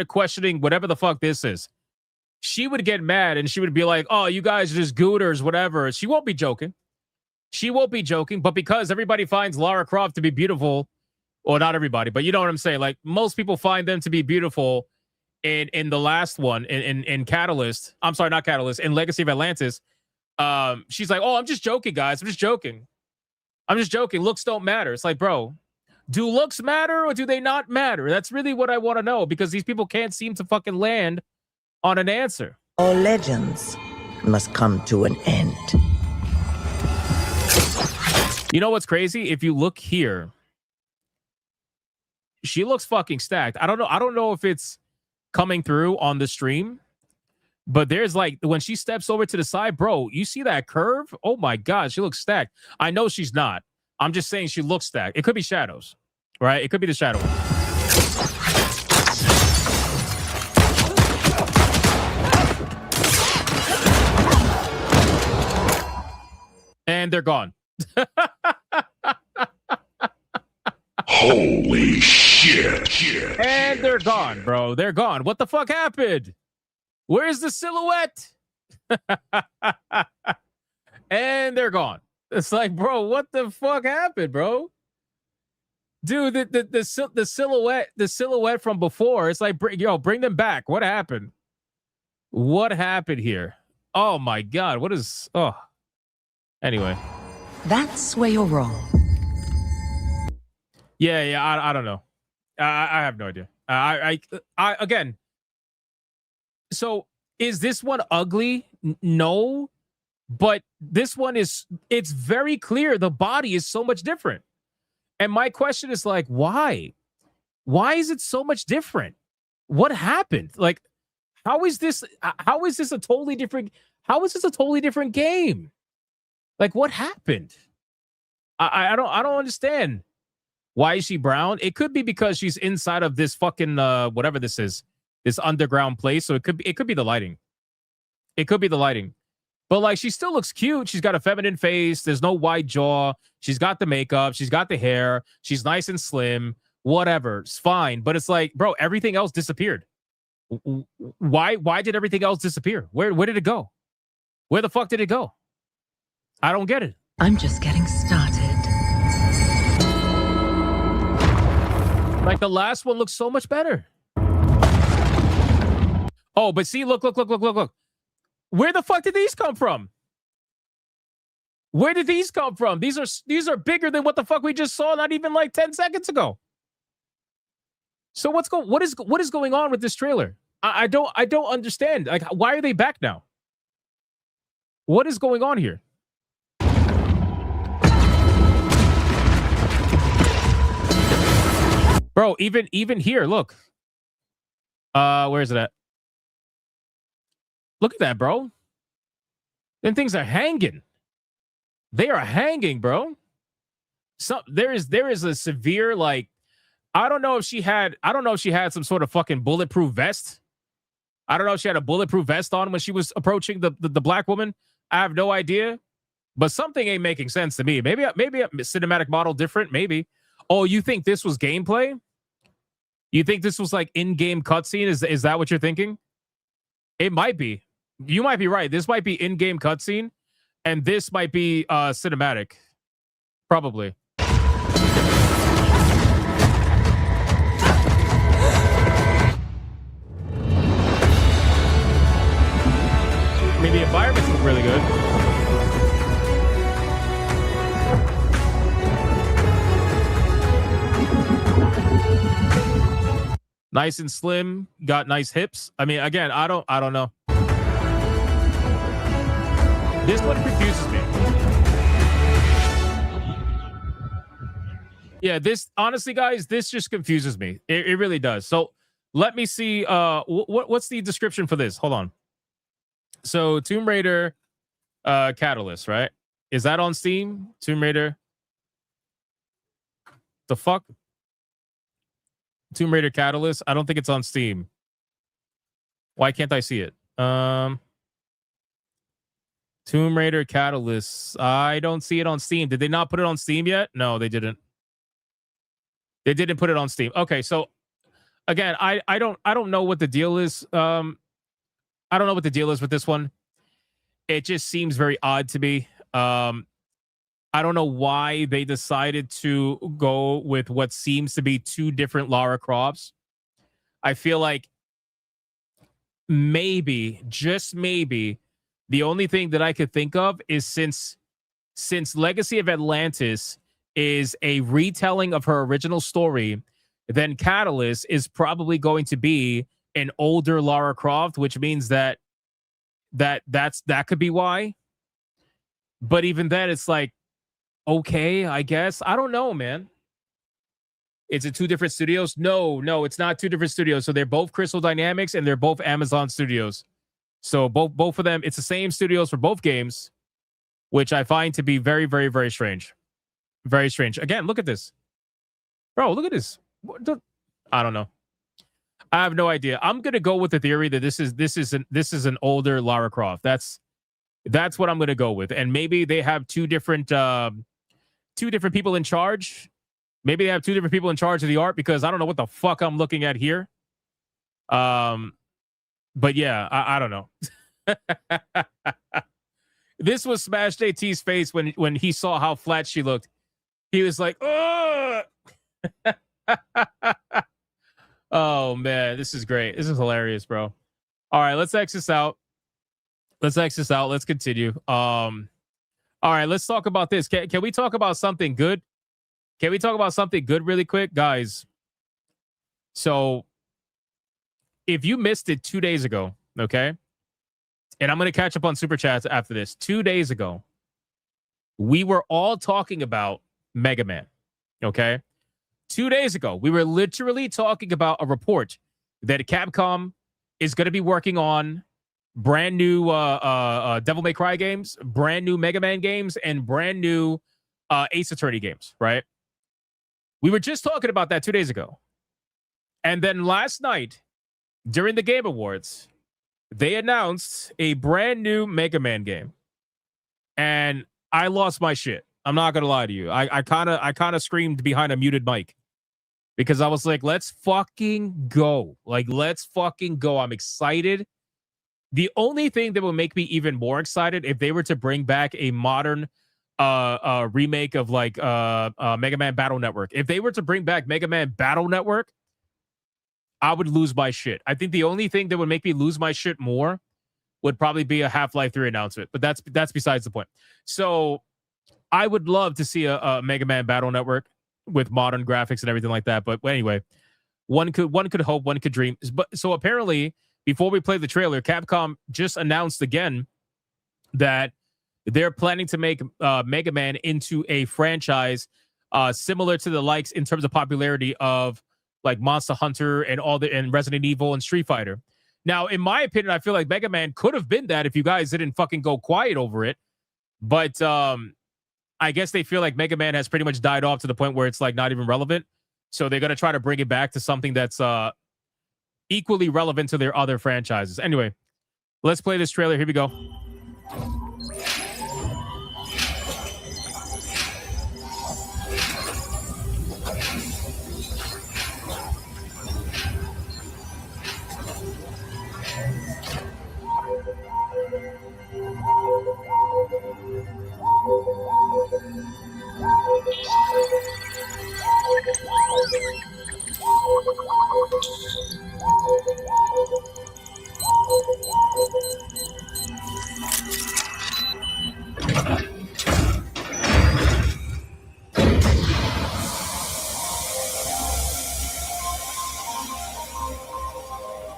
questioning whatever the fuck this is. She would get mad and she would be like, "Oh, you guys are just gooters, whatever." She won't be joking. She won't be joking, but because everybody finds Lara Croft to be beautiful, or not everybody, but you know what I'm saying. Like most people find them to be beautiful. In the last one, in Catalyst, I'm sorry, not Catalyst, in Legacy of Atlantis, she's like, "Oh, I'm just joking, guys. I'm just joking. Looks don't matter." It's like, bro, do looks matter or do they not matter? That's really what I want to know, because these people can't seem to fucking land on an answer. All legends must come to an end. You know what's crazy? If you look here, she looks fucking stacked. I don't know if it's coming through on the stream, but there's like when she steps over to the side, bro, you see that curve? Oh my god, she looks stacked. I know she's not. I'm just saying she looks stacked. It could be shadows, right? It could be the shadow. And they're gone. Holy shit. And they're gone, bro. They're gone. What the fuck happened? Where's the silhouette? And they're gone. It's like, bro, what the fuck happened, bro? Dude, the silhouette from before. It's like, bring them back. What happened? What happened here? Oh my god. What is? Oh. Anyway. That's where you're wrong. Yeah. I don't know. I have no idea. I again. So is this one ugly? No, but this one is. It's very clear the body is so much different, and my question is like, why? Why is it so much different? What happened? Like, how is this? How is this a totally different? How is this a totally different game? Like, what happened? I don't understand. Why is she brown? It could be because she's inside of this fucking whatever this is, this underground place. So it could be the lighting. It could be the lighting. But like, she still looks cute. She's got a feminine face. There's no wide jaw. She's got the makeup. She's got the hair. She's nice and slim. Whatever, it's fine. But it's like, bro, everything else disappeared. Why did everything else disappear? Where did it go? Where the fuck did it go? I don't get it. I'm just getting started. Like the last one looks so much better. Oh, but see, look. Where the fuck did these come from? Where did these come from? These are bigger than what the fuck we just saw not even like 10 seconds ago. So what is going on with this trailer? I don't understand. Like, why are they back now? What is going on here? Bro, even here, look. Where is it at? Look at that, bro. Then things are hanging. They are hanging, bro. So there is a severe, like, I don't know if she had some sort of fucking bulletproof vest. I don't know if she had a bulletproof vest on when she was approaching the black woman. I have no idea. But something ain't making sense to me. Maybe a cinematic model different, maybe. Oh, you think this was gameplay? You think this was like in-game cutscene? Is that what you're thinking? It might be. You might be right. This might be in-game cutscene, and this might be cinematic. Probably. mean, the environments look really good. Nice and slim, got nice hips. I mean, again, I don't know. This one confuses me. Yeah, this honestly, guys, this just confuses me. It really does. So let me see. What's the description for this? Hold on. So Tomb Raider, Catalyst, right? Is that on Steam? Tomb Raider. The fuck? Tomb Raider Catalyst. I don't think it's on Steam. Why can't I see it? Tomb Raider Catalyst. I don't see it on Steam. Did they not put it on Steam yet? No, they didn't. They didn't put it on Steam. Okay, so again, I don't know what the deal is. I don't know what the deal is with this one. It just seems very odd to me. I don't know why they decided to go with what seems to be two different Lara Crofts. I feel like maybe, just maybe, the only thing that I could think of is since Legacy of Atlantis is a retelling of her original story, then Catalyst is probably going to be an older Lara Croft, which means that could be why. But even then, it's like, okay, I guess. I don't know, man. Is it two different studios? No, it's not two different studios. So they're both Crystal Dynamics and they're both Amazon studios. So both of them, it's the same studios for both games, which I find to be very, very, very strange. Very strange. Again, look at this. Bro, look at this. I don't know. I have no idea. I'm gonna go with the theory that this is an older Lara Croft. That's what I'm gonna go with. And maybe they have two different people in charge. Maybe they have two different people in charge of the art, because I don't know what the fuck I'm looking at here. But yeah, I don't know. This was Smash JT's face when he saw how flat she looked. He was like, oh. Oh man, this is great. This is hilarious, bro. All right, let's X this out. Let's continue. All right, let's talk about this. Can we talk about something good? Can we talk about something good really quick, guys? So if you missed it 2 days ago, okay? And I'm going to catch up on Super Chats after this. 2 days ago, we were all talking about Megaman, okay? 2 days ago, we were literally talking about a report that Capcom is going to be working on brand new Devil May Cry games, brand new Mega Man games, and brand new Ace Attorney games, right? We were just talking about that 2 days ago. And then last night, during the Game Awards, they announced a brand new Mega Man game. And I lost my shit. I'm not going to lie to you. I kind of screamed behind a muted mic. Because I was like, let's fucking go. Like, let's fucking go. I'm excited. The only thing that would make me even more excited if they were to bring back a modern remake of like Mega Man Battle Network. If they were to bring back Mega Man Battle Network, I would lose my shit. I think the only thing that would make me lose my shit more would probably be a Half-Life 3 announcement. But that's besides the point. So I would love to see a Mega Man Battle Network with modern graphics and everything like that. But anyway, one could hope, one could dream. But so apparently, before we play the trailer, Capcom just announced again that they're planning to make Mega Man into a franchise similar to the likes in terms of popularity of like Monster Hunter and Resident Evil and Street Fighter. Now, in my opinion, I feel like Mega Man could have been that if you guys didn't fucking go quiet over it. But I guess they feel like Mega Man has pretty much died off to the point where it's like not even relevant. So they're going to try to bring it back to something that's equally relevant to their other franchises. Anyway, let's play this trailer. Here we go.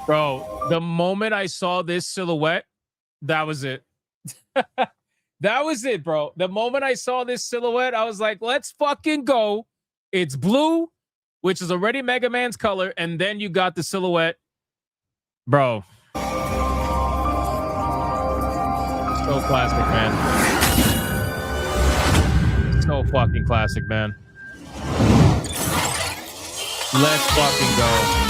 Bro, the moment I saw this silhouette, that was it. That was it, bro. The moment I saw this silhouette, I was like, let's fucking go. It's blue, which is already Mega Man's color, and then you got the silhouette. Bro. So classic, man. So fucking classic, man. Let's fucking go.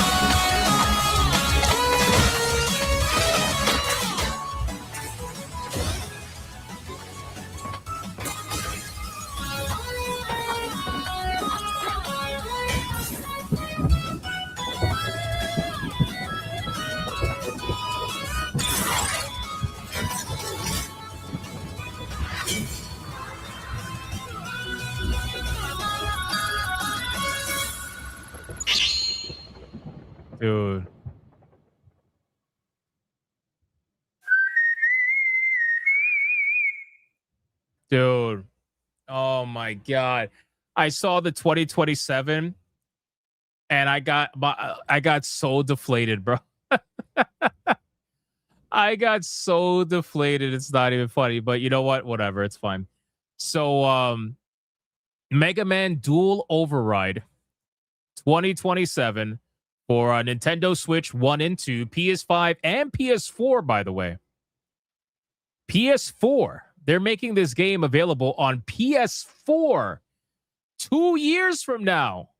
Dude. Dude. Oh my God. I saw the 2027 and I got so deflated, bro. I got so deflated. It's not even funny, but you know what? Whatever. It's fine. So, Mega Man Dual Override 2027 for Nintendo Switch 1 and 2, PS5 and PS4, by the way. PS4. They're making this game available on PS4 2 years from now.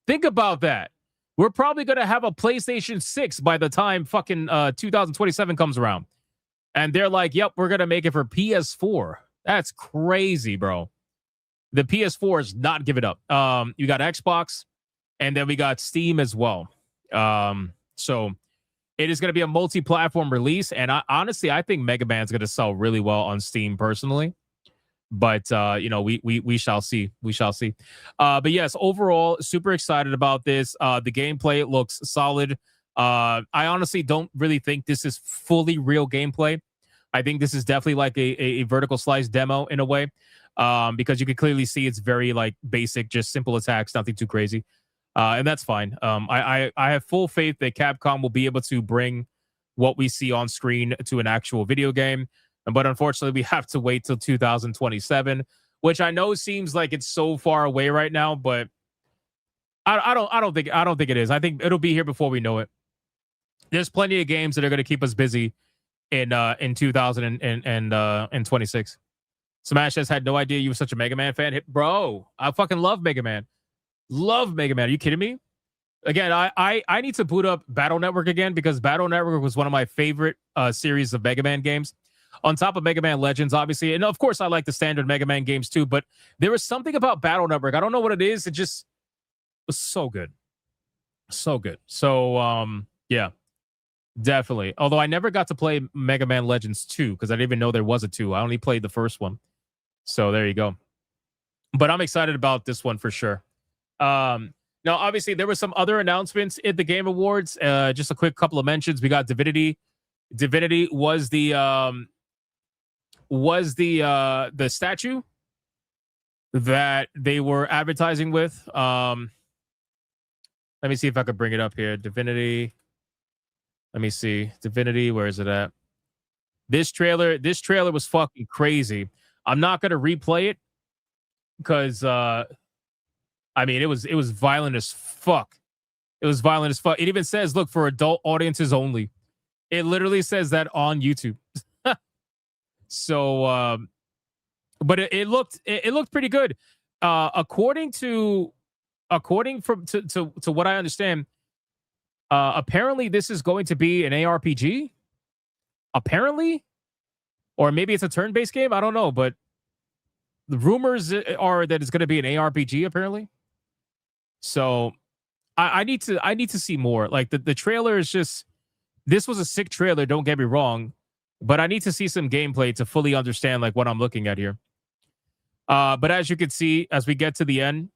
Think about that. We're probably going to have a PlayStation 6 by the time fucking 2027 comes around. And they're like, yep, we're going to make it for PS4. That's crazy, bro. The PS4 is not giving up. You got Xbox, and then we got Steam as well. So it is going to be a multi-platform release, and honestly, I think Mega Man's going to sell really well on Steam personally. But we shall see. We shall see. But yes, overall, super excited about this. The gameplay looks solid. I honestly don't really think this is fully real gameplay. I think this is definitely like a vertical slice demo in a way. Because you can clearly see it's very like basic, just simple attacks, nothing too crazy. And that's fine. I have full faith that Capcom will be able to bring what we see on screen to an actual video game. But unfortunately, we have to wait till 2027, which I know seems like it's so far away right now, but I don't think it is. I think it'll be here before we know it. There's plenty of games that are going to keep us busy in 2026. Smash has had no idea you were such a Mega Man fan. Bro, I fucking love Mega Man. Love Mega Man. Are you kidding me? Again, I need to boot up Battle Network again because Battle Network was one of my favorite series of Mega Man games. On top of Mega Man Legends, obviously. And of course, I like the standard Mega Man games too. But there was something about Battle Network. I don't know what it is. It just was so good. So good. So, yeah. Definitely. Although I never got to play Mega Man Legends 2 because I didn't even know there was a 2. I only played the first one. So there you go. But I'm excited about this one for sure. Now, obviously, there were some other announcements at the Game Awards. Just a quick couple of mentions. We got Divinity. Divinity was the statue that they were advertising with. Let me see if I could bring it up here. Divinity. Let me see. Divinity, where is it at? This trailer was fucking crazy. I'm not gonna replay it because I mean it was violent as fuck. It was violent as fuck. It even says, look, for adult audiences only. It literally says that on YouTube. So but it looked pretty good. According to what I understand, apparently this is going to be an ARPG. Apparently, or maybe it's a turn-based game. I don't know, but the rumors are that it's going to be an ARPG. Apparently, so I need to see more. Like the trailer is just. This was a sick trailer. Don't get me wrong, but I need to see some gameplay to fully understand like what I'm looking at here. But as you can see, as we get to the end,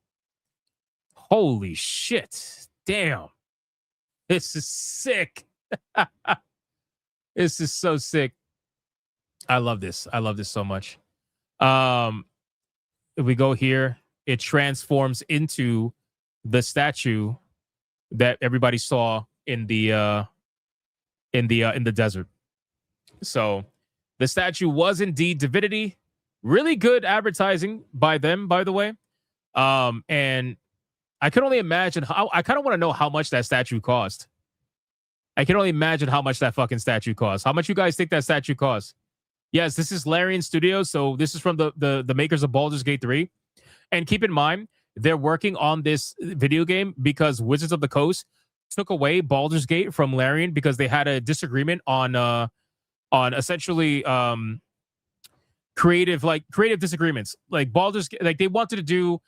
holy shit! Damn. This is sick. This is so sick. I love this. I love this so much. If we go here, it transforms into the statue that everybody saw in the in the desert. So the statue was indeed Divinity. Really good advertising by them, by the way. And I can only imagine how. I kind of want to know how much that statue cost. I can only imagine how much that fucking statue costs. How much you guys think that statue costs? Yes, this is Larian Studios, so this is from the makers of Baldur's Gate 3. And keep in mind, they're working on this video game because Wizards of the Coast took away Baldur's Gate from Larian because they had a disagreement on essentially creative disagreements. Like Baldur's, like they wanted to do,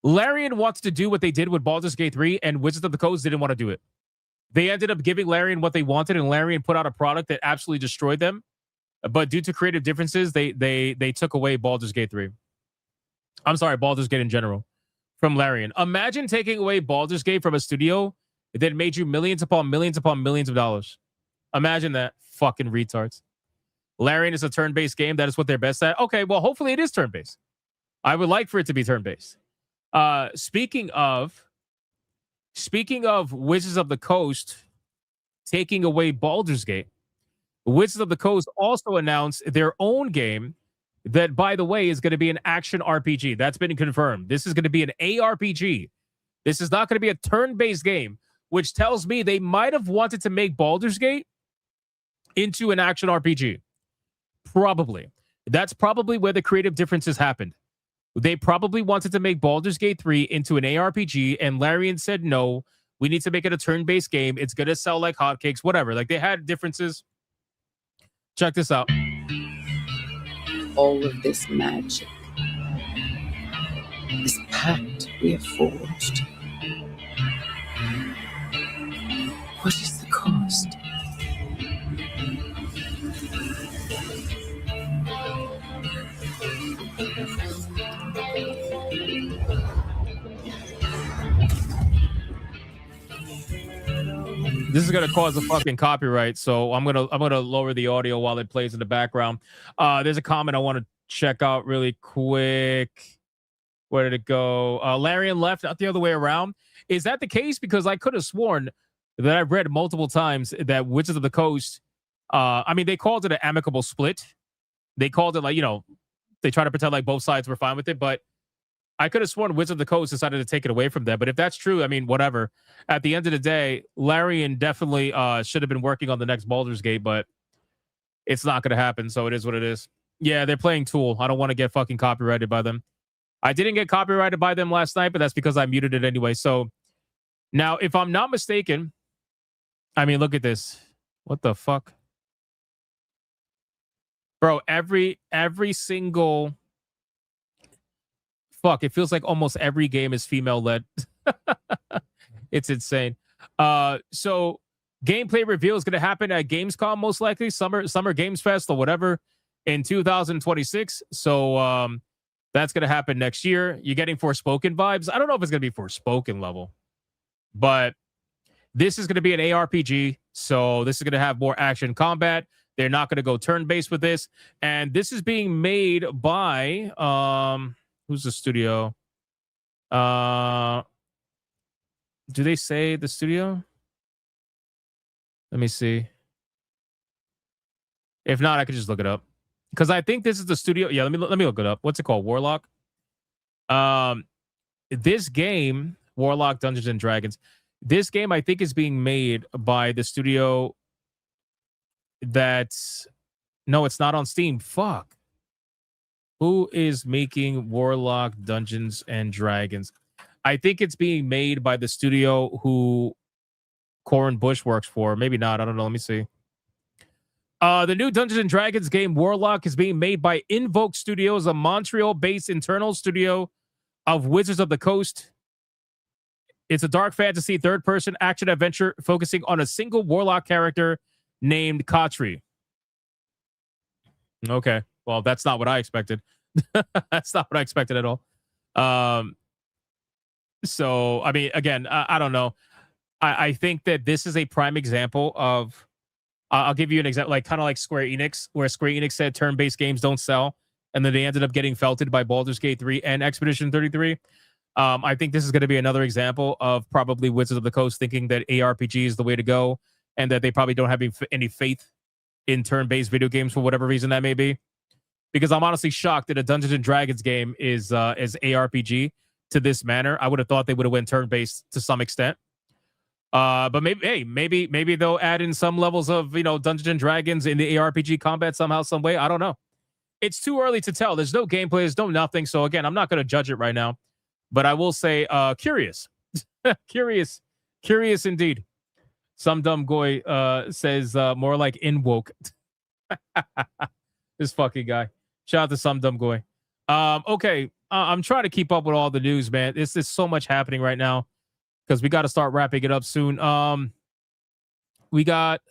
Larian wants to do what they did with Baldur's Gate 3, and Wizards of the Coast didn't want to do it. They ended up giving Larian what they wanted, and Larian put out a product that absolutely destroyed them. But due to creative differences, they took away Baldur's Gate 3. I'm sorry, Baldur's Gate in general from Larian. Imagine taking away Baldur's Gate from a studio that made you millions upon millions upon millions of dollars. Imagine that. Fucking retards. Larian is a turn-based game. That is what they're best at. Okay, well, hopefully it is turn-based. I would like for it to be turn-based. Speaking of Wizards of the Coast taking away Baldur's Gate, Wizards of the Coast also announced their own game that, by the way, is going to be an action RPG. That's been confirmed. This is going to be an ARPG. This is not going to be a turn-based game, which tells me they might have wanted to make Baldur's Gate into an action RPG. Probably. That's probably where the creative differences happened. They probably wanted to make Baldur's Gate 3 into an ARPG, and Larian said, no, we need to make it a turn-based game. It's going to sell like hotcakes, whatever. Like, they had differences. Check this out. All of this magic, this pact we have forged, what is the cost? This is gonna cause a fucking copyright, so I'm gonna lower the audio while it plays in the background. There's a comment I want to check out really quick. Where did it go? Larian left, not the other way around. Is that the case? Because I could have sworn that I've read multiple times that Wizards of the Coast. I mean, they called it an amicable split. They called it, like, you know, they try to pretend like both sides were fine with it, but I could have sworn Wizards of the Coast decided to take it away from them. But if that's true, I mean, whatever. At the end of the day, Larian definitely should have been working on the next Baldur's Gate, but it's not going to happen. So it is what it is. Yeah, they're playing Tool. I don't want to get fucking copyrighted by them. I didn't get copyrighted by them last night, but that's because I muted it anyway. So now, if I'm not mistaken, I mean, look at this. What the fuck? Bro, every single... Fuck, it feels like almost every game is female-led. It's insane. So gameplay reveal is going to happen at Gamescom, most likely, Summer Games Fest or whatever, in 2026. So that's going to happen next year. You're getting Forspoken vibes. I don't know if it's going to be Forspoken level, but this is going to be an ARPG. So this is going to have more action combat. They're not going to go turn-based with this. And this is being made by... who's the studio? Do they say the studio? Let me see. If not, I could just look it up. Because I think this is the studio. Yeah, let me look it up. What's it called? Warlock? This game, Warlock Dungeons and Dragons, this game I think is being made by the studio that's... No, it's not on Steam. Fuck. Who is making Warlock Dungeons and Dragons? I think it's being made by the studio who Corin Bush works for. Maybe not. I don't know. Let me see. The new Dungeons and Dragons game, Warlock, is being made by Invoke Studios, a Montreal-based internal studio of Wizards of the Coast. It's a dark fantasy third-person action adventure focusing on a single Warlock character named Katri. Okay. Well, that's not what I expected. That's not what I expected at all. So, I mean, again, I don't know. I think that this is a prime example of... I'll give you an example, like kind of like Square Enix, where Square Enix said turn-based games don't sell, and then they ended up getting felted by Baldur's Gate 3 and Expedition 33. I think this is going to be another example of probably Wizards of the Coast thinking that ARPG is the way to go, and that they probably don't have any faith in turn-based video games for whatever reason that may be. Because I'm honestly shocked that a Dungeons and Dragons game is ARPG to this manner. I would have thought they would have went turn-based to some extent. But maybe they'll add in some levels of, Dungeons and Dragons in the ARPG combat somehow, some way. I don't know. It's too early to tell. There's no gameplay, there's no nothing. So again, I'm not going to judge it right now. But I will say, curious. Curious indeed. Some dumb goy says more like in woke. This fucking guy. Shout out to some dumb goy. Okay. I'm trying to keep up with all the news, man. There's so much happening right now because we got to start wrapping it up soon. We got.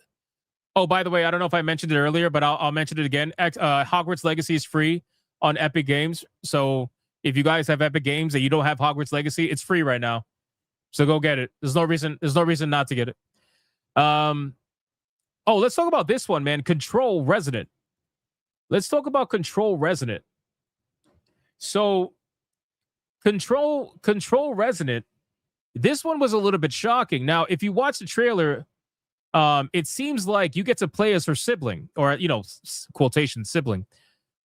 Oh, by the way, I don't know if I mentioned it earlier, but I'll mention it again. Hogwarts Legacy is free on Epic Games. So if you guys have Epic Games and you don't have Hogwarts Legacy, it's free right now. So go get it. There's no reason not to get it. Let's talk about this one, man. Control Resonant. Let's talk about Control Resonant. So Control Resonant, this one was a little bit shocking. Now, if you watch the trailer, it seems like you get to play as her sibling, or quotation sibling.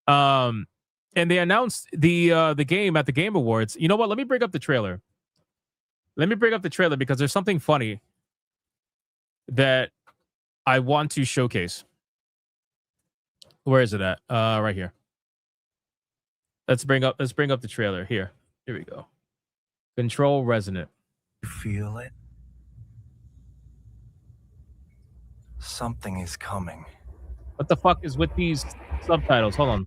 And they announced the game at the Game Awards. You know what? Let me bring up the trailer. Because there's something funny that I want to showcase. Where is it at? Right here. Let's bring up the trailer. Here we go. Control Resonant. You feel it? Something is coming. What the fuck is with these subtitles? Hold on. What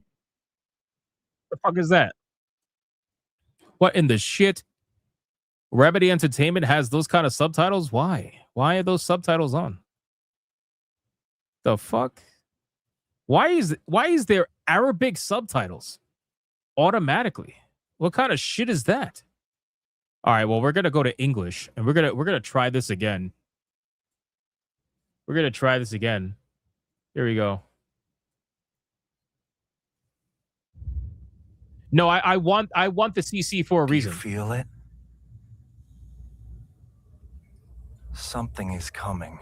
the fuck is that? What in the shit? Remedy Entertainment has those kind of subtitles? Why? Why are those subtitles on? The fuck? Why is there Arabic subtitles automatically? What kind of shit is that? All right, well, we're gonna go to English and we're gonna try this again. We're gonna try this again. Here we go. No, I want the CC for a reason. You feel it? Something is coming.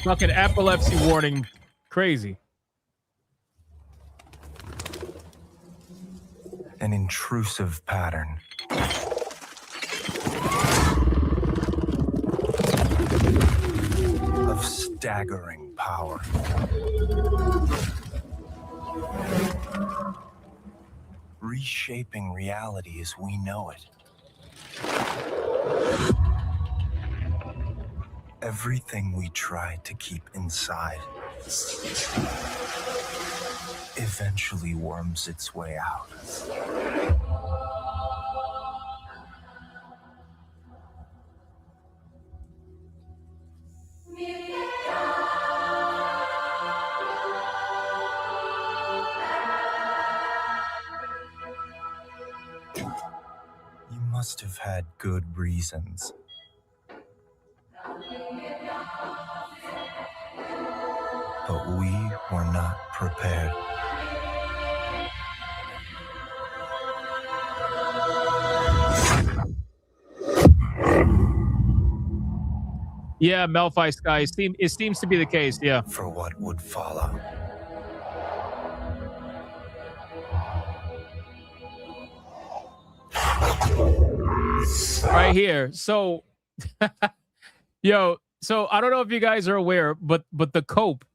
Fucking epilepsy warning. Crazy. An intrusive pattern. Of staggering power. Reshaping reality as we know it. Everything we tried to keep inside eventually worms its way out. You must have had good reasons. But we were not prepared. Yeah, Melfi Sky. It seems to be the case, yeah. For what would follow. Right here. So, so I don't know if you guys are aware, but the cope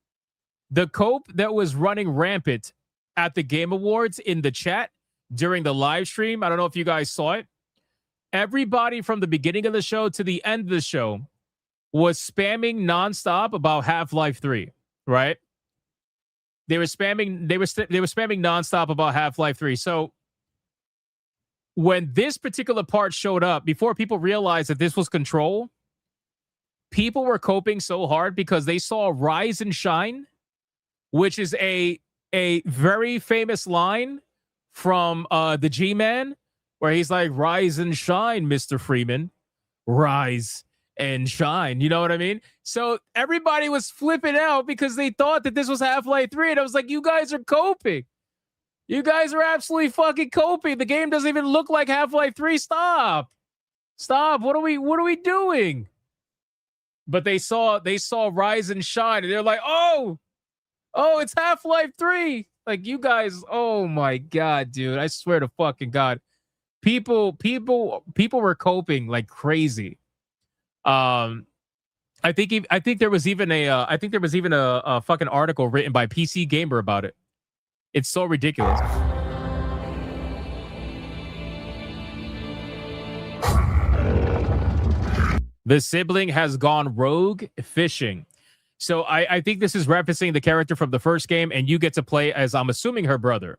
that was running rampant at the Game Awards in the chat during the live stream, I don't know if you guys saw it. Everybody from the beginning of the show to the end of the show was spamming nonstop about Half-Life 3, right? They were spamming nonstop about Half-Life 3. So when this particular part showed up, before people realized that this was Control, people were coping so hard because they saw Rise and Shine, which is a very famous line from the G-Man, where he's like, "Rise and shine, Mr. Freeman. Rise and shine." You know what I mean? So everybody was flipping out because they thought that this was Half-Life 3. And I was like, you guys are coping. You guys are absolutely fucking coping. The game doesn't even look like Half-Life 3. Stop. Stop. What are we doing? But they saw Rise and Shine, and they're like, oh, it's Half-Life 3. Like, you guys, oh my God, dude. I swear to fucking God. People were coping like crazy. I think there was even a fucking article written by PC Gamer about it. It's so ridiculous. The sibling has gone rogue fishing. So I think this is referencing the character from the first game, and you get to play as, I'm assuming, her brother.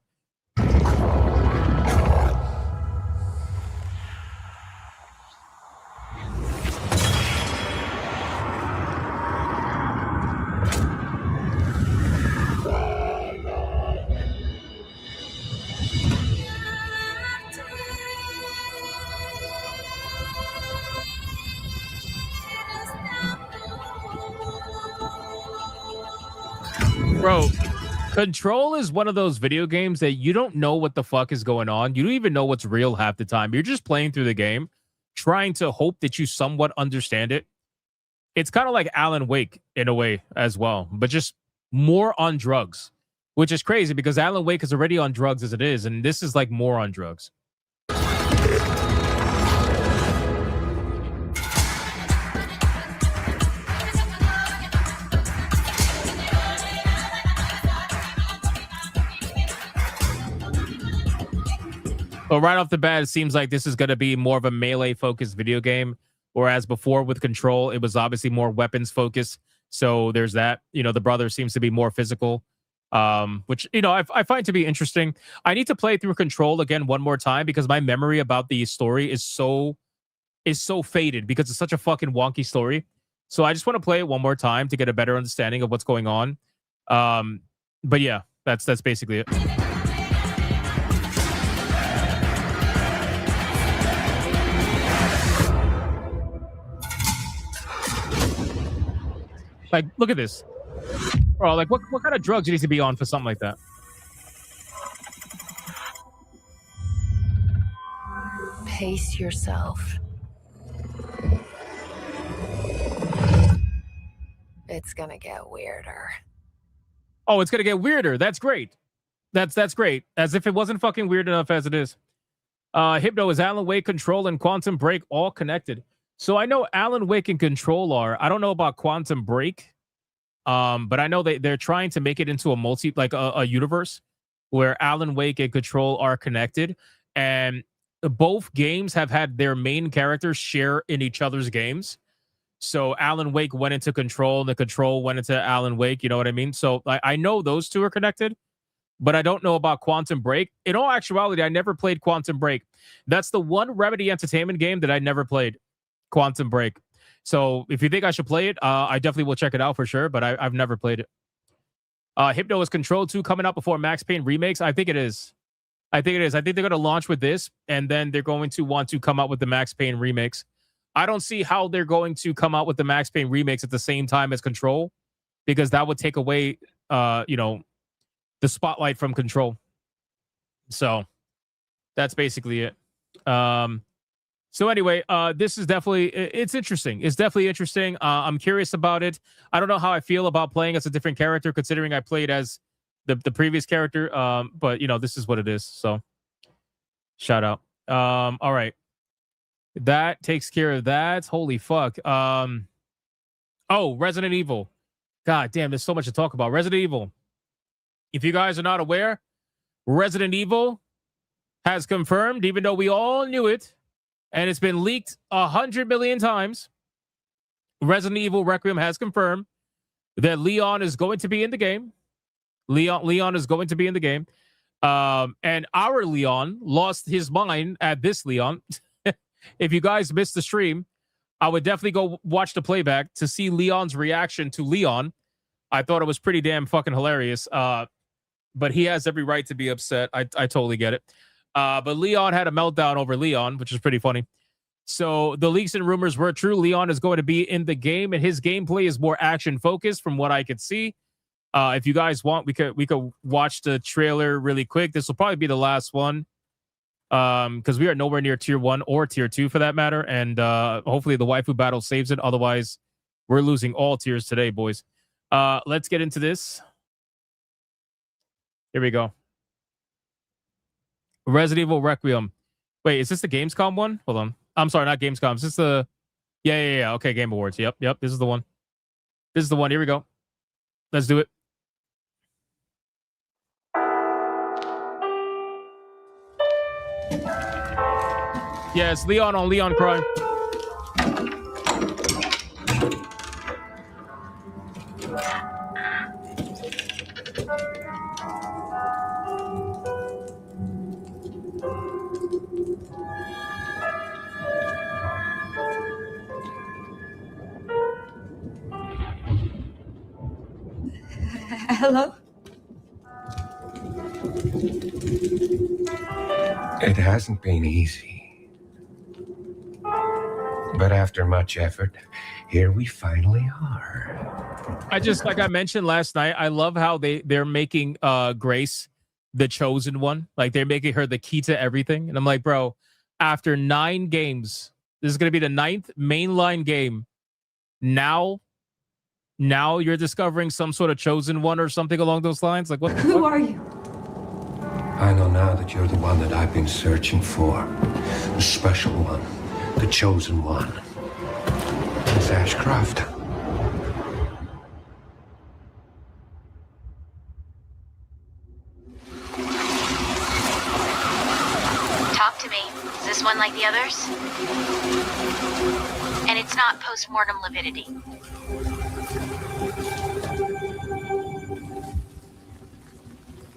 Bro, Control is one of those video games that you don't know what the fuck is going on. You don't even know what's real half the time. You're just playing through the game, trying to hope that you somewhat understand it. It's kind of like Alan Wake in a way as well, but just more on drugs, which is crazy because Alan Wake is already on drugs as it is, and this is like more on drugs. But right off the bat, it seems like this is going to be more of a melee-focused video game, whereas before with Control, it was obviously more weapons-focused. So there's that. You know, the brother seems to be more physical, which, you know, I find to be interesting. I need to play through Control again one more time because my memory about the story is so faded because it's such a fucking wonky story. So I just want to play it one more time to get a better understanding of what's going on. But yeah, that's basically it. Like, look at this. Bro, like, what kind of drugs you need to be on for something like that? Pace yourself. It's gonna get weirder. Oh, it's gonna get weirder. That's great. That's great. As if it wasn't fucking weird enough as it is. Hypno, is Alan Wake, Control, and Quantum Break all connected? So I know Alan Wake and Control are. I don't know about Quantum Break, but I know they're trying to make it into a universe where Alan Wake and Control are connected, and both games have had their main characters share in each other's games. So Alan Wake went into Control, and the Control went into Alan Wake. You know what I mean? So I know those two are connected, but I don't know about Quantum Break. In all actuality, I never played Quantum Break. That's the one Remedy Entertainment game that I never played. Quantum Break. So if you think I should play it, I definitely will check it out for sure, but I've never played it. Hypno, is Control 2 coming out before Max Payne remakes? I think it is. I think they're going to launch with this, and then they're going to want to come out with the Max Payne remakes. I don't see how they're going to come out with the Max Payne remakes at the same time as Control, because that would take away, the spotlight from Control. So that's basically it. So anyway, this is it's interesting. It's definitely interesting. I'm curious about it. I don't know how I feel about playing as a different character, considering I played as the previous character. But, this is what it is. So shout out. All right. That takes care of that. Holy fuck. Resident Evil. God damn, there's so much to talk about. Resident Evil. If you guys are not aware, Resident Evil has confirmed, even though we all knew it, and it's been leaked 100 million times. Resident Evil Requiem has confirmed that Leon is going to be in the game. Leon is going to be in the game. And our Leon lost his mind at this Leon. If you guys missed the stream, I would definitely go watch the playback to see Leon's reaction to Leon. I thought it was pretty damn fucking hilarious. But he has every right to be upset. I totally get it. But Leon had a meltdown over Leon, which is pretty funny. So the leaks and rumors were true. Leon is going to be in the game, and his gameplay is more action-focused from what I could see. If you guys want, we could watch the trailer really quick. This will probably be the last one. Because we are nowhere near tier 1 or tier 2 for that matter. And hopefully the waifu battle saves it. Otherwise, we're losing all tiers today, boys. Let's get into this. Here we go. Resident Evil Requiem. Wait, is this the Gamescom one? Hold on. I'm sorry, not Gamescom. Is this the... Yeah. Okay, Game Awards. Yep. This is the one. This is the one. Here we go. Let's do it. Yes, Leon on Leon crime. Hello? It hasn't been easy. But after much effort, here we finally are. I just, like I mentioned last night, I love how they're making Grace the chosen one. Like they're making her the key to everything. And I'm like, bro, after 9 games, this is going to be the 9th mainline game. Now you're discovering some sort of chosen one or something along those lines. Like, what? Who are you? I know now that you're the one that I've been searching for. The special one. The chosen one. It's Ashcroft. Talk to me. Is this one like the others? And it's not post-mortem lividity.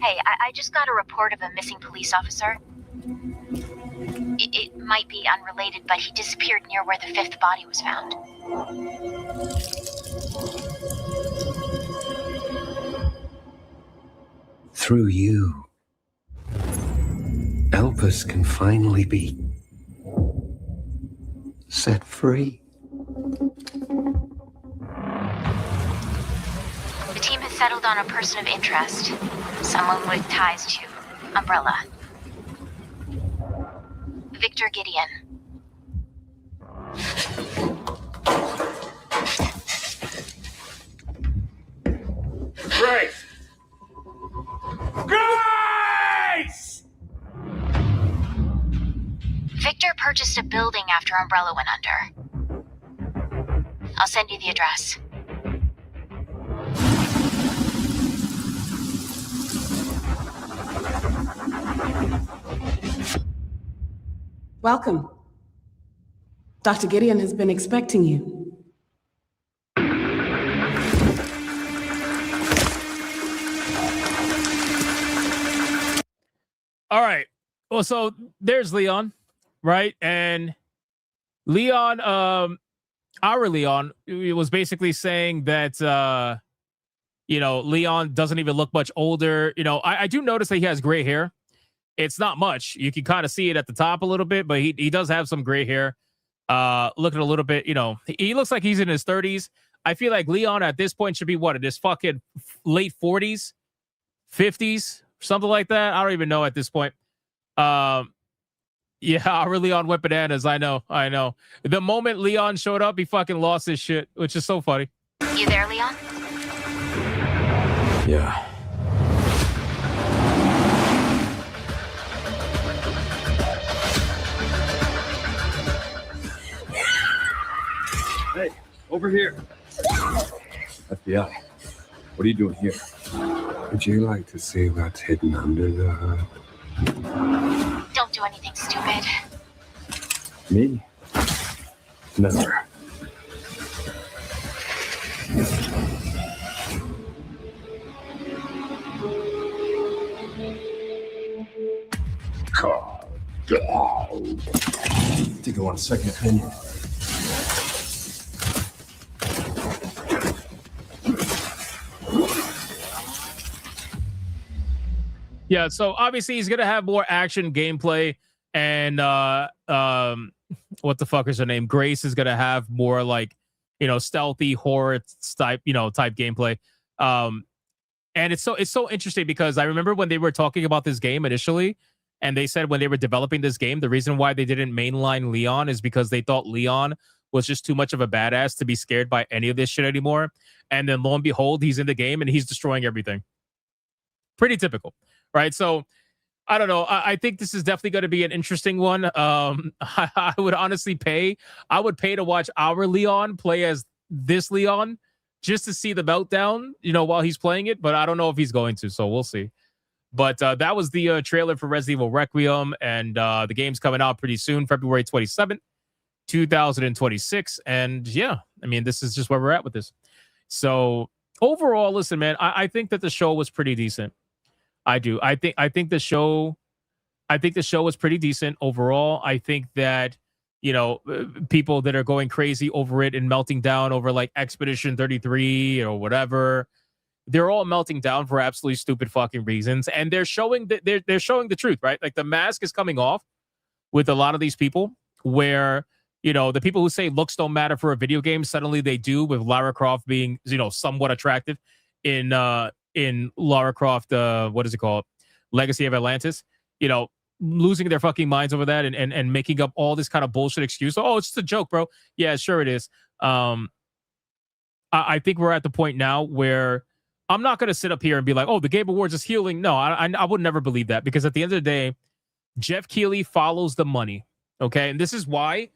Hey, I just got a report of a missing police officer. It might be unrelated, but he disappeared near where the 5th body was found. Through you, Elvis can finally be set free. The team has settled on a person of interest. Someone with ties to Umbrella. Victor Gideon. Grace! Grace! Victor purchased a building after Umbrella went under. I'll send you the address. Welcome. Dr. Gideon has been expecting you. All right. Well, so there's Leon, right? And Leon, our Leon, was basically saying that, Leon doesn't even look much older. I do notice that he has gray hair. It's not much. You can kind of see it at the top a little bit, but he does have some gray hair. Looking a little bit, he looks like he's in his 30s. I feel like Leon at this point should be in his fucking late 40s, 50s, something like that. I don't even know at this point. Yeah, our Leon went bananas. I know. The moment Leon showed up, he fucking lost his shit, which is so funny. You there, Leon? Yeah. Hey, over here. FBI, what are you doing here? Would you like to see what's hidden under the hood? Don't do anything stupid. Me? Never. Take a 1 second opinion. Yeah, so obviously he's gonna have more action gameplay, and what the fuck is her name? Grace is gonna have more like stealthy horror type gameplay. And it's so interesting because I remember when they were talking about this game initially, and they said when they were developing this game, the reason why they didn't mainline Leon is because they thought Leon was just too much of a badass to be scared by any of this shit anymore. And then lo and behold, he's in the game and he's destroying everything. Pretty typical, right? So I don't know. I think this is definitely going to be an interesting one. I would honestly pay. I would pay to watch our Leon play as this Leon just to see the meltdown, while he's playing it. But I don't know if he's going to, so we'll see. But that was the trailer for Resident Evil Requiem, and the game's coming out pretty soon, February 27th, 2026. And yeah, I mean, this is just where we're at with this. So overall, listen, man, I think that the show was pretty decent. I do. I think the show was pretty decent overall. I think that, people that are going crazy over it and melting down over like Expedition 33 or whatever, they're all melting down for absolutely stupid fucking reasons. And they're showing that they're showing the truth, right? Like the mask is coming off with a lot of these people where, the people who say looks don't matter for a video game, suddenly they do, with Lara Croft being, somewhat attractive in Lara Croft, what is it called? Legacy of Atlantis, losing their fucking minds over that and making up all this kind of bullshit excuse. Oh, it's just a joke, bro. Yeah, sure it is. I think we're at the point now where I'm not going to sit up here and be like, oh, the Game Awards is healing. No, I would never believe that, because at the end of the day, Jeff Keighley follows the money. Okay. And this is why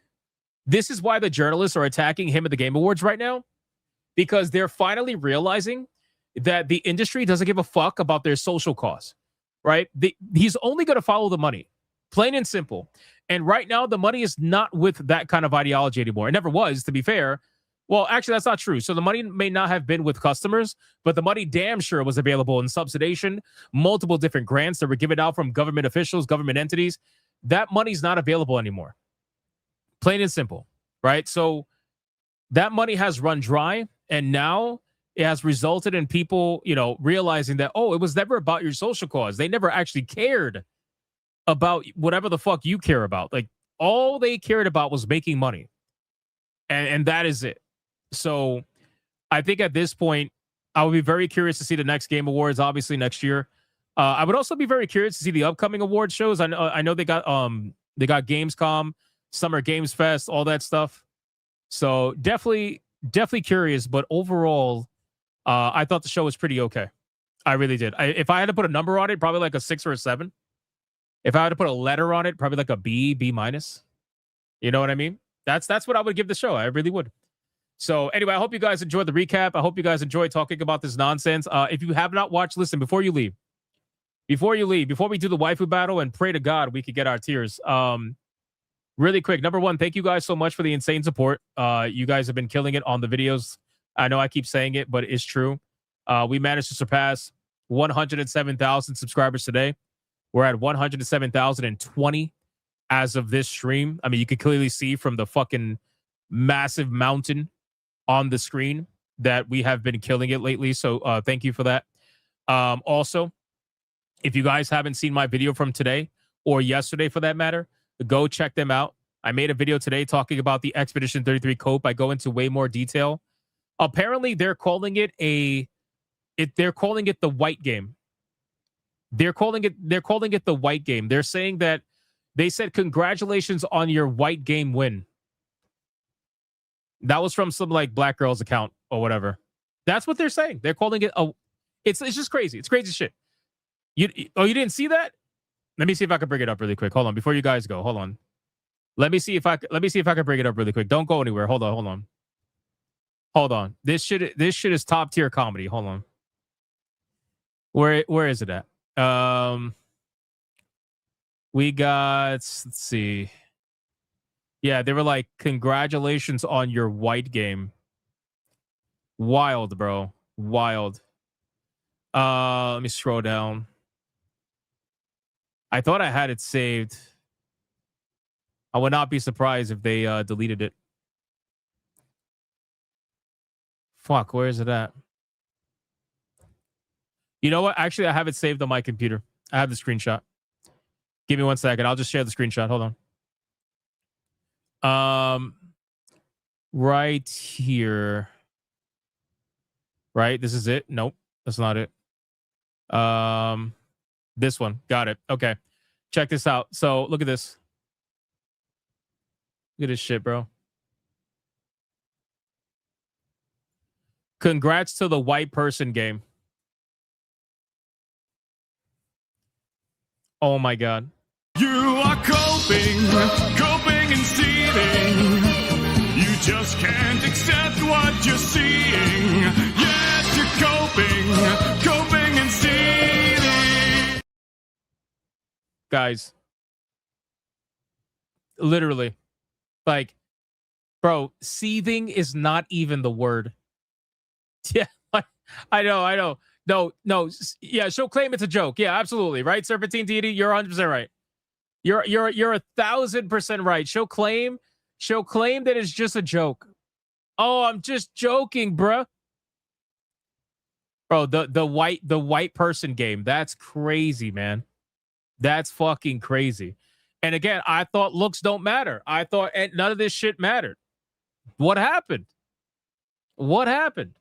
the journalists are attacking him at the Game Awards right now, because they're finally realizing that the industry doesn't give a fuck about their social cause, right? He's only going to follow the money, plain and simple. And right now, the money is not with that kind of ideology anymore. It never was, to be fair. Well, actually, that's not true. So the money may not have been with customers, but the money damn sure was available in subsidization, multiple different grants that were given out from government officials, government entities. That money's not available anymore. Plain and simple, right? So that money has run dry, and now it has resulted in people, realizing that, oh, it was never about your social cause. They never actually cared about whatever the fuck you care about. Like, all they cared about was making money. And that is it. So I think at this point, I would be very curious to see the next Game Awards, obviously next year. I would also be very curious to see the upcoming award shows. I know they got Gamescom, Summer Games Fest, all that stuff. So definitely curious. But overall, I thought the show was pretty okay. I really did. If I had to put a number on it, probably like a 6 or a 7. If I had to put a letter on it, probably like a B minus. You know what I mean? That's what I would give the show. I really would. So anyway, I hope you guys enjoyed the recap. I hope you guys enjoyed talking about this nonsense. If you have not watched, listen, before we do the waifu battle, and pray to God we could get our tears. Really quick, number one, thank you guys so much for the insane support. You guys have been killing it on the videos. I know I keep saying it, but it's true. We managed to surpass 107,000 subscribers today. We're at 107,020 as of this stream. I mean, you can clearly see from the fucking massive mountain on the screen that we have been killing it lately. So thank you for that. Also, if you guys haven't seen my video from today, or yesterday for that matter, go check them out. I made a video today talking about the Expedition 33 cope. I go into way more detail. Apparently, they're calling it the white game. They're calling it the white game. They're saying that they said congratulations on your white game win. That was from some like black girl's account or whatever. That's what they're saying. They're calling it it's just crazy. It's crazy shit. You didn't see that? Let me see if I can bring it up really quick. Hold on, before you guys go. Hold on. Let me see if I can bring it up really quick. Don't go anywhere. Hold on. This shit is top tier comedy. Hold on. Where is it at? We got, let's see. Yeah, they were like, congratulations on your white game. Wild, bro. Wild. Let me scroll down. I thought I had it saved. I would not be surprised if they deleted it. Fuck, where is it at? You know what? Actually, I have it saved on my computer. I have the screenshot. Give me 1 second. I'll just share the screenshot. Hold on. Right here. Right? This is it? Nope. That's not it. This one. Got it. Okay. Check this out. So look at this. Look at this shit, bro. Congrats to the white person game. Oh my God. You are coping and seething. You just can't accept what you're seeing. Yes, you're coping and seething. Guys. Literally. Like, bro, seething is not even the word. Yeah, I know. No. Yeah, she'll claim it's a joke. Yeah, absolutely. Right, Serpentine Deity, you're 100% right. You're 1,000% right. She'll claim that it's just a joke. Oh, I'm just joking, bruh. Bro, the white person game. That's crazy, man. That's fucking crazy. And again, I thought looks don't matter. I thought none of this shit mattered. What happened? What happened?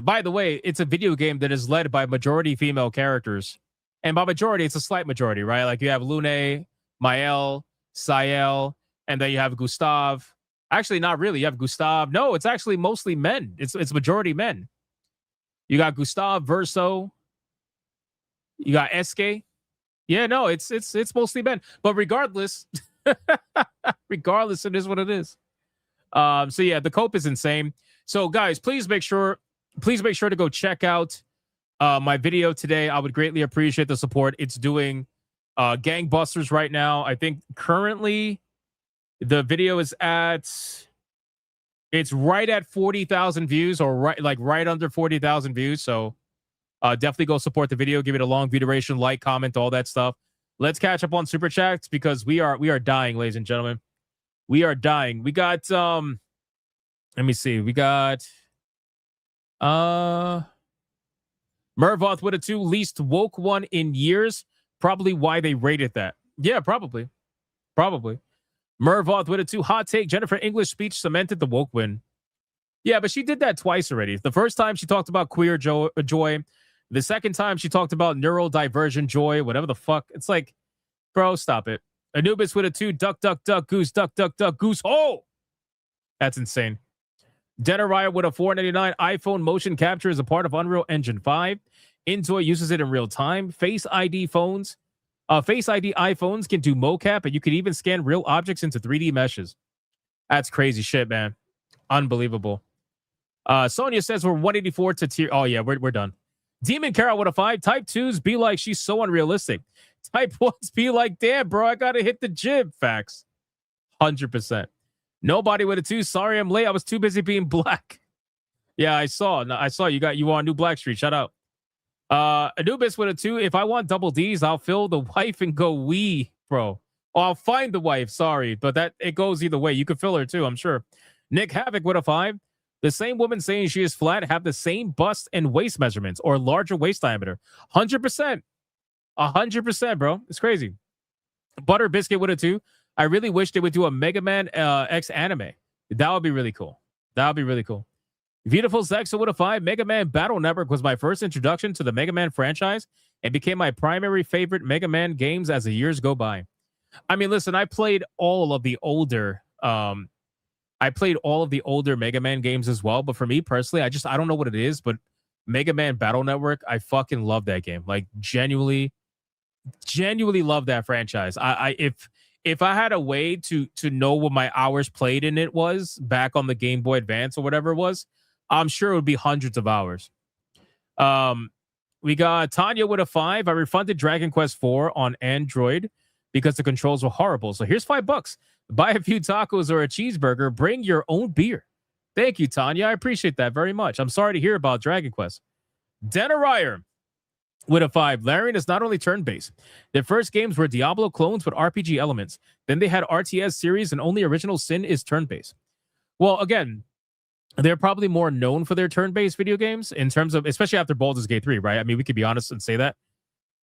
By the way, it's a video game that is led by majority female characters. And by majority, it's a slight majority, right? Like you have Lune, Mael, Sael, and then you have Gustav. Actually, not really. You have Gustav. No, it's actually mostly men. It's majority men. You got Gustav, Verso. You got Eske. Yeah, no, it's mostly men. But regardless, it is what it is. So yeah, the cope is insane. So guys, please make sure to go check out my video today. I would greatly appreciate the support. It's doing gangbusters right now. I think currently the video is it's right at 40,000 views, or right under 40,000 views. So definitely go support the video. Give it a long view duration, like, comment, all that stuff. Let's catch up on super chats because we are dying, ladies and gentlemen. We are dying. We got let me see. We got Mervoth with a 2, least woke one in years. Probably why they rated that. Yeah, probably. Mervoth with a 2, hot take. Jennifer English speech cemented the woke win. Yeah, but she did that twice already. The first time she talked about queer joy. The second time she talked about neurodivergent joy, whatever the fuck. It's like, bro, stop it. Anubis with a 2, duck, goose, duck, goose, hole. That's insane. Denariah with a 499, iPhone motion capture is a part of Unreal Engine 5. Intoy uses it in real time. Face ID iPhones can do mocap, and you can even scan real objects into 3D meshes. That's crazy shit, man. Unbelievable. Sonia says we're 184 to tier. Oh, yeah, we're done. Demon Carol with a 5. Type 2s be like, she's so unrealistic. Type 1s be like, damn, bro, I got to hit the gym. Facts. 100%. Nobody with a 2. Sorry, I'm late. I was too busy being black. Yeah, I saw you on New Black Street. Shout out. Anubis with a 2. If I want double D's, I'll fill the wife and go wee, bro. Oh, I'll find the wife. Sorry, but it goes either way. You could fill her too, I'm sure. Nick Havoc with a 5. The same woman saying she is flat have the same bust and waist measurements or larger waist diameter. 100%. 100%, bro. It's crazy. Butter Biscuit with a 2. I really wish they would do a Megaman X anime. That would be really cool. Beautiful Zexa with a 5. Megaman Battle Network was my first introduction to the Mega Man franchise and became my primary favorite Mega Man games as the years go by. I mean, listen, I played all of the older Mega Man games as well, but for me personally, I don't know what it is, but Mega Man Battle Network, I fucking love that game. Like genuinely love that franchise. If I had a way to know what my hours played in it was back on the Game Boy Advance or whatever it was, I'm sure it would be hundreds of hours. We got Tanya with a 5. I refunded Dragon Quest IV on Android because the controls were horrible. So here's $5. Buy a few tacos or a cheeseburger. Bring your own beer. Thank you, Tanya. I appreciate that very much. I'm sorry to hear about Dragon Quest. Denariah with a 5. Larian is not only turn-based. Their first games were Diablo clones with RPG elements. Then they had RTS series, and only Original Sin is turn-based. Well, again, they're probably more known for their turn-based video games in terms of, especially after Baldur's Gate 3, right? I mean, we could be honest and say that.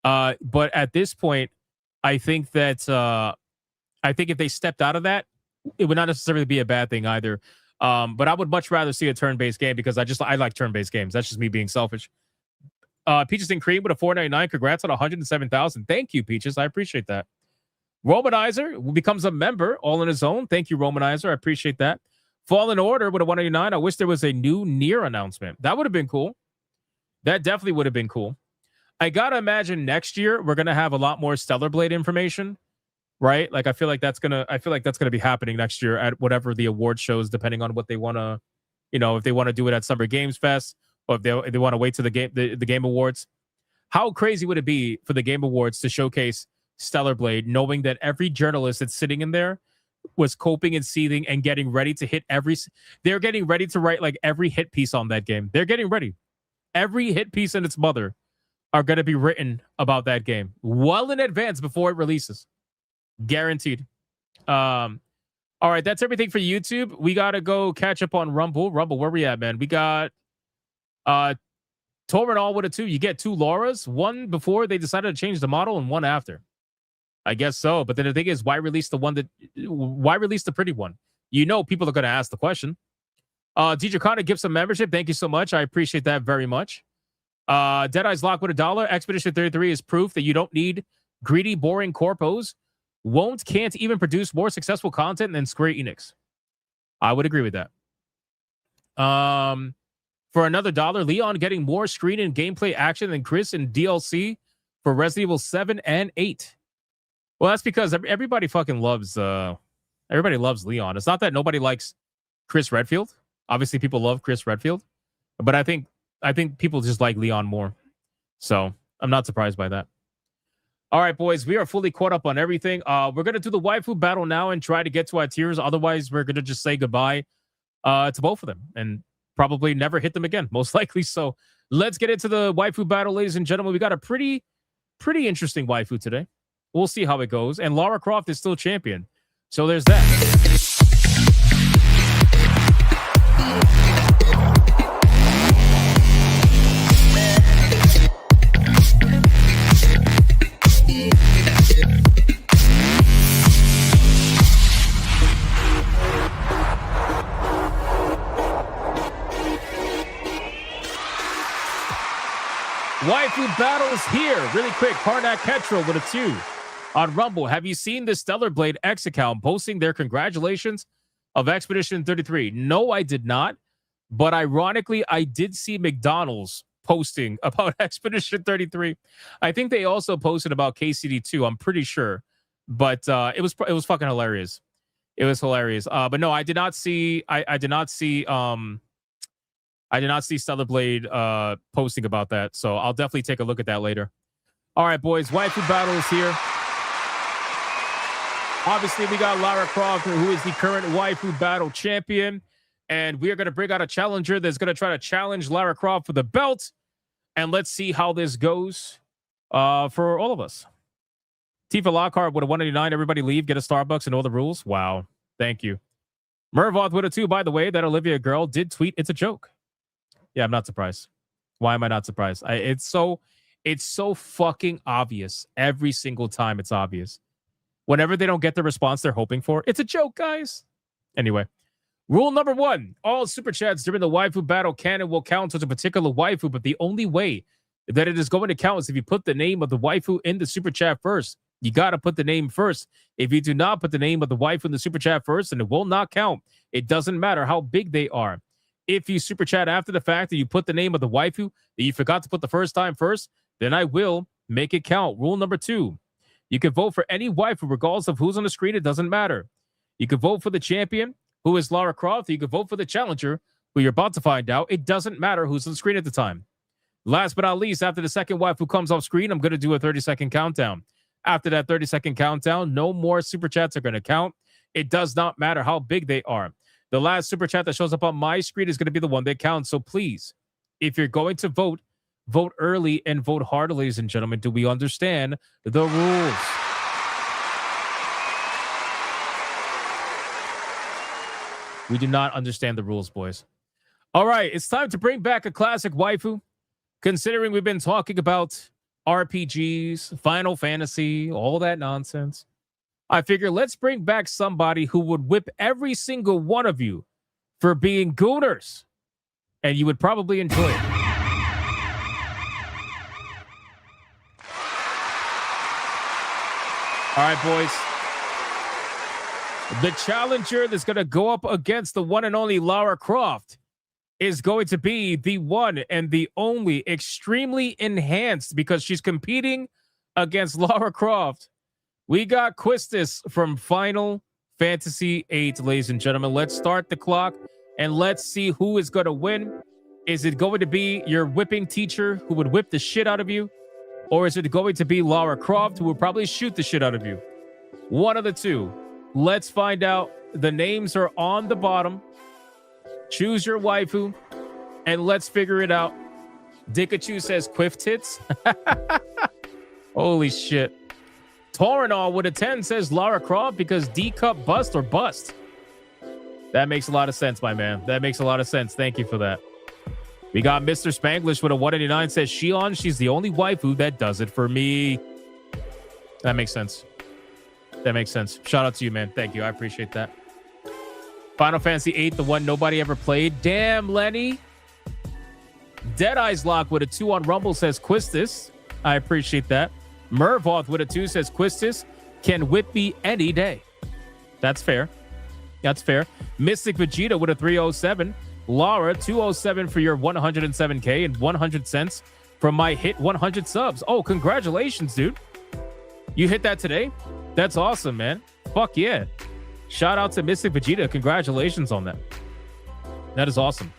But at this point, I think that if they stepped out of that, it would not necessarily be a bad thing either. But I would much rather see a turn-based game because I like turn-based games. That's just me being selfish. Peaches and Cream with a $4.99. Congrats on 107,000. Thank you, Peaches. I appreciate that. Romanizer becomes a member all on his own. Thank you, Romanizer. I appreciate that. Fallen Order with a $1.99. I wish there was a new Nier announcement. That would have been cool. That definitely would have been cool. I gotta imagine next year we're gonna have a lot more Stellar Blade information, right? Like I feel like that's gonna be happening next year at whatever the award shows, depending on what they wanna, if they want to do it at Summer Games Fest or if they want to wait to the Game Awards. How crazy would it be for the Game Awards to showcase Stellar Blade, knowing that every journalist that's sitting in there was coping and seething and getting ready to hit they're getting ready to write like every hit piece on that game. They're getting ready. Every hit piece and its mother are going to be written about that game well in advance before it releases. Guaranteed. All right, that's everything for YouTube. We got to go catch up on Rumble. Rumble, where we at, man? We got Torinol with a 2. You get 2 Lauras, one before they decided to change the model and one after. I guess so. But then the thing is, why release the pretty one? People are going to ask the question. DJ Connor gives some membership. Thank you so much. I appreciate that very much. Deadeye's Lock with $1. Expedition 33 is proof that you don't need greedy, boring corpos. Can't even produce more successful content than Square Enix. I would agree with that. For another $1, Leon getting more screen and gameplay action than Chris in DLC for Resident Evil 7 and 8. Well, that's because everybody fucking loves everybody loves Leon. It's not that nobody likes Chris Redfield. Obviously, people love Chris Redfield, but I think people just like Leon more. So I'm not surprised by that. All right, boys, we are fully caught up on everything. We're going to do the waifu battle now and try to get to our tiers. Otherwise, we're going to just say goodbye to both of them and probably never hit them again, most likely. So let's get into the waifu battle, ladies and gentlemen. We got a pretty interesting waifu today. We'll see how it goes. And Lara Croft is still champion. So there's that. Waifu Battle's here. Really quick, Karnak Ketrel with a 2 on Rumble. Have you seen the Stellar Blade X account posting their congratulations of Expedition 33? No, I did not. But ironically, I did see McDonald's posting about Expedition 33. I think they also posted about KCD 2. I'm pretty sure. But it was fucking hilarious. It was hilarious. But no, I did not see Stellar Blade posting about that, so I'll definitely take a look at that later. All right, boys, Waifu Battle is here. Obviously, we got Lara Croft, who is the current Waifu Battle champion, and we are going to bring out a challenger that's going to try to challenge Lara Croft for the belt, and let's see how this goes for all of us. Tifa Lockhart with a 189. Everybody leave, get a Starbucks, and all the rules. Wow, thank you. Mervoth with a 2, by the way. That Olivia girl did tweet, "It's a joke." Yeah, I'm not surprised. Why am I not surprised? It's so fucking obvious. Every single time it's obvious. Whenever they don't get the response they're hoping for, it's a joke, guys. Anyway, rule number 1. All super chats during the waifu battle canon will count towards a particular waifu, but the only way that it is going to count is if you put the name of the waifu in the super chat first. You got to put the name first. If you do not put the name of the waifu in the super chat first, then it will not count. It doesn't matter how big they are. If you super chat after the fact that you put the name of the waifu that you forgot to put the first time first, then I will make it count. Rule number 2. You can vote for any waifu regardless of who's on the screen. It doesn't matter. You can vote for the champion, who is Lara Croft. You can vote for the challenger, who you're about to find out. It doesn't matter who's on the screen at the time. Last but not least, after the second waifu comes off screen, I'm going to do a 30-second countdown. After that 30-second countdown, no more super chats are going to count. It does not matter how big they are. The last super chat that shows up on my screen is going to be the one that counts. So please, if you're going to vote, vote early and vote hard, ladies and gentlemen. Do we understand the rules? We do not understand the rules, boys. All right, it's time to bring back a classic waifu. Considering we've been talking about RPGs, Final Fantasy, all that nonsense, I figure let's bring back somebody who would whip every single one of you for being gooners. And you would probably enjoy it. All right, boys. The challenger that's going to go up against the one and only Lara Croft is going to be the one and the only extremely enhanced, because she's competing against Lara Croft. We got Quistis from Final Fantasy VIII, ladies and gentlemen. Let's start the clock and let's see who is going to win. Is it going to be your whipping teacher who would whip the shit out of you? Or is it going to be Lara Croft who would probably shoot the shit out of you? One of the two. Let's find out. The names are on the bottom. Choose your waifu and let's figure it out. Dikachu says quiff tits. Holy shit. Torinol with a 10 says Lara Croft because D-cup bust or bust. That makes a lot of sense, my man. That makes a lot of sense. Thank you for that. We got Mr. Spanglish with a 189 says Shion, she's the only waifu that does it for me. That makes sense. That makes sense. Shout out to you, man. Thank you. I appreciate that. Final Fantasy VIII, the one nobody ever played. Damn, Lenny. Dead Eyes Lock with a 2 on Rumble says Quistis. I appreciate that. Mervoth with a 2 says Quistis can whip me any day. That's fair. That's fair. Mystic Vegeta with a 307. Laura, 207 for your 107K and 100 cents from my hit 100 subs. Oh, congratulations, dude. You hit that today? That's awesome, man. Fuck yeah. Shout out to Mystic Vegeta. Congratulations on that. That is awesome.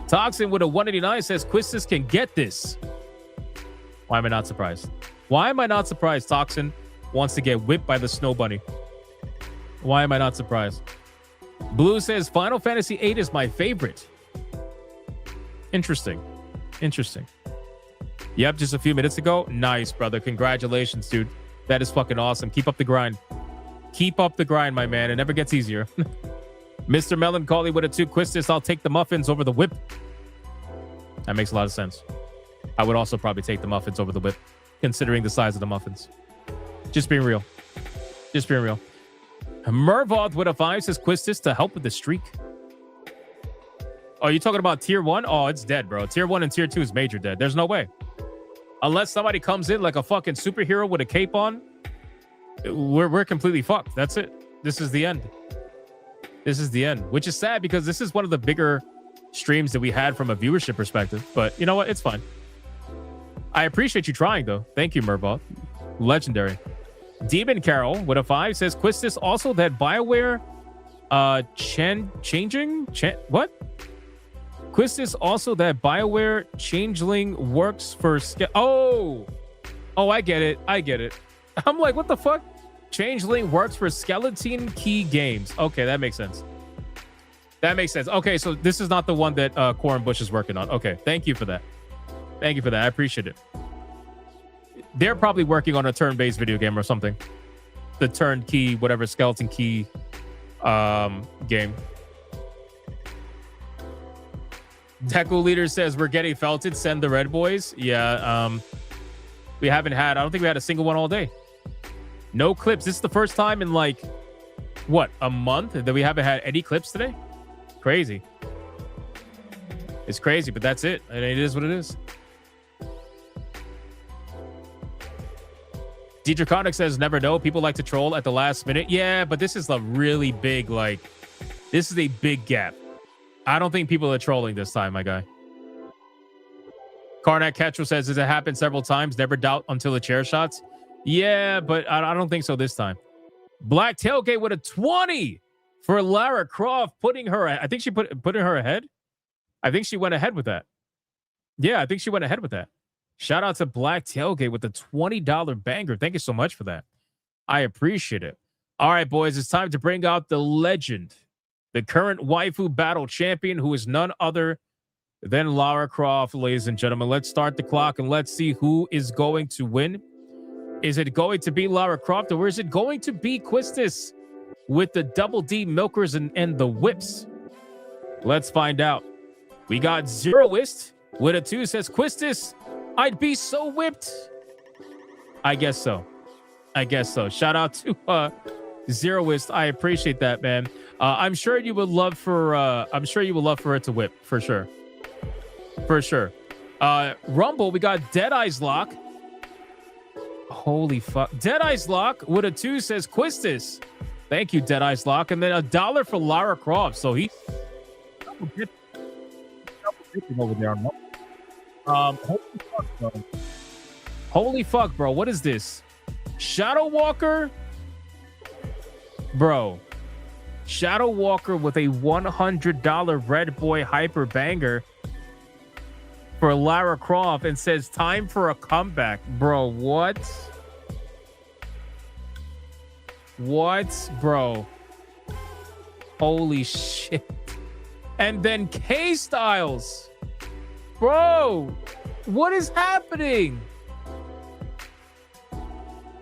Toxin with a 189 says Quistis can get this. Why am I not surprised? Why am I not surprised Toxin wants to get whipped by the Snow Bunny? Why am I not surprised? Blue says Final Fantasy VIII is my favorite. Interesting. Interesting. Yep, just a few minutes ago. Nice, brother. Congratulations, dude. That is fucking awesome. Keep up the grind. Keep up the grind, my man. It never gets easier. Mr. Melancholy with a 2 Quistis. I'll take the muffins over the whip. That makes a lot of sense. I would also probably take the muffins over the whip, considering the size of the muffins. Just being real. Just being real. Mervoth with a 5 says Quistis to help with the streak. Oh, you talking about tier 1? Oh, it's dead, bro. Tier 1 and tier 2 is major dead. There's no way. Unless somebody comes in like a fucking superhero with a cape on, we're completely fucked. That's it. This is the end. This is the end, which is sad because this is one of the bigger streams that we had from a viewership perspective. But you know what? It's fine. I appreciate you trying, though. Thank you, Mervoth. Legendary. Demon Carol with a 5 says Quistis also that BioWare what? Quistis also that BioWare changeling works for oh, I get it. I get it. I'm like, what the fuck? Changeling works for Skeleton Key Games. Okay, that makes sense. That makes sense. Okay, so this is not the one that Corin Bush is working on. Okay, thank you for that. Thank you for that. I appreciate it. They're probably working on a turn-based video game or something. The turnkey, whatever, Skeleton Key game. Deku Leader says, we're getting felted. Send the Red Boys. Yeah, we haven't had, I don't think we had a single one all day. No clips. This is the first time in like, what, a month that we haven't had any clips today? Crazy. It's crazy, but that's it. And it is what it is. Deidriconic says, never know. People like to troll at the last minute. Yeah, but this is a really big, like, this is a big gap. I don't think people are trolling this time, my guy. Karnak Ketchel says, does it happen several times? Never doubt until the chair shots. Yeah, but I don't think so this time. Black Tailgate with a 20 for Lara Croft, putting her, I think she putting her ahead. I think she went ahead with that. Yeah, I think she went ahead with that. Shout out to Black Tailgate with the $20 banger. Thank you so much for that. I appreciate it. All right, boys, it's time to bring out the legend, the current Waifu Battle champion, who is none other than Lara Croft, ladies and gentlemen. Let's start the clock and let's see who is going to win. Is it going to be Lara Croft or is it going to be Quistis with the double D milkers and the whips? Let's find out. We got Zeroist with a 2 says Quistis. I'd be so whipped. I guess so. I guess so. Shout out to Zeroist. I appreciate that, man. I'm sure you would love for it to whip for sure. For sure. Rumble, we got Dead Eyes Lock. Holy fuck. Dead Eyes Lock with a 2 says Quistis. Thank you, Dead Eyes Lock. And then $1 for Lara Croft. So he's over there. Holy fuck, bro. Holy fuck, bro. What is this? Shadow Walker? Bro. Shadow Walker with a $100 Red Boy Hyper Banger for Lara Croft and says time for a comeback. Bro, what? What, bro? Holy shit. And then K Styles. Bro, what is happening?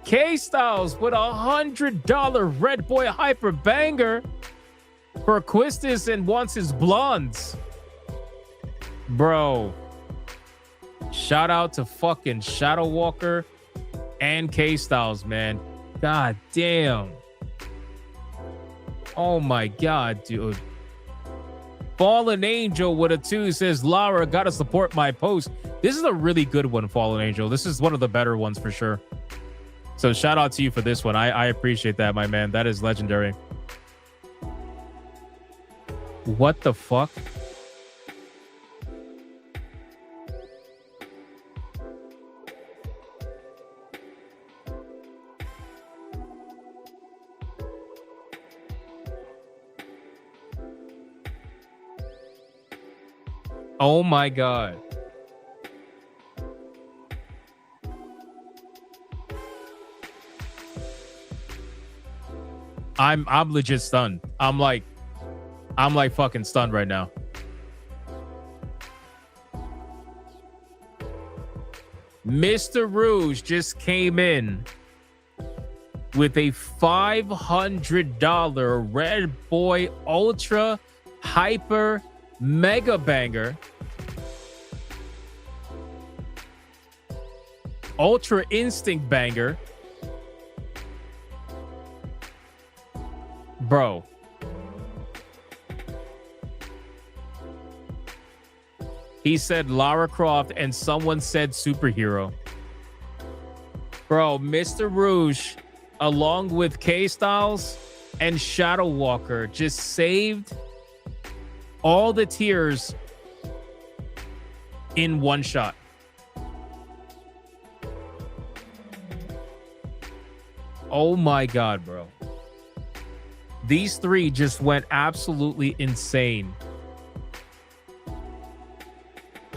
K Styles with $100 Red Boy Hyper Banger for Quistis and wants his blondes. Bro. Shout out to fucking Shadow Walker and K Styles, man. God damn. Oh my god, dude. Fallen Angel with a 2 says, Lara, gotta support my post. This is a really good one, Fallen Angel. This is one of the better ones for sure. So shout out to you for this one. I appreciate that, my man. That is legendary. What the fuck? Oh my god. I'm legit stunned. I'm like fucking stunned right now. Mr. Rouge just came in with a $500 Red Boy Ultra Hyper Mega Banger. Ultra Instinct Banger. Bro. He said Lara Croft and someone said superhero. Bro, Mr. Rouge, along with K Styles and Shadow Walker, just saved all the tiers in one shot. Oh my god, bro. These three just went absolutely insane.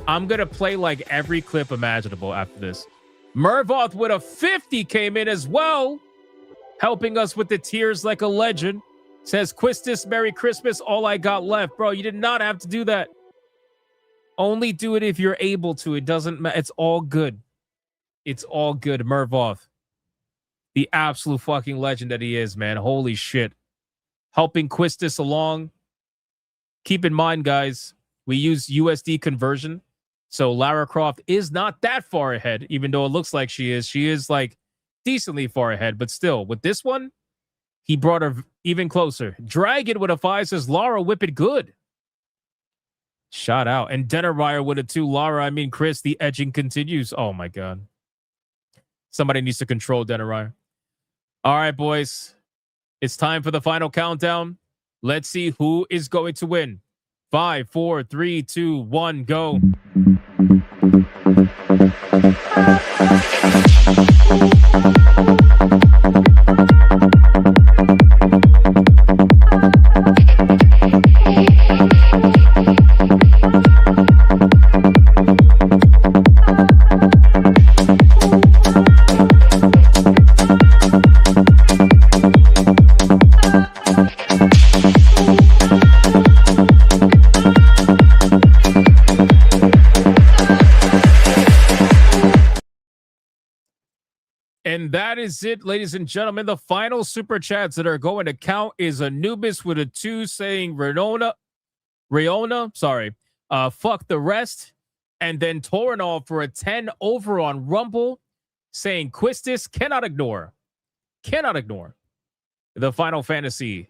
I'm gonna play like every clip imaginable after this. Mervoth with a 50 came in as well, helping us with the tiers like a legend. Says, Quistis, Merry Christmas, all I got left. Bro, you did not have to do that. Only do it if you're able to. It doesn't matter. It's all good. It's all good. Mervoth. The absolute fucking legend that he is, man. Holy shit. Helping Quistis along. Keep in mind, guys, we use USD conversion. So Lara Croft is not that far ahead, even though it looks like she is. She is like decently far ahead, but still, with this one, he brought her even closer. Dragon with a 5 says, Lara, whip it good. Shout out. And Dennermeyer with a 2. Lara, I mean, Chris, the edging continues. Oh, my God. Somebody needs to control Dennermeyer. All right, boys. It's time for the final countdown. Let's see who is going to win. 5, 4, 3, 2, 1, go. And that is it, ladies and gentlemen. The final super chats that are going to count is Anubis with a 2 saying Rayona, fuck the rest. And then Torinol for a 10 over on Rumble saying Quistis cannot ignore the Final Fantasy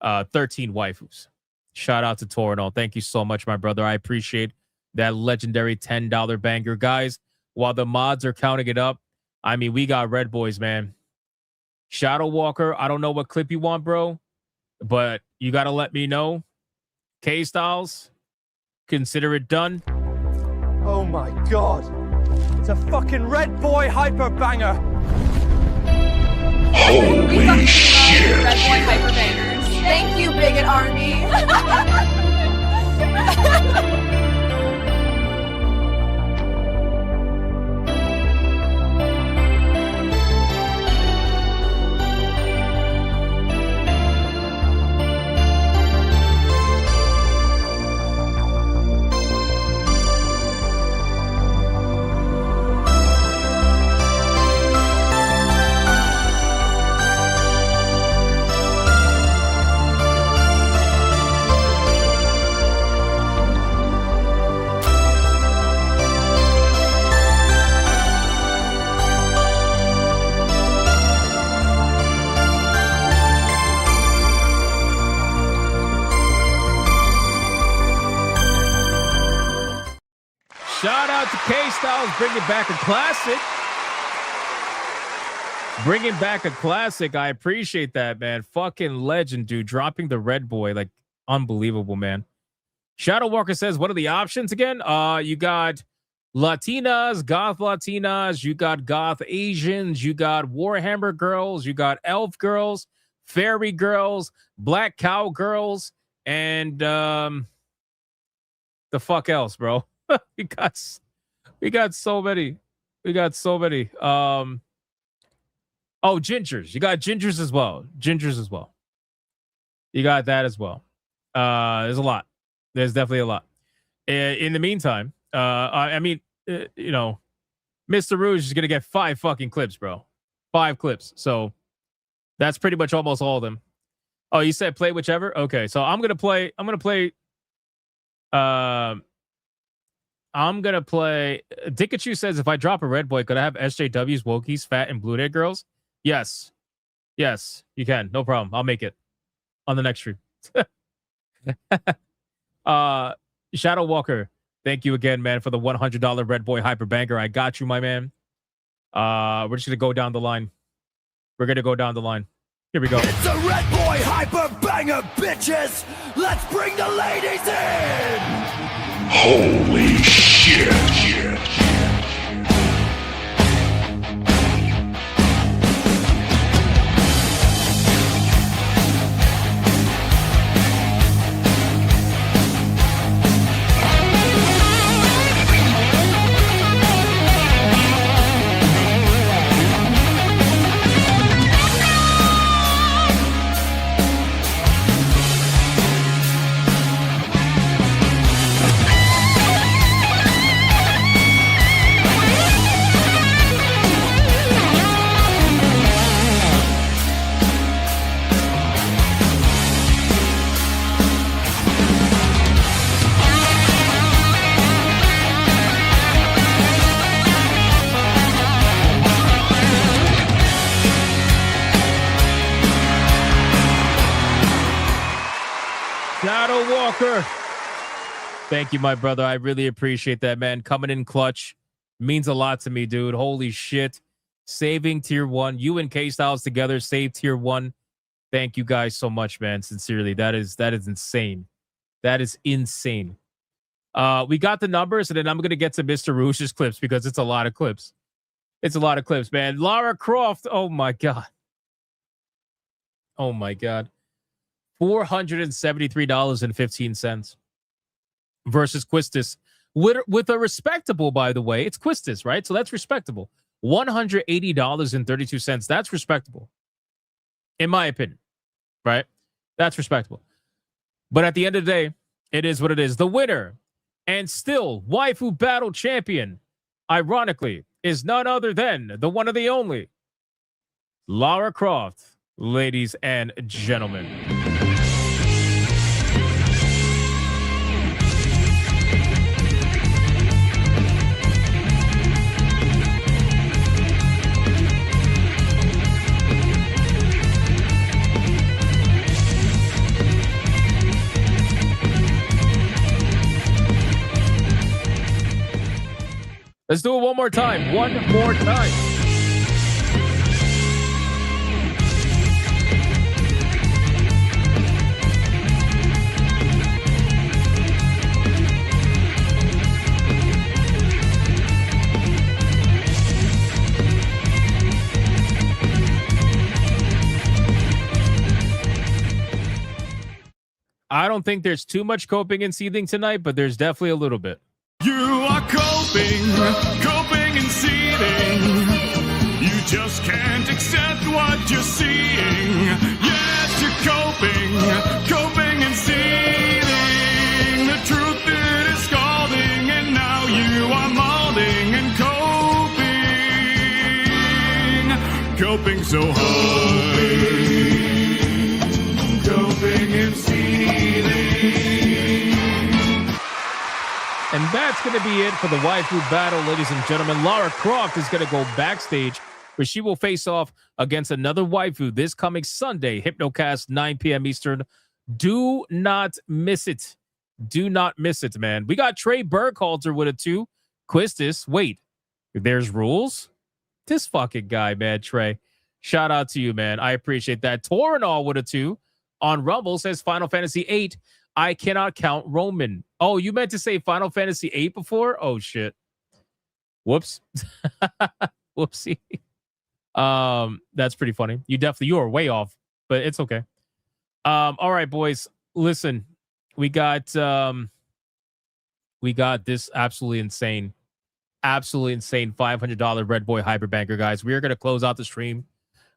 13 waifus. Shout out to Torinol. Thank you so much, my brother. I appreciate that legendary $10 banger. Guys, while the mods are counting it up, I mean, we got Red Boys, man. Shadow Walker, I don't know what clip you want, bro, but you got to let me know. K-Styles, consider it done. Oh my god. It's a fucking Red Boy hyper banger. Holy shit. Red Boy Hyper Bangers. Thank you, Bigot Army. Shout out to K-Styles bringing back a classic. Bringing back a classic. I appreciate that, man. Fucking legend, dude. Dropping the Red Boy. Like, unbelievable, man. Shadow Walker says, what are the options again? You got Latinas, Goth Latinas. You got Goth Asians. You got Warhammer girls. You got Elf girls. Fairy girls. Black Cow girls. And the fuck else, bro? we got so many. We got so many. Oh, gingers. You got gingers as well. Gingers as well. You got that as well. There's a lot. There's definitely a lot. In the meantime, I mean, you know, Mr. Rouge is gonna get 5 fucking clips, bro. 5 clips. So that's pretty much almost all of them. Oh, you said play whichever? Okay, so I'm gonna play. Dikachu says, if I drop a Red Boy, could I have SJWs, Wokies, Fat, and Blue Day Girls? Yes. Yes, you can. No problem. I'll make it on the next stream. Shadow Walker, thank you again, man, for the $100 Red Boy Hyper Banger. I got you, my man. We're just going to go down the line. We're going to go down the line. Here we go. It's a Red Boy Hyper Banger, bitches! Let's bring the ladies in! Holy shit! Shadow Walker. Thank you, my brother. I really appreciate that, man. Coming in clutch means a lot to me, dude. Holy shit. Saving tier 1. You and K-Styles together saved tier 1. Thank you guys so much, man. Sincerely. That is insane. That is insane. We got the numbers, and then I'm going to get to Mr. Rouge's clips because it's a lot of clips. It's a lot of clips, man. Lara Croft. Oh, my God. Oh, my God. $473.15 versus Quistis with a respectable, by the way, it's Quistis, right? So that's respectable. $180.32. That's respectable, in my opinion, right? That's respectable. But at the end of the day, it is what it is. The winner and still Waifu Battle champion, ironically, is none other than the one and the only Lara Croft, ladies and gentlemen. Let's do it one more time. One more time. don't think there's too much coping and seething tonight, but there's definitely a little bit. You are coping and seething. You just can't accept what you're seeing. Yes, you're coping and seething. The truth is scalding, and now you are molding and coping so hard. Coping and seething. And that's going to be it for the Waifu Battle, ladies and gentlemen. Lara Croft is going to go backstage, where she will face off against another waifu this coming Sunday, Hypnocast, 9 p.m. Eastern. Do not miss it. Do not miss it, man. We got Trey Burkhalter with it too. Quistis, wait, there's rules? This fucking guy, man, Trey. Shout out to you, man. I appreciate that. Torinol with it too. On Rumble says Final Fantasy VIII. I cannot count Roman. Oh, you meant to say Final Fantasy VIII before? Oh, shit. Whoops. Whoopsie. That's pretty funny. You are way off, but it's okay. All right, boys. Listen, we got this absolutely insane $500 Red Boy Hyperbanker, guys. We are going to close out the stream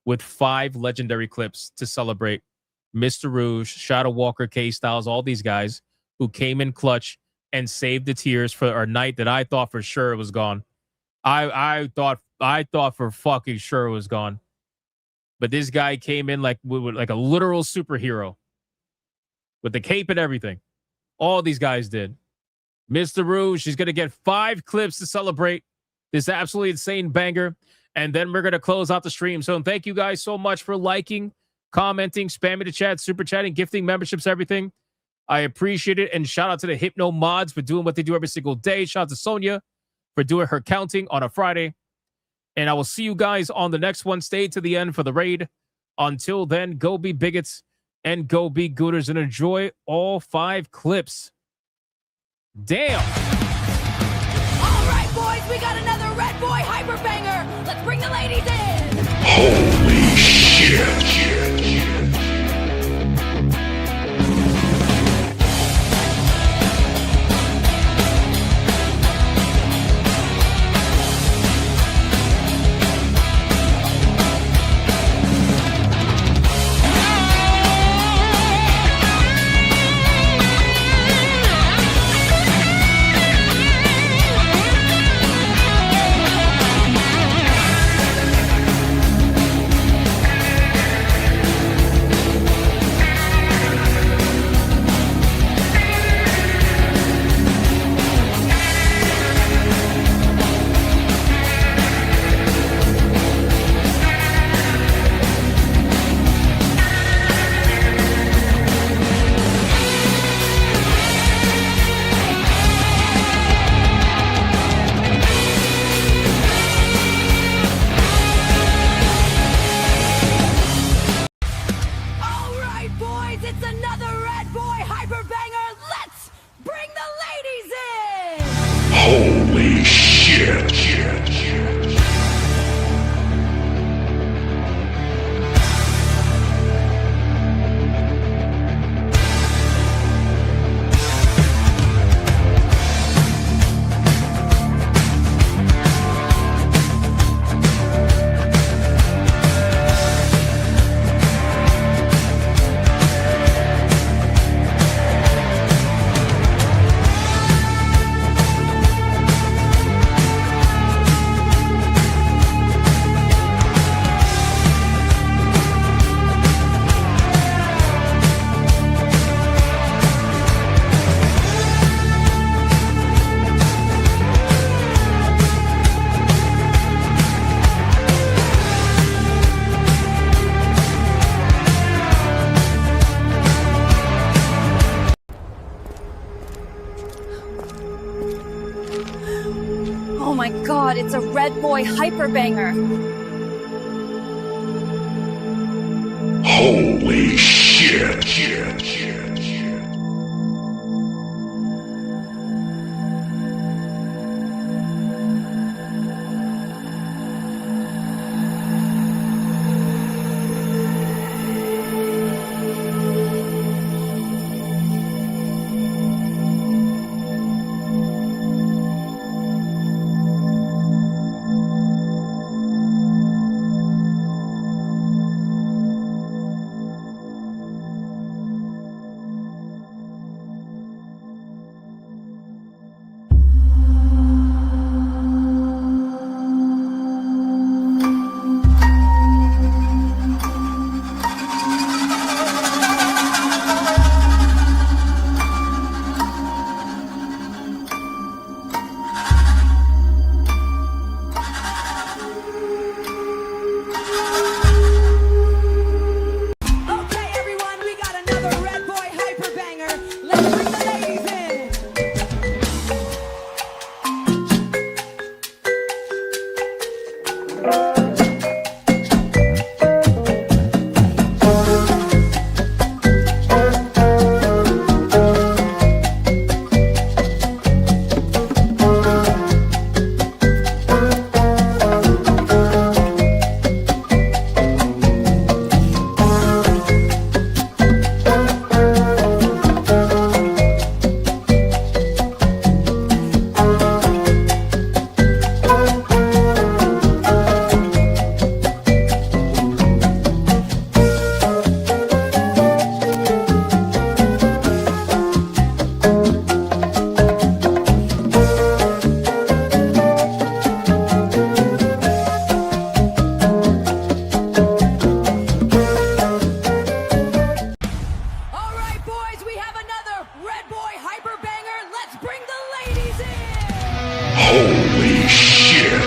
with 5 legendary clips to celebrate Mr. Rouge, Shadow Walker, K-Styles, all these guys who came in clutch and saved the tears for our night that I thought for sure it was gone. I thought for fucking sure it was gone. But this guy came in like a literal superhero with the cape and everything. All these guys did. Mr. Rouge, she's going to get 5 clips to celebrate this absolutely insane banger. And then we're going to close out the stream. So thank you guys so much for liking, commenting, spamming the chat, super chatting, gifting memberships, everything. I appreciate it. And shout out to the Hypno mods for doing what they do every single day. Shout out to Sonia for doing her counting on a Friday. And I will see you guys on the next one. Stay to the end for the raid. Until then, go be bigots and go be gooters and enjoy all 5 clips. Damn. All right, boys, we got another Red Boy Hyper Banger. Let's bring the ladies in. Holy shit. Holy shit. Oh my god, it's a Red Boy Hyper Banger. Holy shit. Holy shit.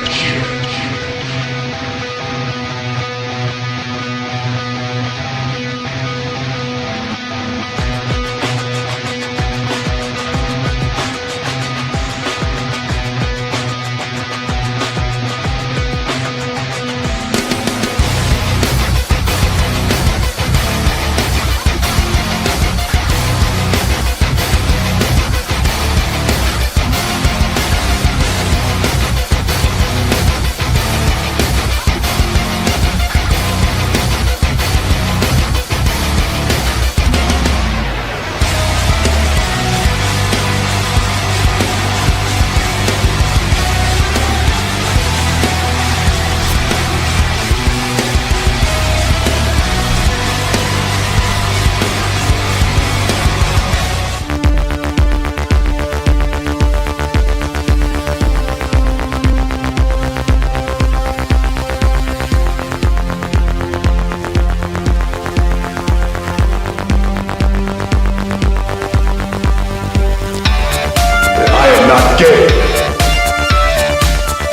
Not gay.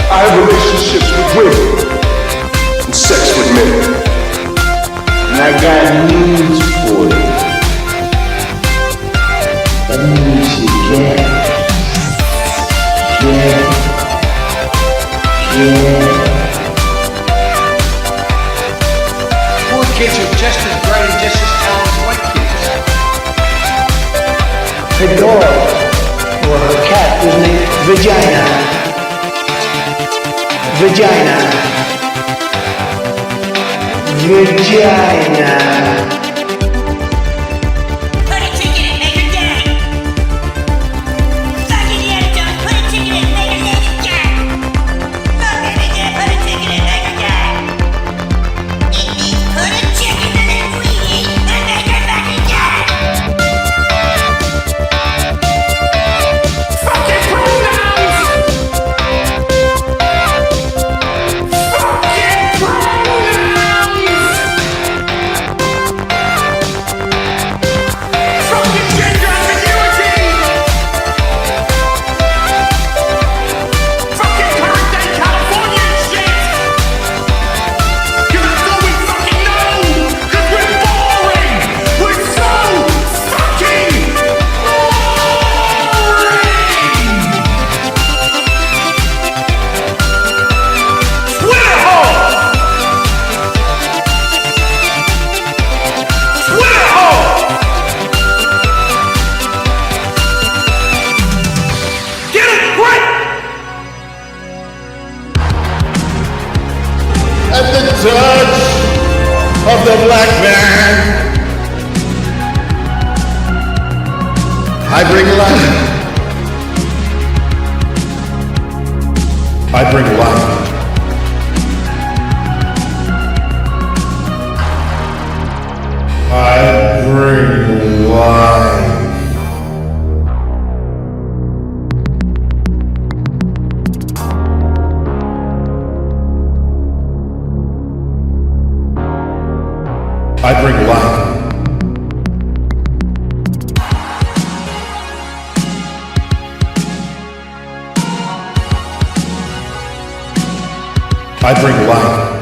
I have relationships with women and sex with men. And I got news for you. That means you get. Poor kids are just as bright and just as talented as white kids. The dog. Or her cat was named Vagina. Put a ticket in Maker Jack. Fuck it, yeah, don't put a ticket in Maker Jack. Fuck it, yeah, put a ticket in Maker Jack. It means put a chicken in the queenie and make her Maker Jack. Fucking pronouns! Fucking pronouns! Fucking gender ambiguity! Fucking current day California shit! 'Cause that's all we fucking know! 'Cause we're boring! We're so fucking boring! Twitter hole! Twitter hole! Get it right! At the touch of the black man, I bring life. I bring life. I bring life. I bring life. I bring life.